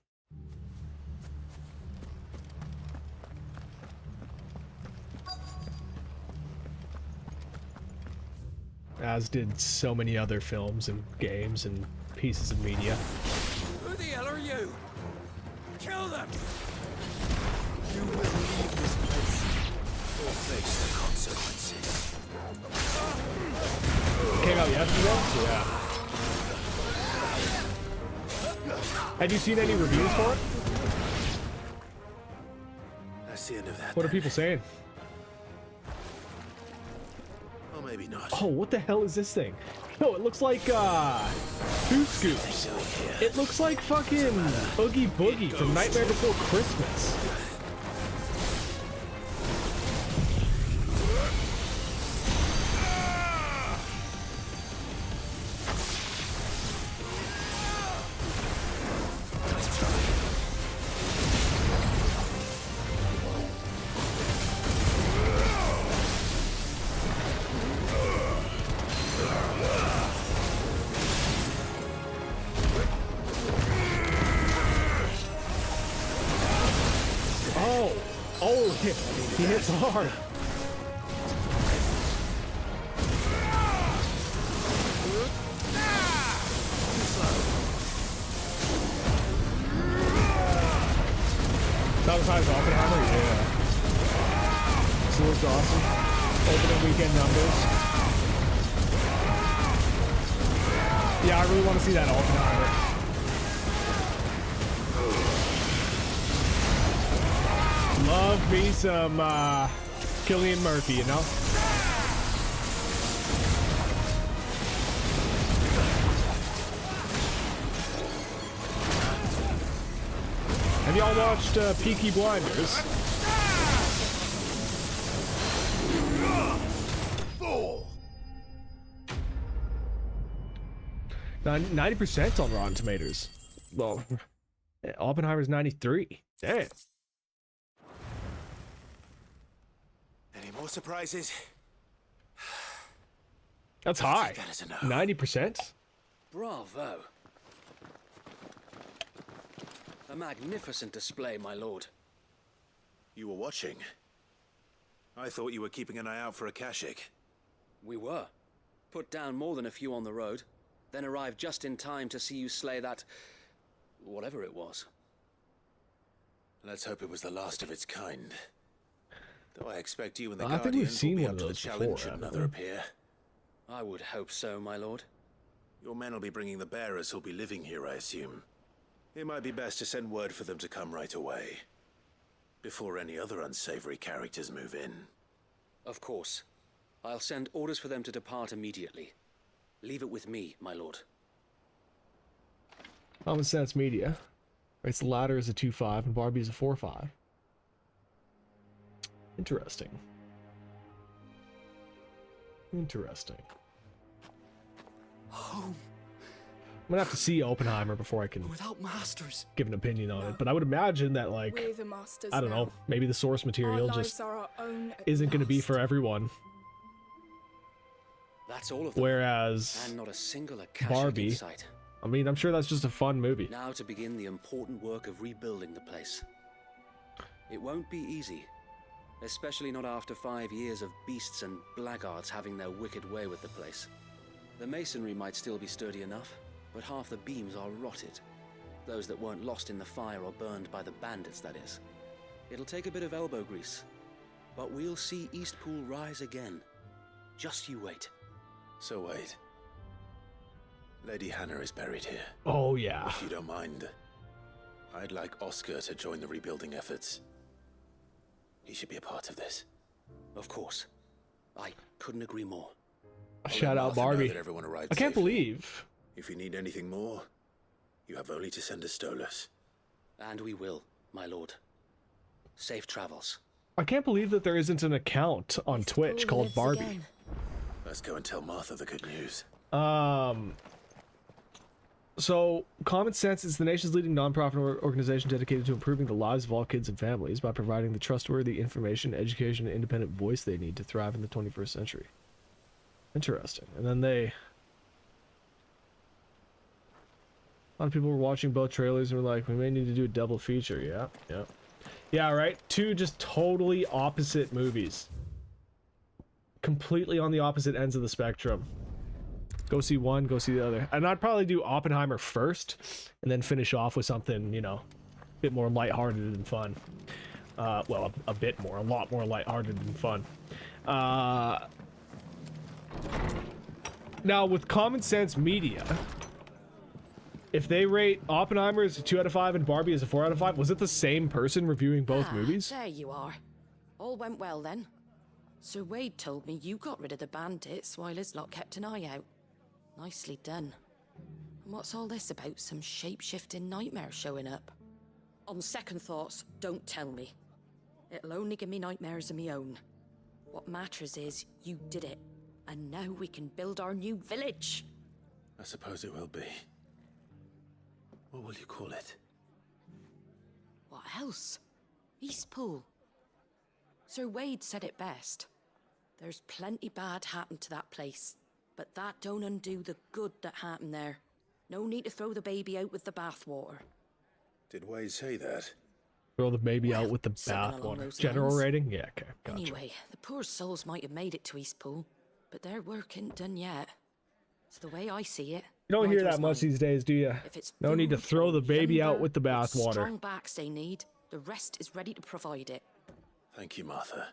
As did so many other films and games and pieces of media. Who the hell are you? Kill them! You will leave this place or face the consequences. Came out yesterday? Yeah. Had you seen any reviews for it? That's the end of that. What are people saying? Or maybe not. Oh, what the hell is this thing? No, it looks like, Two Scoops. It looks like fucking Oogie Boogie from Nightmare Before Christmas. Oh, he hits hard. times Oppenheimer? Yeah. This looks awesome. Opening weekend numbers. Yeah, I really want to see that Oppenheimer. Love me some Cillian Murphy, you know? Have y'all watched Peaky Blinders? 90% on Rotten Tomatoes. Well, Oppenheimer's 93. Damn. Any more surprises? That's high. 90%. Bravo. A magnificent display, my lord. You were watching. I thought you were keeping an eye out for a Kashik. We were. Put down more than a few on the road, then arrived just in time to see you slay that... whatever it was. Let's hope it was the last of its kind. Though I expect you and the I think we've Guardians will seen be one up of to the those challenge before, should another appear. I would hope so, my lord. Your men will be bringing the bearers who'll be living here, I assume. It might be best to send word for them to come right away, before any other unsavory characters move in. Of course. I'll send orders for them to depart immediately. Leave it with me, my lord. Common Sense Media rates the latter as a 2.5 and Barbie is a 4.5. Interesting. Interesting. Home. I'm gonna have to see Oppenheimer before I can Without masters. give an opinion on it. But I would imagine that, like, We're the masters I don't know, now. maybe the source Our material lives just are our own at isn't going to be last. for everyone. That's all of them. Whereas And not a single Akashic Barbie, in sight. I mean, I'm sure that's just a fun movie. Now to begin the important work of rebuilding the place. It won't be easy. Especially not after 5 years of beasts and blackguards having their wicked way with the place. The masonry might still be sturdy enough, but half the beams are rotted. Those that weren't lost in the fire or burned by the bandits, that is. It'll take a bit of elbow grease, but we'll see Eastpool rise again. Just you wait. So wait. Lady Hannah is buried here. Oh, yeah. If you don't mind, I'd like Oscar to join the rebuilding efforts. He should be a part of this. Of course. I couldn't agree more. Shout out Barbie. I can't believe. If you need anything more, you have only to send a Stolas. And we will, my lord. Safe travels. I can't believe that there isn't an account on Twitch called Barbie. Let's go and tell Martha the good news. So, Common Sense is the nation's leading nonprofit organization dedicated to improving the lives of all kids and families by providing the trustworthy information, education, and independent voice they need to thrive in the 21st century. Interesting. And then a lot of people were watching both trailers and were like, we may need to do a double feature. Yeah, right? Two just totally opposite movies. Completely on the opposite ends of the spectrum. Go see one, go see the other. And I'd probably do Oppenheimer first, and then finish off with something, you know, a bit more lighthearted and fun. Well, a bit more, a lot more lighthearted and fun. Now, with Common Sense Media, if they rate Oppenheimer as a 2 out of 5 and Barbie as a 4 out of 5, was it the same person reviewing both movies? There you are. All went well then. Sir Wade told me you got rid of the bandits while his lot kept an eye out. Nicely done. And what's all this about some shape-shifting nightmare showing up? On second thoughts, don't tell me. It'll only give me nightmares of me own. What matters is you did it. And now we can build our new village. I suppose it will be. What will you call it? What else? Eastpool. Sir Wade said it best. There's plenty bad happened to that place, but that don't undo the good that happened there. No need to throw the baby out with the bathwater. Did Wade say that? Throw the baby out with the something along bathwater. those General lines. rating? Yeah, okay, gotcha. Anyway, the poor souls might have made it to Eastpool, but their work ain't done yet. So the way I see it, You don't hear neither that is much mine. these days, do you? If it's No need to food throw the or baby out lumber with the or bathwater. strong backs they need, The rest is ready to provide it. Thank you, Martha.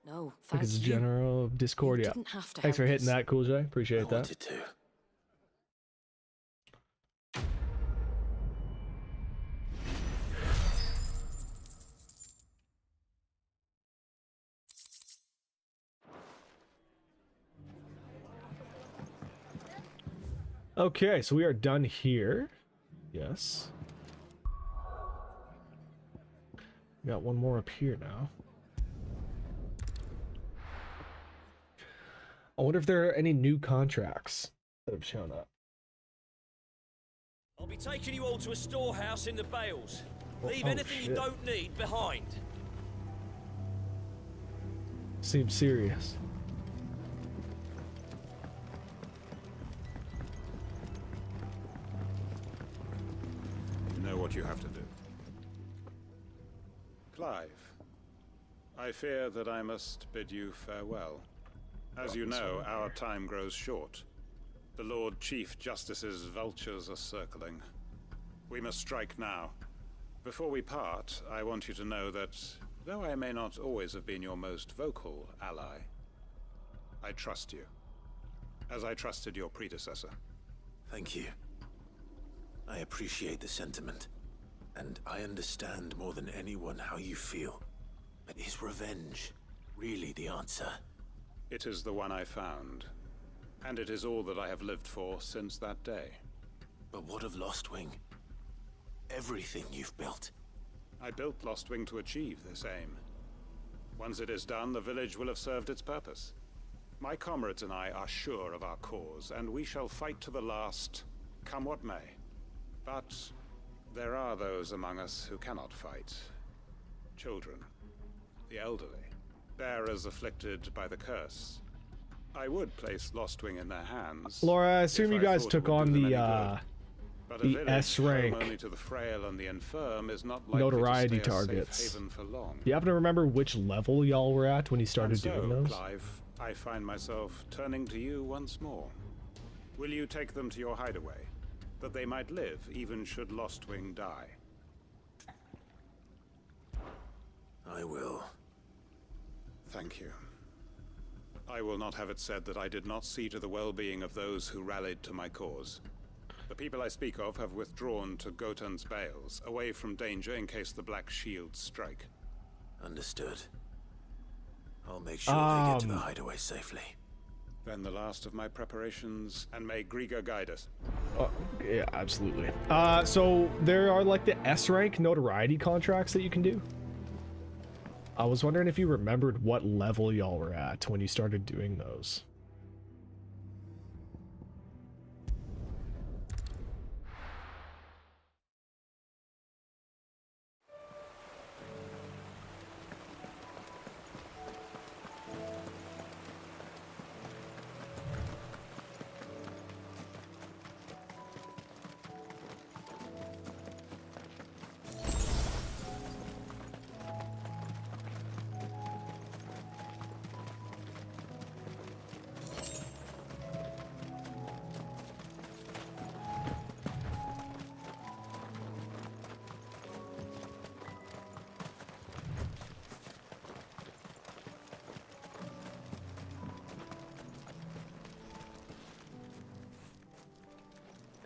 No, Like thank it's you. General Discordia. You didn't have to Thanks for help hitting us. that, Cool J. Appreciate that. Wanted to. Okay, so we are done here. Yes. Got one more up here now. I wonder if there are any new contracts that have shown up. I'll be taking you all to a storehouse in the Bales. Leave Oh, anything you shit. don't need behind. Seems serious. You know what you have to do. Clive, I fear that I must bid you farewell. As you know, our time grows short. The Lord Chief Justice's vultures are circling. We must strike now. Before we part, I want you to know that, though I may not always have been your most vocal ally, I trust you, as I trusted your predecessor. Thank you. I appreciate the sentiment, and I understand more than anyone how you feel. But is revenge really the answer? It is the one I found, and it is all that I have lived for since that day. But what of Lostwing? Everything you've built. I built Lostwing to achieve this aim. Once it is done, the village will have served its purpose. My comrades and I are sure of our cause, and we shall fight to the last, come what may. But there are those among us who cannot fight. Children, the elderly, bearers afflicted by the curse. I would place Lostwing in their hands. Laura, I assume if you I guys thought it took would on do them the any good. But a the village S home rank only to the frail and the infirm is not likely notoriety to stay a targets. safe haven for long. Do you happen to remember which level y'all were at when you started And so, doing those? Clive, I find myself turning to you once more. Will you take them to your hideaway, that they might live even should Lostwing die? I will. Thank you. I will not have it said that I did not see to the well-being of those who rallied to my cause. The people I speak of have withdrawn to Gotan's Bales, away from danger in case the Black Shields strike. Understood. I'll make sure they get to the hideaway safely. Then the last of my preparations, and may Griga guide us. Yeah, absolutely. So there are like the S rank notoriety contracts that you can do. I was wondering if you remembered what level y'all were at when you started doing those.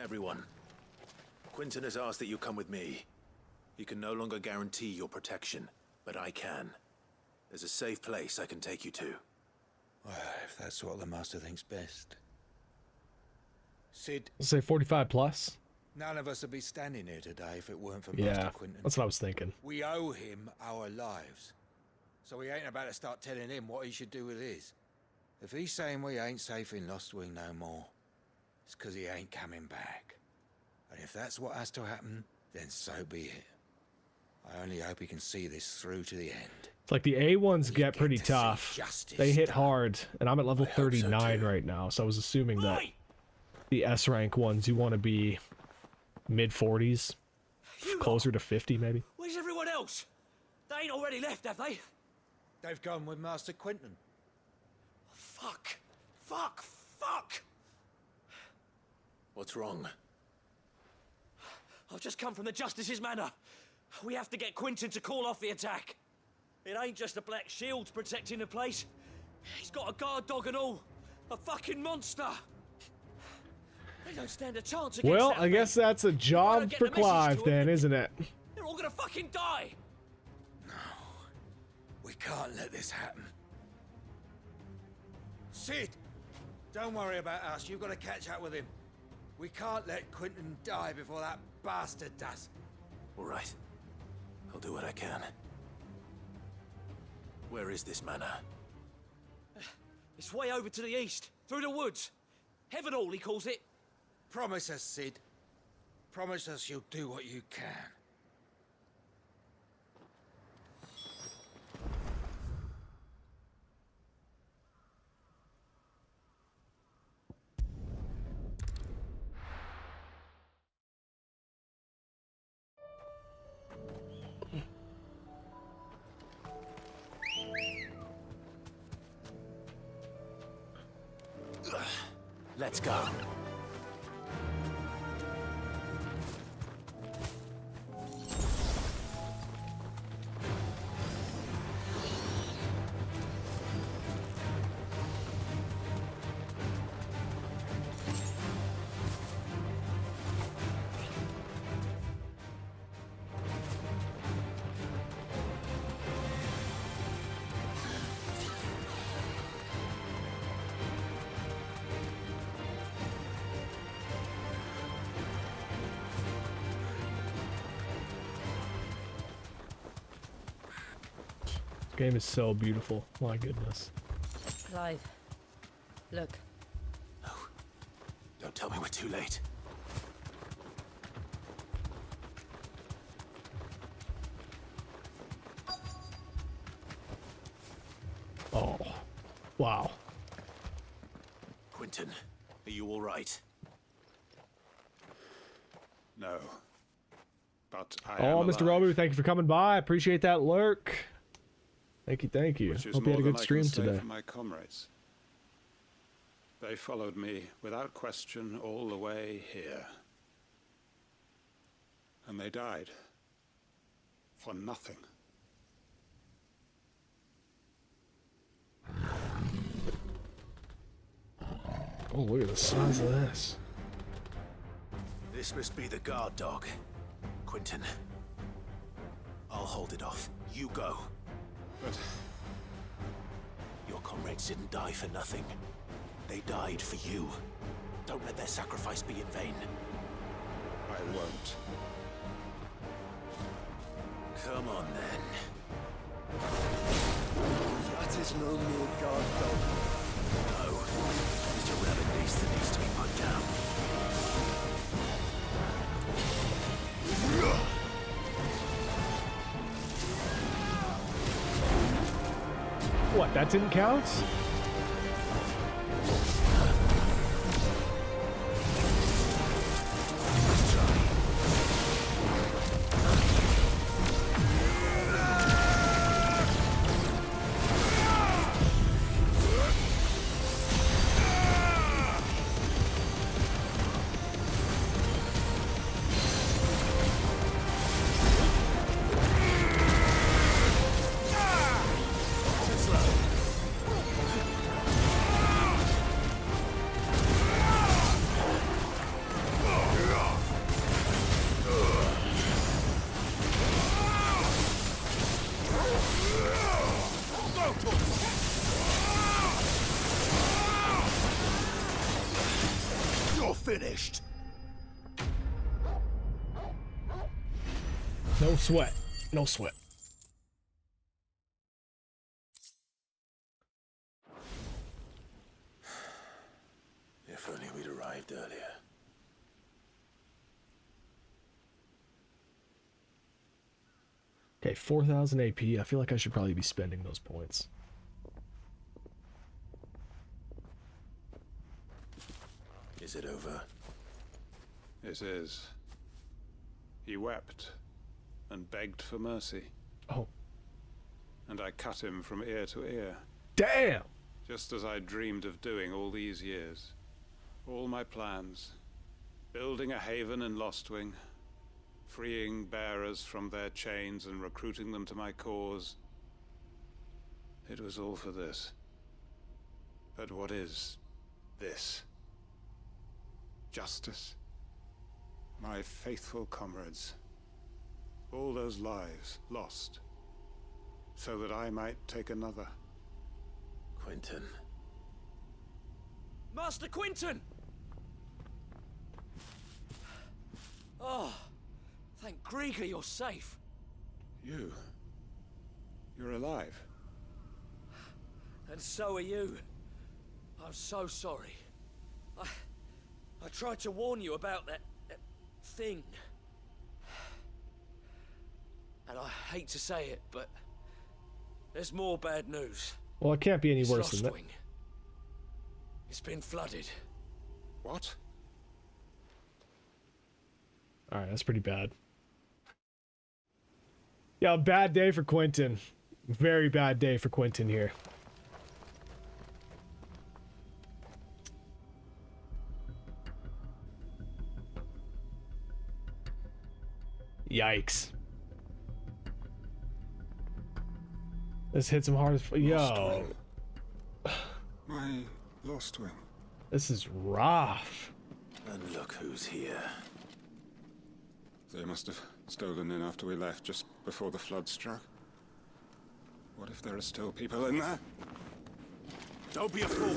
Everyone, Quinton has asked that you come with me. He can no longer guarantee your protection, but I can. There's a safe place I can take you to. Well, if that's what the Master thinks best. Sid, Let's say 45 plus. none of us would be standing here today if it weren't for Yeah, Master Quinton. that's what I was thinking. We owe him our lives. So we ain't about to start telling him what he should do with his. If he's saying we ain't safe in Lostwing no more, it's 'cause he ain't coming back. And if that's what has to happen, then so be it. I only hope he can see this through to the end. It's like the A ones get pretty tough. They hit hard, and I'm at level 39 right now, so I was assuming that the S rank ones you want to be mid 40s, closer to 50 maybe. Where's everyone else? They ain't already left, have they? They've gone with Master Quinton. Fuck! Fuck! Fuck! What's wrong? I've just come from the Justice's manor. We have to get Quentin to call off the attack. It ain't just the Black Shields protecting the place. He's got a guard dog and all. A fucking monster. They don't stand a chance against Well, that I guess thing. that's a job for Clive then, isn't it? They're all gonna fucking die. We can't let this happen. Sid! Don't worry about us. You've got to catch up with him. We can't let Quentin die before that bastard does. All right. I'll do what I can. Where is this manor? It's way over to the east, through the woods. Heaven Hall, he calls it. Promise us, Sid. Promise us you'll do what you can. Let's go. This game is so beautiful. My goodness. Clive, look. No. Don't tell me we're too late. Oh. Wow. Quentin, are you all right? No. But I Oh, am Mr. alive. Robu, thank you for coming by. I appreciate that lurk. Thank you, thank you. Which is Hope you more had a than good I can stream say today. for my comrades. They followed me without question all the way here. And they died. For nothing. Oh, look at the size of this. This must be the guard dog. Quentin. I'll hold it off. You go. But your comrades didn't die for nothing. They died for you. Don't let their sacrifice be in vain. I won't. Come on, then. That is no mere guard dog. No. It's a rabid beast that needs to be put down. What, that didn't count? Finished. No sweat. No sweat. If only we'd arrived earlier. Okay, 4,000 AP. I feel like I should probably be spending those points. Is it over? It is. He wept and begged for mercy. Oh. And I cut him from ear to ear. Damn! Just as I dreamed of doing all these years. All my plans. Building a haven in Lostwing. freeing bearers from their chains and recruiting them to my cause. It was all for this. But what is this? Justice? My faithful comrades. All those lives lost, so that I might take another. Quentin. Master Quentin! Oh, thank Grieger you're safe. You're alive. And so are you. I'm so sorry. I tried to warn you about that thing. And I hate to say it, but there's more bad news. Well, it can't be any worse than that. Wing. It's been flooded. What? Alright, that's pretty bad. Yeah, bad day for Quentin. Very bad day for Quentin here. Yikes. This hits him hard as yo. My lost wing. This is rough. And look who's here. They must have stolen in after we left, just before the flood struck. What if there are still people in there? Don't be a fool.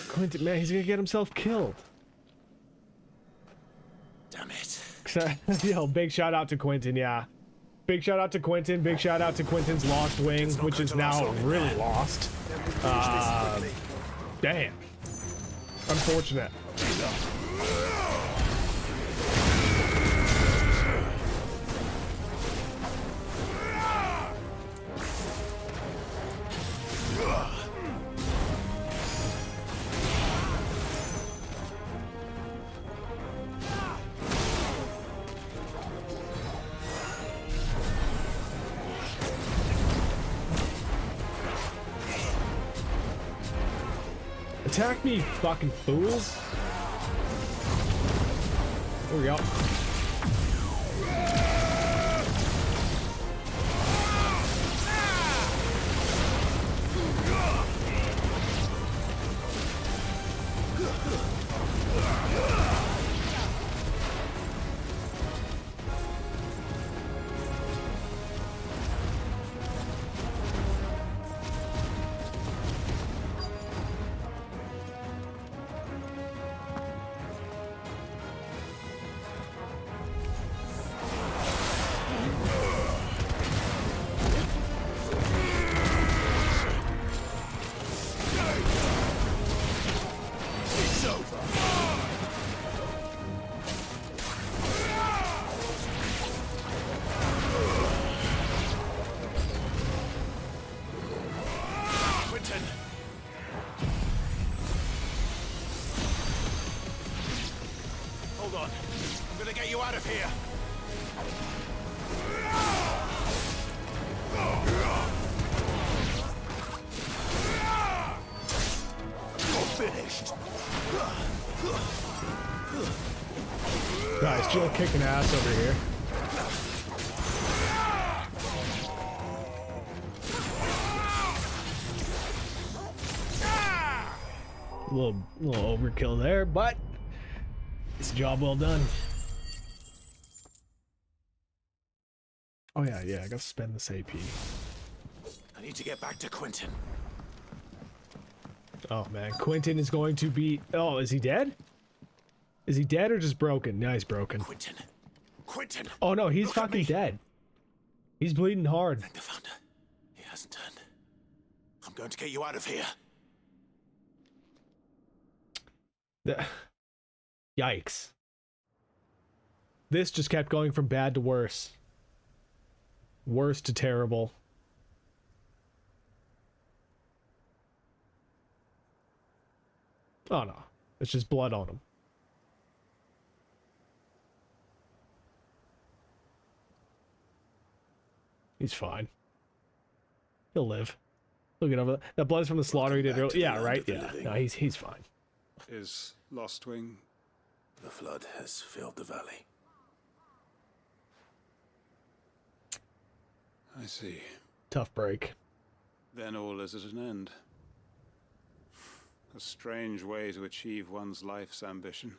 Quentin, man, he's gonna get himself killed. Damn it. Yo, big shout out to Quentin, yeah. Big shout out to Quentin. Big shout out to Quentin's lost wing, which is now really lost. Damn. Unfortunate. Attack me, fucking fools. There we go. Guys, Jill kicking ass over here. A little overkill there, but it's a job well done. Oh yeah, I gotta spend this AP. I need to get back to Quentin. Oh man, Quentin is going to be... Oh, is he dead? Is he dead or just broken? No, he's broken. Quentin! Oh no, he's fucking dead. He's bleeding hard. Thank the Founder. He hasn't turned. I'm going to get you out of here. Yikes. This just kept going from bad to worse. Worse to terrible. Oh no, it's just blood on him. He's fine. He'll live. Look at over there. That blood's from the slaughter he did earlier. Yeah, right? Yeah. No, he's fine. Is Lost Wing? The flood has filled the valley. I see. Tough break. Then all is at an end. A strange way to achieve one's life's ambition.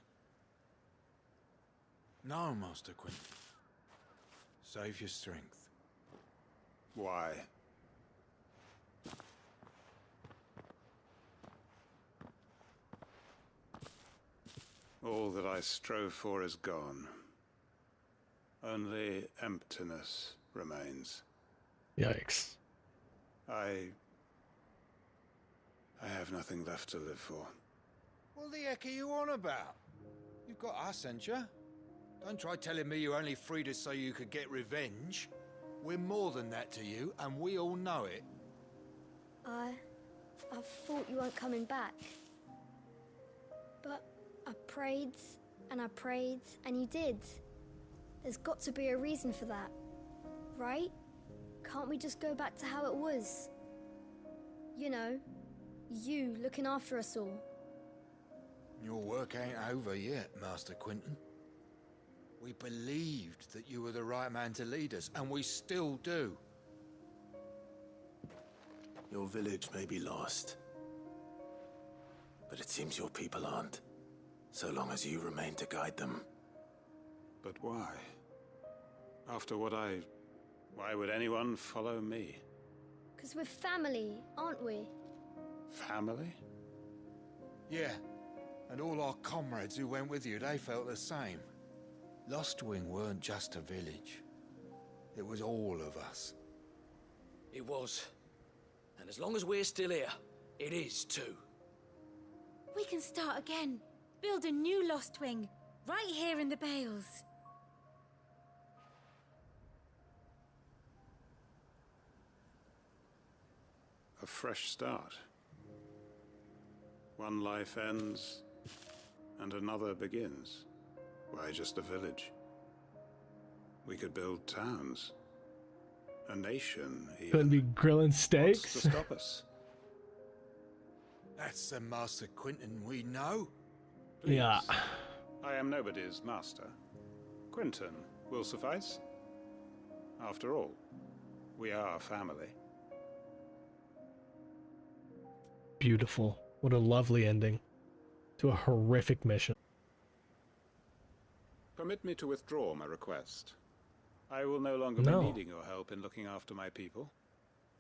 No, Master Quinton. Save your strength. Why? All that I strove for is gone. Only emptiness remains. Yikes. I have nothing left to live for. What the heck are you on about? You've got us, ain't you? Don't try telling me you only freed us so you could get revenge. We're more than that to you, and we all know it. I thought you weren't coming back. But I prayed, and you did. There's got to be a reason for that, right? Can't we just go back to how it was? You know, you looking after us all. Your work ain't over yet, Master Quinton. We believed that you were the right man to lead us, and we still do. Your village may be lost, but it seems your people aren't, so long as you remain to guide them. But why? After what why would anyone follow me? 'Cause we're family, aren't we? Family? Yeah, and all our comrades who went with you, they felt the same. Lostwing weren't just a village. It was all of us. It was. And as long as we're still here, it is too. We can start again. Build a new Lost Wing, right here in the Bales. A fresh start. One life ends, and another begins. Why just a village? We could build towns. A nation, even. Couldn't be grilling steaks? What's to stop us? That's the Master Quinton we know. Please. Yeah. I am nobody's master. Quinton will suffice. After all, we are family. Beautiful. What a lovely ending to a horrific mission. Permit me to withdraw my request. I will no longer No. be needing your help in looking after my people.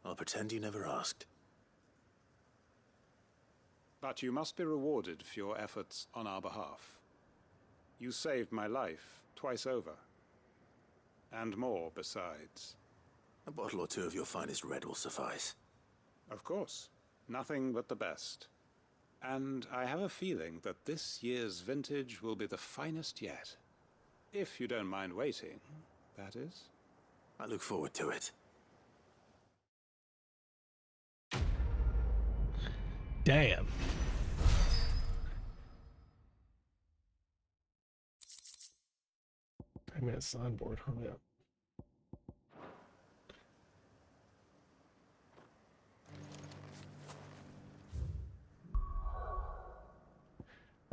I'll pretend you never asked. But you must be rewarded for your efforts on our behalf. You saved my life twice over. And more besides. A bottle or two of your finest red will suffice. Of course. Nothing but the best. And I have a feeling that this year's vintage will be the finest yet. If you don't mind waiting, that is. I look forward to it. Damn. I mean, a signboard. Oh, yeah.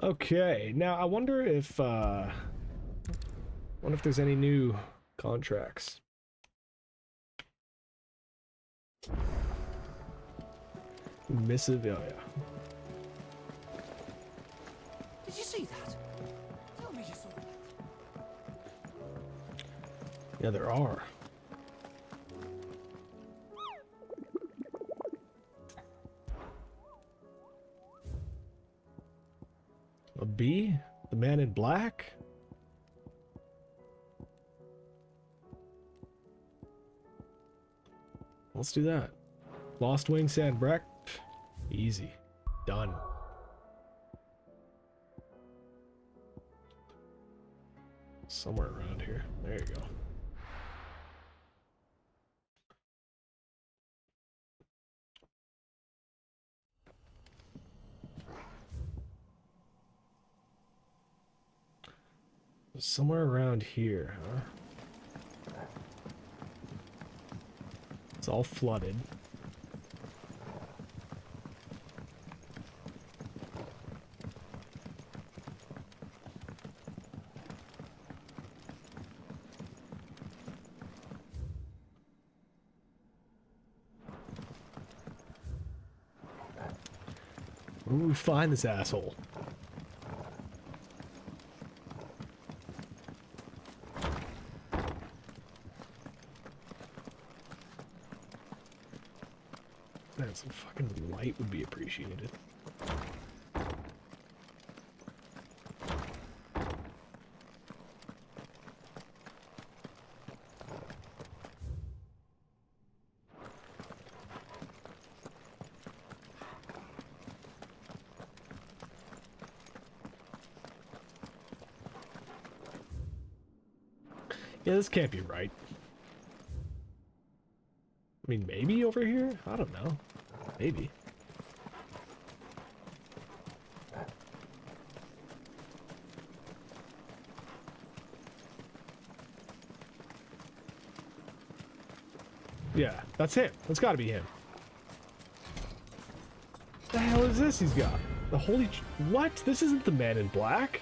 Okay, now I wonder if there's any new contracts. Missive, oh yeah. Did you see that? Tell me you saw that. Yeah, there are. A bee? The man in black? Let's do that. Lost Wing Sandbreck. Easy. Done. Somewhere around here. There you go. Somewhere around here, huh? It's all flooded. Where will we find this asshole? Man, some fucking light would be appreciated. Yeah, this can't be right. I mean, maybe over here? I don't know. Maybe. Yeah, that's him. That's gotta be him. What the hell is this he's got? The holy... What? This isn't the man in black?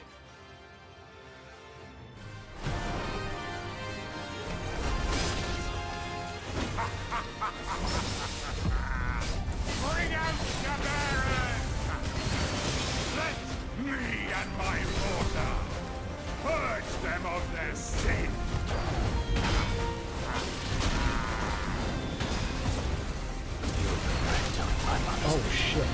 Bring out the Baron! Let me and my water purge them of their sin! Oh shit.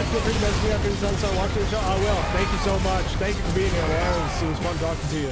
Feel free to message me after the start watching the show. I will. Thank you so much. Thank you for being here, man. It was fun talking to you.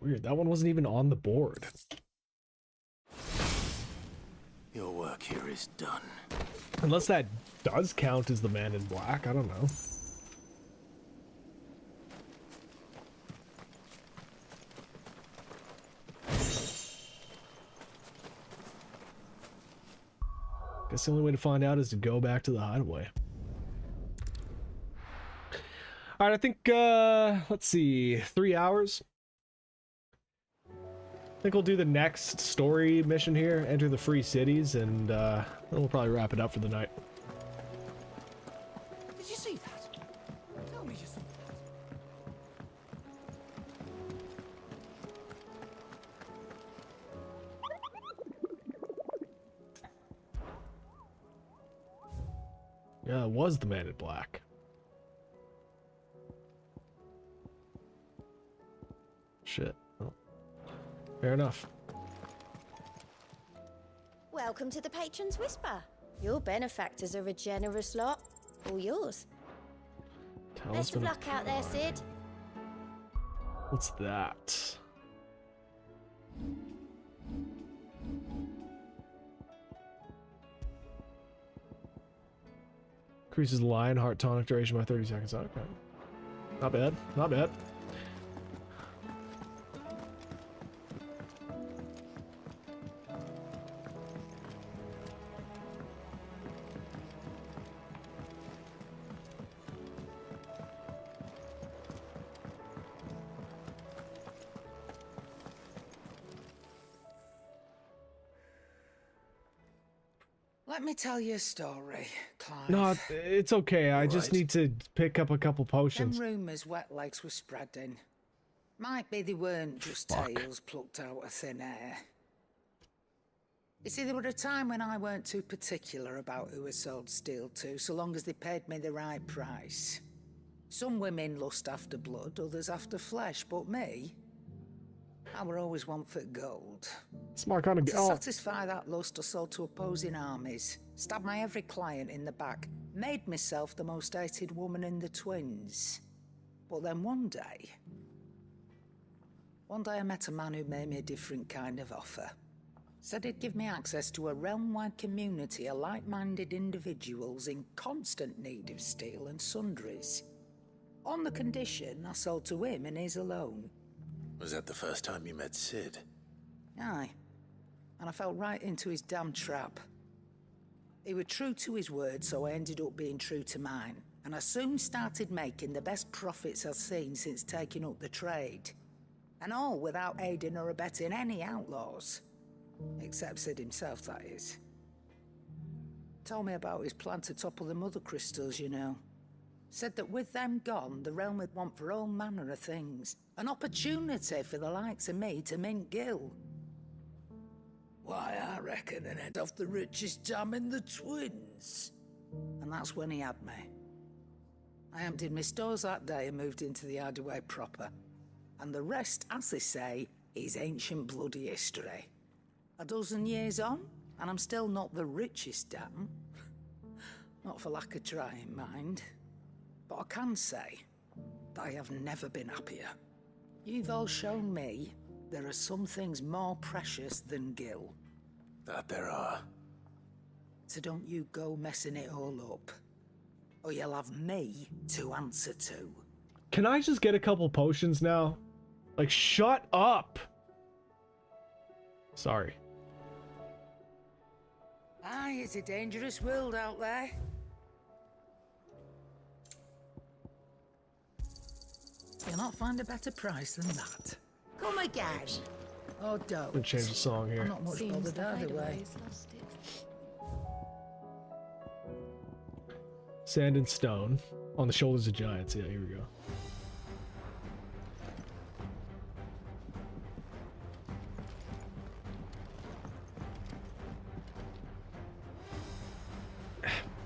Weird, that one wasn't even on the board. Your work here is done. Unless that does count as the man in black, I don't know. Guess the only way to find out is to go back to the hideaway. Alright, I think, let's see, 3 hours? I think we'll do the next story mission here, enter the free cities, and then we'll probably wrap it up for the night. Did you see that? Tell me you saw that. Yeah, it was the man in black. Shit. Oh. Fair enough. Welcome to the Patron's Whisper. Your benefactors are a generous lot. All yours. Best of luck out there, Sid. What's that? Increases the lion heart tonic duration by 30 seconds. Okay. Not bad. Not bad. Let me tell you a story, Clive. No, it's okay. I just need to pick up a couple Them potions. rumours wet legs were spreading. Might be they weren't just tales plucked out of thin air. You see, there were a time when I weren't too particular about who I sold steel to, so long as they paid me the right price. Some women lust after blood, others after flesh, but me, I were always one for gold. Smart kind of To satisfy that lust, I sold to opposing armies, stabbed my every client in the back, made myself the most hated woman in the twins. But then one day I met a man who made me a different kind of offer. Said he'd give me access to a realm-wide community of like-minded individuals in constant need of steel and sundries. On the condition I sold to him and his alone. Was that the first time you met Sid? Aye. And I fell right into his damn trap. He was true to his word, so I ended up being true to mine. And I soon started making the best profits I've seen since taking up the trade. And all without aiding or abetting any outlaws. Except Sid himself, that is. Told me about his plan to topple the mother crystals, you know. Said that with them gone, the realm would want for all manner of things. An opportunity for the likes of me to mint Gil. Why, I reckon an head off the richest dam in the twins. And that's when he had me. I emptied my stores that day and moved into the hideaway proper. And the rest, as they say, is ancient bloody history. A dozen years on, and I'm still not the richest dam. Not for lack of trying, mind. But I can say that I have never been happier. You've all shown me there are some things more precious than Gil. That there are. So don't you go messing it all up. Or you'll have me to answer to. Can I just get a couple potions now? Like, shut up! Sorry. Aye, it's a dangerous world out there. You'll not find a better price than that. Come again. Oh, don't. I'm gonna change the song here. I'm not much bothered either way. Sand and stone on the shoulders of giants. Yeah, here we go.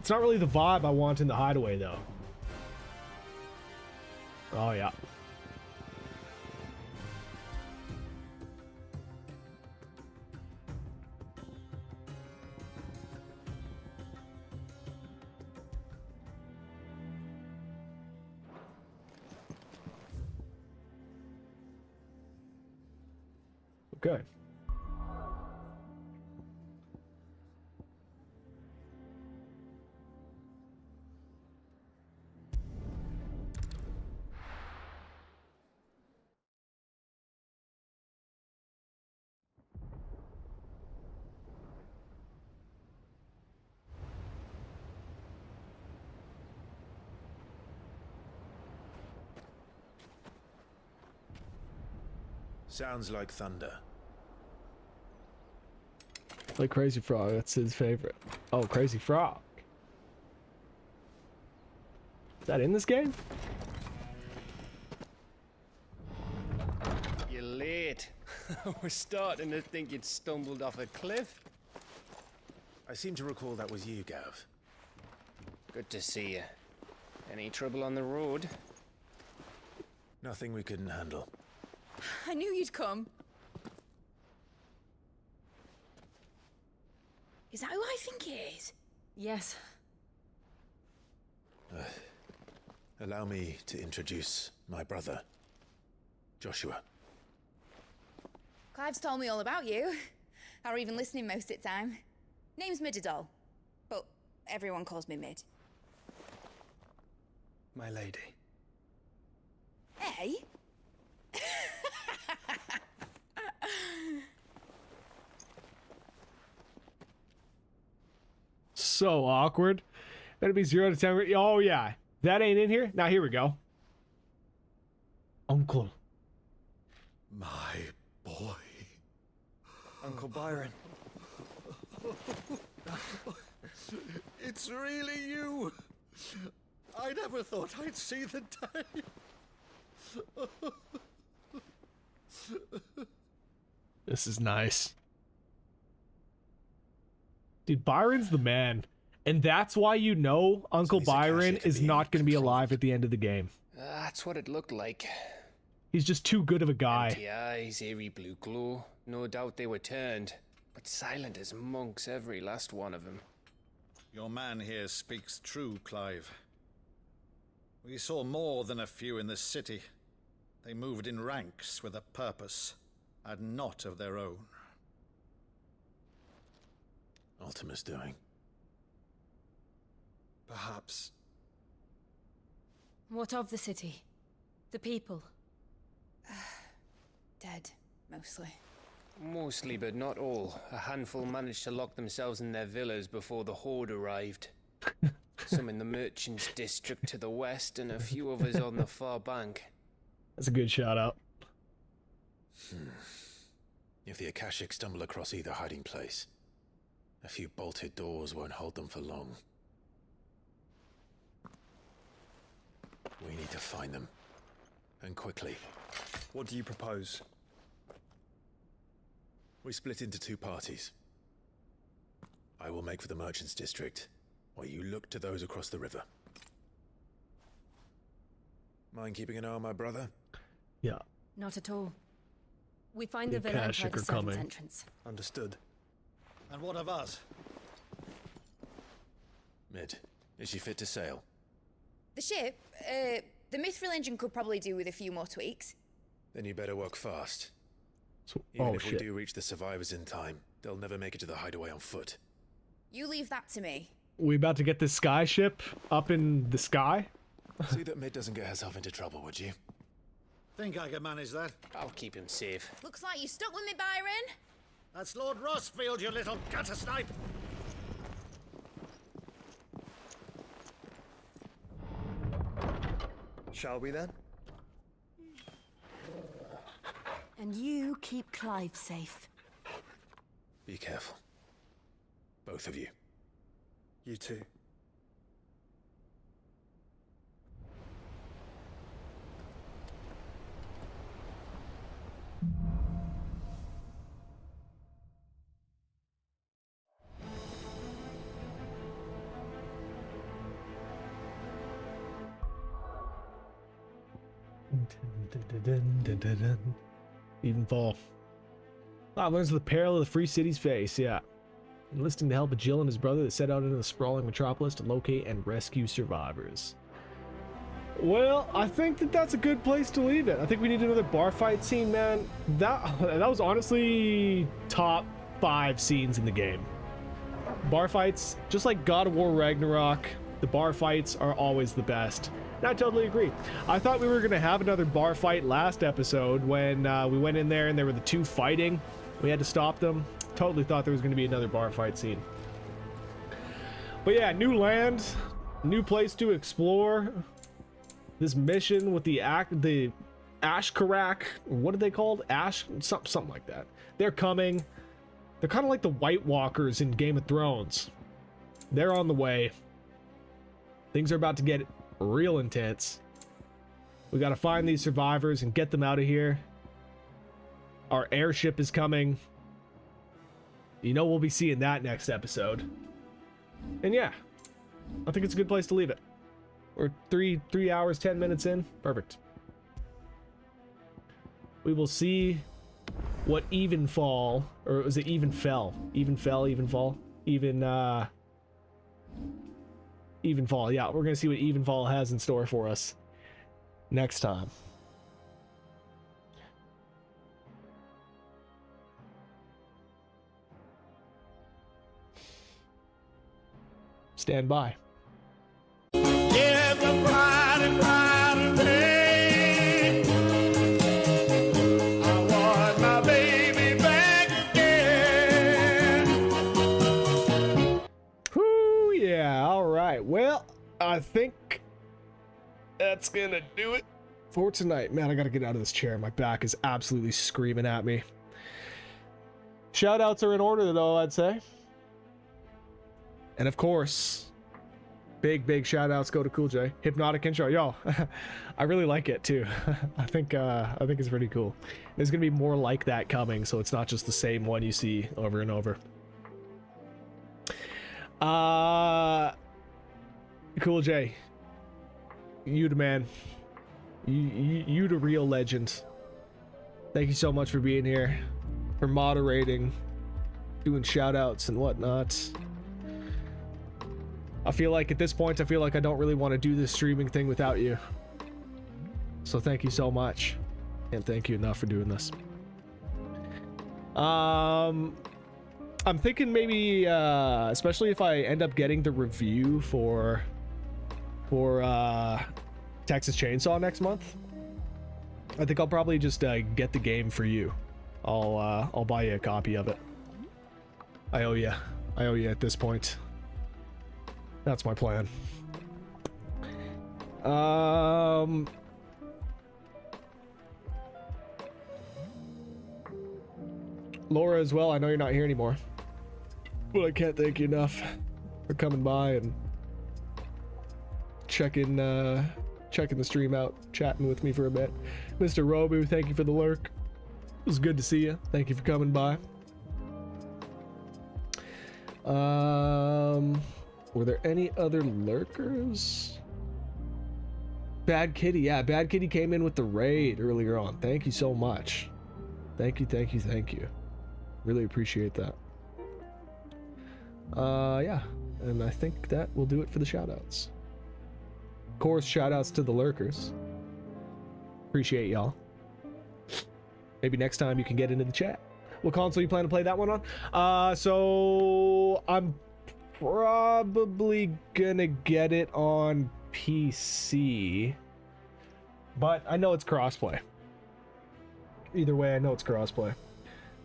It's not really the vibe I want in the hideaway, though. Oh, yeah. Okay. Sounds like thunder. Like Crazy Frog, that's his favorite. Oh, Crazy Frog. Is that in this game? You're late. I was starting to think you'd stumbled off a cliff. I seem to recall that was you, Gav. Good to see you. Any trouble on the road? Nothing we couldn't handle. I knew you'd come. Is that who I think it is? Yes. Allow me to introduce my brother, Joshua. Clive's told me all about you. Or even listening most of the time. Name's Midadol, but everyone calls me Mid. my lady. Hey? So awkward. Better be 0 to 10. Oh, yeah. That ain't in here? Now, here we go. Uncle. My boy. Uncle Byron. It's really you. I never thought I'd see the day. This is nice. Dude, Byron's the man. And that's why you know Uncle Byron is not going to be alive at the end of the game. That's what it looked like. He's just too good of a guy. Empty eyes, eerie blue glow. No doubt they were turned, but silent as monks, every last one of them. Your man here speaks true, Clive. We saw more than a few in this city. They moved in ranks with a purpose, and not of their own. Ultima's doing. Perhaps. What of the city? The people? Dead, mostly. Mostly, but not all. A handful managed to lock themselves in their villas before the horde arrived. Some in the merchants' district to the west, and a few others on the far bank. That's a good shout out. If the Akashic stumble across either hiding place, a few bolted doors won't hold them for long. We need to find them. And quickly. What do you propose? We split into 2 parties. I will make for the merchants' district, while you look to those across the river. Mind keeping an eye on my brother? Yeah. Not at all. We find the villa and try the servants' entrance. Understood. And what of us? Mid, is she fit to sail? The ship, the mithril engine could probably do with a few more tweaks. Then you better work fast. So, Even if we do reach the survivors in time, they'll never make it to the hideaway on foot. You leave that to me. We about to get this sky ship up in the sky? See that Mid doesn't get herself into trouble, would you? Think I can manage that? I'll keep him safe. Looks like you stuck with me, Byron. That's Lord Rossfield, you little gutter snipe! Shall we then? And you keep Clive safe. Be careful. Both of you. You too. Even fall. Learns of the peril of the free city's face, yeah. Enlisting the help of Jill and his brother, they set out into the sprawling metropolis to locate and rescue survivors. Well, I think that's a good place to leave it. I think we need another bar fight scene, man. That was honestly top 5 scenes in the game. Bar fights, just like God of War Ragnarok, the bar fights are always the best. And I totally agree. I thought we were going to have another bar fight last episode when we went in there and there were the 2 fighting. We had to stop them. Totally thought there was going to be another bar fight scene. But yeah, new land, new place to explore. This mission with the Ashkarak, what are they called? Something like that. They're coming. They're kind of like the White Walkers in Game of Thrones. They're on the way. Things are about to get real intense. We got to find these survivors and get them out of here. Our airship is coming. You know we'll be seeing that next episode. And yeah, I think it's a good place to leave it. We're 3 hours, 10 minutes in. Perfect. We will see what Evenfall, or was it Evenfell? Evenfell, Evenfall? Evenfall, yeah. We're going to see what Evenfall has in store for us next time. Stand by. Give the bride I think that's gonna do it for tonight. Man, I gotta get out of this chair. My back is absolutely screaming at me. Shoutouts are in order, though, I'd say. And of course, big shoutouts go to Cool J. Hypnotic intro, yo. I really like it too. I think it's pretty cool. There's gonna be more like that coming, so it's not just the same one you see over and over. Cool J, you the man. You the real legend. Thank you so much for being here, for moderating, doing shoutouts and whatnot. I feel like at this point, I feel like I don't really want to do this streaming thing without you. So thank you so much. Can't thank you enough for doing this. I'm thinking maybe, especially if I end up getting the review for Texas Chainsaw next month, I think I'll probably just get the game for you. I'll buy you a copy of it. I owe you at this point. That's my plan. Laura as well, I know you're not here anymore, but I can't thank you enough for coming by and checking the stream out, chatting with me for a bit. Mr. Robu, thank you for the lurk. It was good to see you. Thank you for coming by. Were there any other lurkers? Bad Kitty, yeah, Bad Kitty came in with the raid earlier on. Thank you so much. Thank you. Really appreciate that. Yeah, and I think that will do it for the shoutouts. Of course, shoutouts to the lurkers. Appreciate y'all. Maybe next time you can get into the chat. What console you plan to play that one on? So I'm probably gonna get it on PC, but I know it's crossplay. Either way, I know it's crossplay.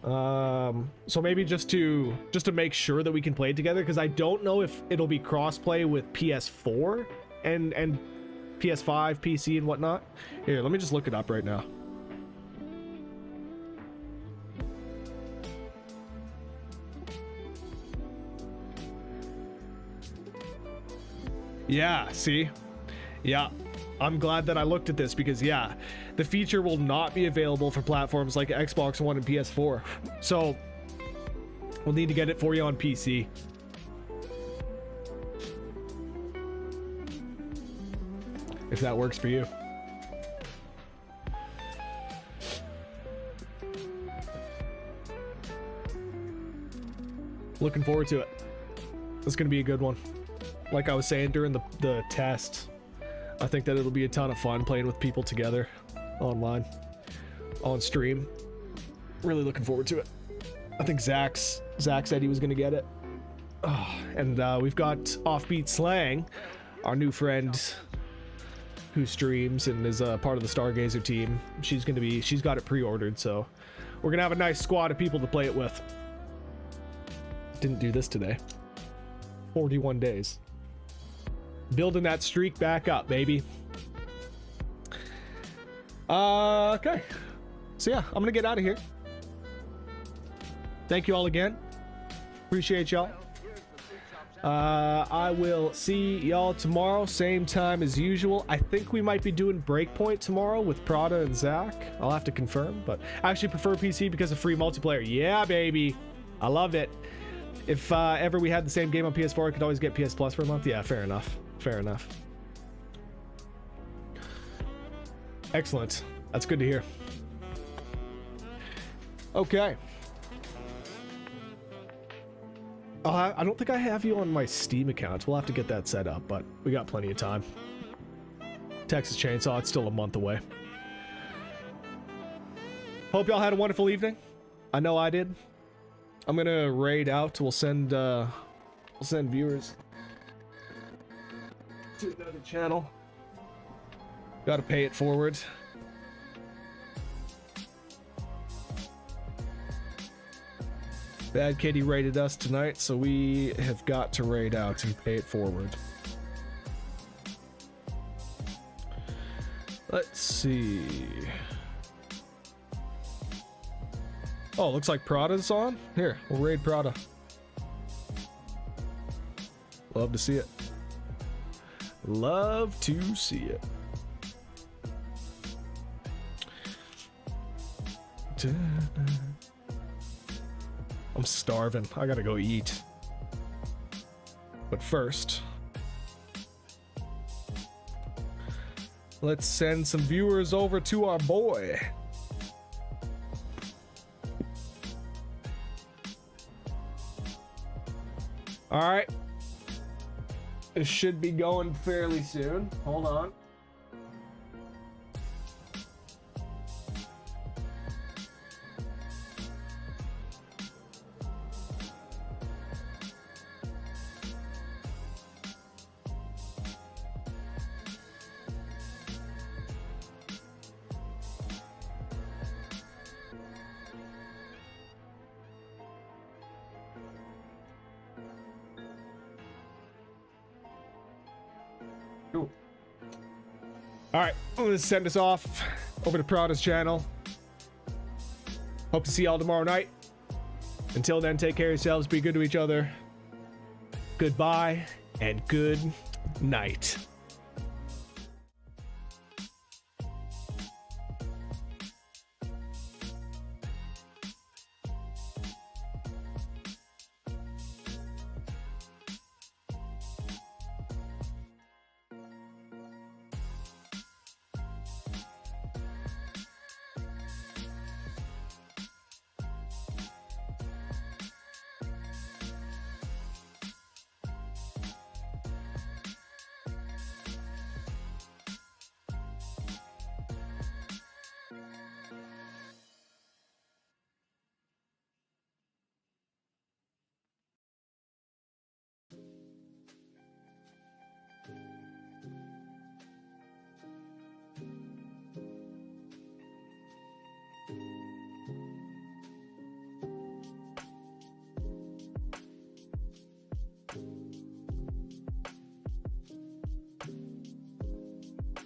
So maybe just to make sure that we can play it together, because I don't know if it'll be crossplay with PS4 and PS5, PC, and whatnot. Here, let me just look it up right now. Yeah, see? Yeah, I'm glad that I looked at this, because yeah, the feature will not be available for platforms like Xbox One and PS4. So we'll need to get it for you on PC. If that works for you. Looking forward to it. It's gonna be a good one. Like I was saying during the test, I think that it'll be a ton of fun playing with people together online, on stream. Really looking forward to it. I think Zach said he was gonna get it. Oh, and we've got Offbeat Slang, our new friend who streams and is a part of the Stargazer team. She's got it pre-ordered, so we're gonna have a nice squad of people to play it with. Didn't do this today. 41 days. Building that streak back up, baby. Okay. So yeah, I'm gonna get out of here. Thank you all again. Appreciate y'all. I will see y'all tomorrow, same time as usual. I think we might be doing Breakpoint tomorrow with Prada and Zach. I'll have to confirm, but I actually prefer PC because of free multiplayer. Yeah, baby. I love it. If ever we had the same game on PS4, I could always get PS Plus for a month. Yeah, fair enough. Fair enough. Excellent. That's good to hear. Okay. I don't think I have you on my Steam account. We'll have to get that set up, but we got plenty of time. Texas Chainsaw, it's still a month away. Hope y'all had a wonderful evening. I know I did. I'm gonna raid out. We'll send viewers to another channel. Gotta pay it forward. Bad Kitty raided us tonight, so we have got to raid out and pay it forward. Let's see. Oh, looks like Prada's on. Here, we'll raid Prada. Love to see it. Love to see it. I'm starving. I gotta go eat. But first, let's send some viewers over to our boy. All right. This should be going fairly soon. Hold on. Cool. All right, I'm gonna send us off over to Prada's channel. Hope to see y'all tomorrow night. Until then, take care of yourselves, be good to each other. Goodbye and good night.